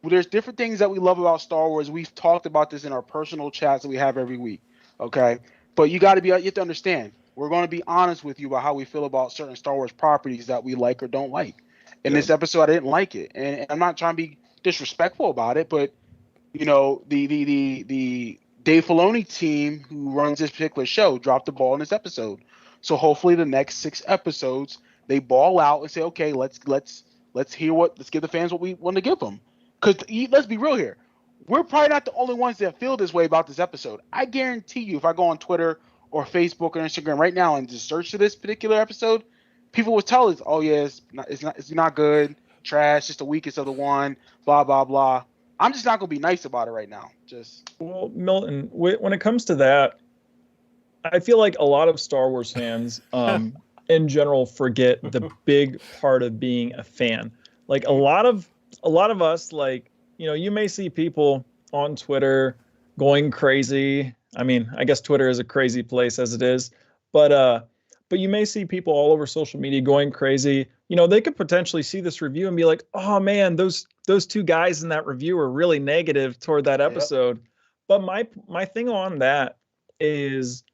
there's different things that we love about Star Wars. We've talked about this in our personal chats that we have every week. Okay, but you have to understand, we're going to be honest with you about how we feel about certain Star Wars properties that we like or don't like. In this episode, I didn't like it, and I'm not trying to be disrespectful about it, but the Dave Filoni team who runs this particular show dropped the ball in this episode. So hopefully the next 6 episodes they ball out and say, okay, let's give the fans what we want to give them. Because let's be real here, we're probably not the only ones that feel this way about this episode. I guarantee you, if I go on Twitter or Facebook or Instagram right now and just search for this particular episode, people will tell us, oh yeah, it's not good, trash, just the weakest of the one, blah blah blah. I'm just not gonna be nice about it right now. Well, Milton, when it comes to that, I feel like a lot of Star Wars fans, in general, forget the big part of being a fan. Like, a lot of us, like, you may see people on Twitter going crazy. I mean, I guess Twitter is a crazy place as it is, but you may see people all over social media going crazy. They could potentially see this review and be like, oh man, those 2 guys in that review are really negative toward that episode. Yep. But my thing on that is,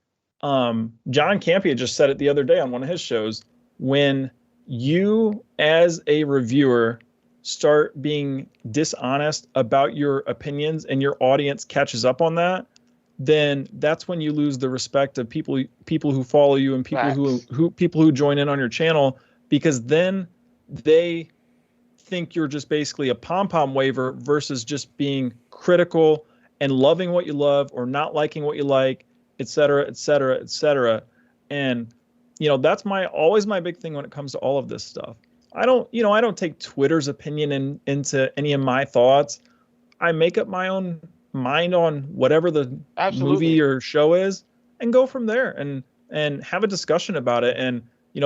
John Campea just said it the other day on one of his shows. When you, as a reviewer, start being dishonest about your opinions and your audience catches up on that, then that's when you lose the respect of people who follow you and people who join in on your channel, because then they think you're just basically a pom-pom waver versus just being critical and loving what you love or not liking what you like, et cetera, et cetera, et cetera. And, that's always my big thing when it comes to all of this stuff. I don't take Twitter's opinion into any of my thoughts. I make up my own mind on whatever the movie or show is and go from there and have a discussion about it. And,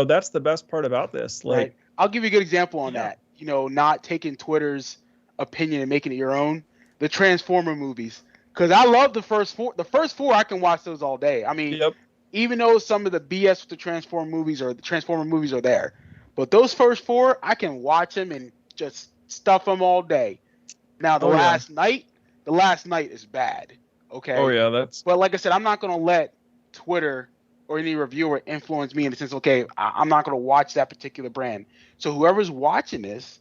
that's the best part about this. Like, right. I'll give you a good example on that. Not taking Twitter's opinion and making it your own. The Transformer movies. Because I love the first four. The first four, I can watch those all day. I mean, even though some of the BS with the Transformer movies are there. But those first four, I can watch them and just stuff them all day. Now, the last night is bad. Okay. Oh yeah, But like I said, I'm not gonna let Twitter or any reviewer influence me in the sense, okay, I'm not gonna watch that particular brand. So whoever's watching this,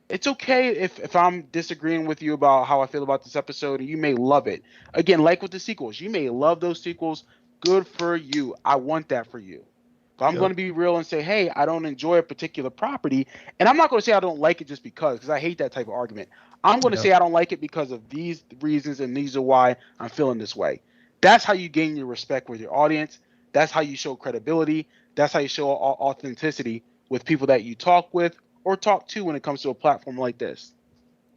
it's okay if I'm disagreeing with you about how I feel about this episode, and you may love it. Again, like with the sequels, you may love those sequels. Good for you. I want that for you. But I'm going to be real and say, hey, I don't enjoy a particular property. And I'm not going to say I don't like it just because I hate that type of argument. I'm going to say I don't like it because of these reasons, and these are why I'm feeling this way. That's how you gain your respect with your audience. That's how you show credibility. That's how you show authenticity with people that you talk with or talk to when it comes to a platform like this.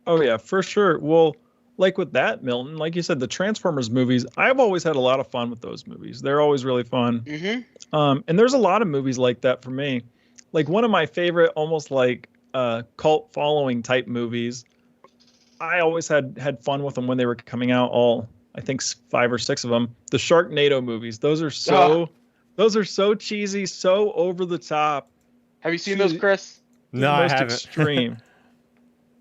Oh, yeah, for sure. Well, like with that, Milton, like you said, the Transformers movies, I've always had a lot of fun with those movies. They're always really fun. Mm-hmm. And there's a lot of movies like that for me. Like one of my favorite, almost like cult following type movies. I always had fun with them when they were coming out. I think 5 or 6 of them. The Sharknado movies. Those are so cheesy, so over the top. Have you seen those, Chris? No, I haven't. Extreme.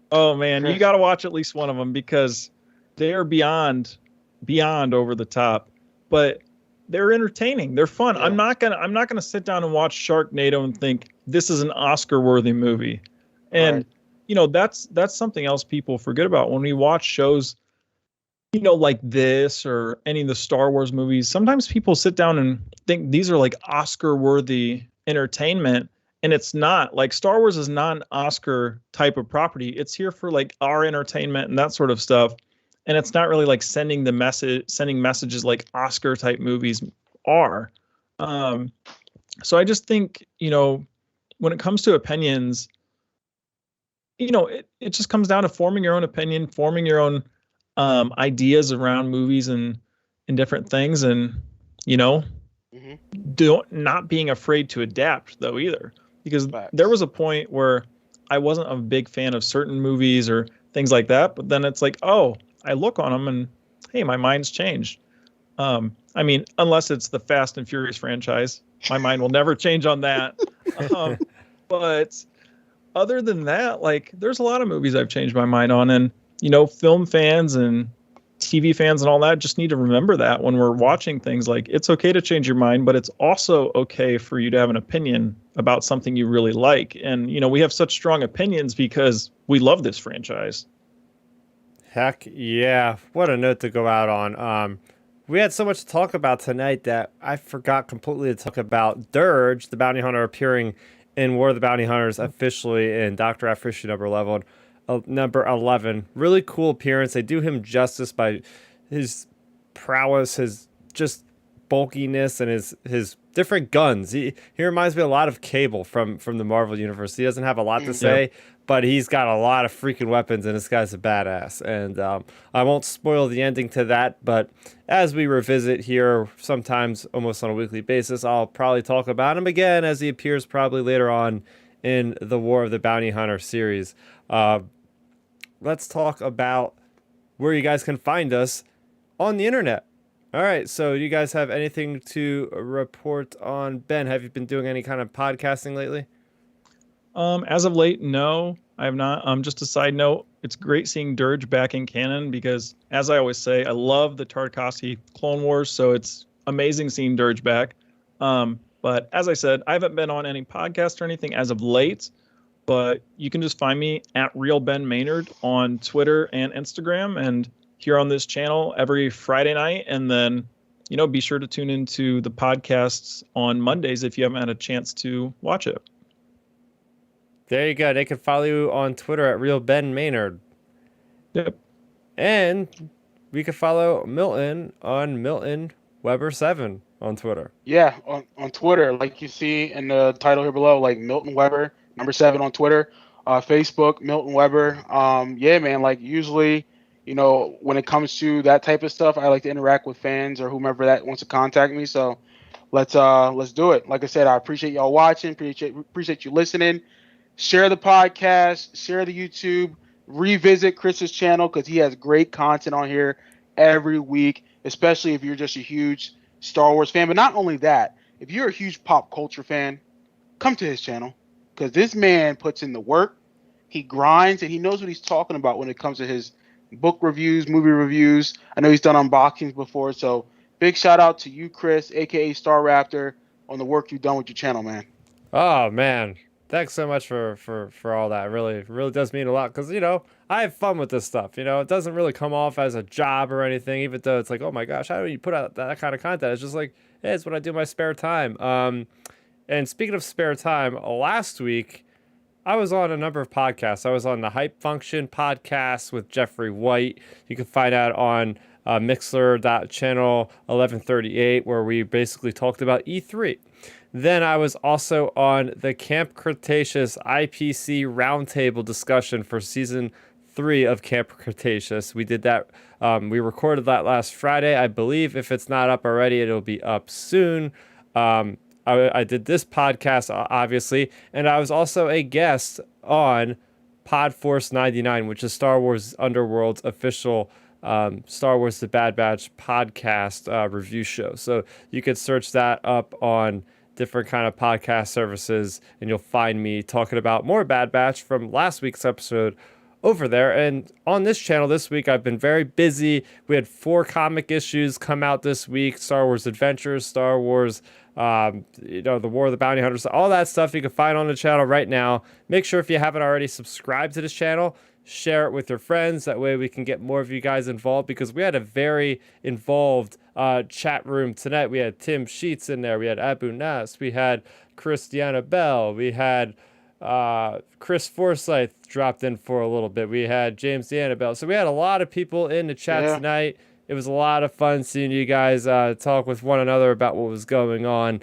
Oh man, you got to watch at least one of them because they are beyond over the top, but they're entertaining. They're fun. Yeah. I'm not gonna sit down and watch Sharknado and think this is an Oscar-worthy movie. And that's something else people forget about when we watch shows, like this or any of the Star Wars movies. Sometimes people sit down and think these are like Oscar-worthy entertainment. And it's not. Like Star Wars is not an Oscar type of property. It's here for like our entertainment and that sort of stuff. And it's not really like sending messages like Oscar type movies are. So I just think, when it comes to opinions, it just comes down to forming your own opinion, forming your own ideas around movies and different things. And, not being afraid to adapt though either. Because there was a point where I wasn't a big fan of certain movies or things like that. But then it's like, oh, I look on them and, hey, my mind's changed. I mean, unless it's the Fast and Furious franchise, my mind will never change on that. But other than that, like, there's a lot of movies I've changed my mind on. And, film fans and TV fans and all that just need to remember that when we're watching things. Like, it's okay to change your mind, but it's also okay for you to have an opinion about something you really like. And, we have such strong opinions because we love this franchise. Heck yeah. What a note to go out on. We had so much to talk about tonight that I forgot completely to talk about Dirge, the bounty hunter appearing in War of the Bounty Hunters officially in Dr. F issue number 11. Really cool appearance. They do him justice by his prowess, his just bulkiness, and his different guns. He reminds me a lot of Cable from the Marvel Universe. He doesn't have a lot to say, but he's got a lot of freaking weapons, and this guy's a badass. And I won't spoil the ending to that, but as we revisit here, sometimes almost on a weekly basis, I'll probably talk about him again as he appears probably later on in the War of the Bounty Hunter series. Let's talk about where you guys can find us on the internet. All right, so you guys have anything to report on? Ben, have you been doing any kind of podcasting lately? As of late, no, I have not. Just a side note, it's great seeing Dirge back in canon because, as I always say, I love the Tartakovsky Clone Wars, so it's amazing seeing Dirge back. But as I said, I haven't been on any podcast or anything as of late. But you can just find me at Real Ben Maynard on Twitter and Instagram, and here on this channel every Friday night. And then, be sure to tune into the podcasts on Mondays if you haven't had a chance to watch it. There you go. They can follow you on Twitter at Real Ben Maynard. Yep. And we can follow Milton on Milton Weber 7 on Twitter. Yeah, on Twitter, like you see in the title here below, like Milton Weber, number 7 on Twitter, Facebook, Milton Weber. Yeah, man, like usually, when it comes to that type of stuff, I like to interact with fans or whomever that wants to contact me. So let's do it. Like I said, I appreciate y'all watching, appreciate you listening. Share the podcast, share the YouTube, revisit Chris's channel because he has great content on here every week, especially if you're just a huge Star Wars fan. But not only that, if you're a huge pop culture fan, come to his channel because this man puts in the work, he grinds, and he knows what he's talking about when it comes to his book reviews, movie reviews. I know he's done unboxings before, so big shout out to you, Chris, aka Starrapter, on the work you've done with your channel, man. Oh man, thanks so much for all that. Really does mean a lot because I have fun with this stuff. It doesn't really come off as a job or anything, even though it's like, oh my gosh, how do you put out that kind of content? It's just like, hey, it's what I do in my spare time. And speaking of spare time, last week I was on a number of podcasts. I was on the Hype Function podcast with Jeffrey White. You can find out on Mixler.channel 1138, where we basically talked about E3. Then I was also on the Camp Cretaceous IPC roundtable discussion for season 3 of Camp Cretaceous. We did that. We recorded that last Friday. I believe if it's not up already, it'll be up soon. I did this podcast, obviously, and I was also a guest on Podforce 99, which is Star Wars Underworld's official Star Wars The Bad Batch podcast review show. So you could search that up on different kind of podcast services, and you'll find me talking about more Bad Batch from last week's episode over there. And on this channel this week, I've been very busy. We had 4 comic issues come out this week: Star Wars Adventures, Star Wars, the War of the Bounty Hunters, all that stuff you can find on the channel right now. Make sure if you haven't already subscribed to this channel, share it with your friends. That way we can get more of you guys involved, because we had a very involved chat room tonight. We had Tim Sheets in there. We had Abu Nas. We had Christiana Bell. We had Chris Forsyth dropped in for a little bit. We had James Annabelle. So we had a lot of people in the chat tonight. It was a lot of fun seeing you guys talk with one another about what was going on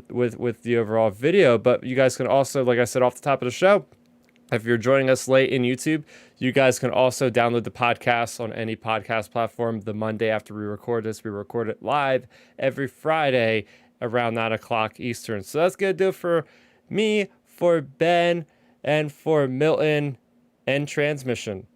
with the overall video. But you guys can also, like I said off the top of the show, if you're joining us late in YouTube, you guys can also download the podcast on any podcast platform the Monday after we record this. We record it live every Friday around 9 o'clock Eastern. So that's going to do it for me, for Ben, and for Milton. End transmission.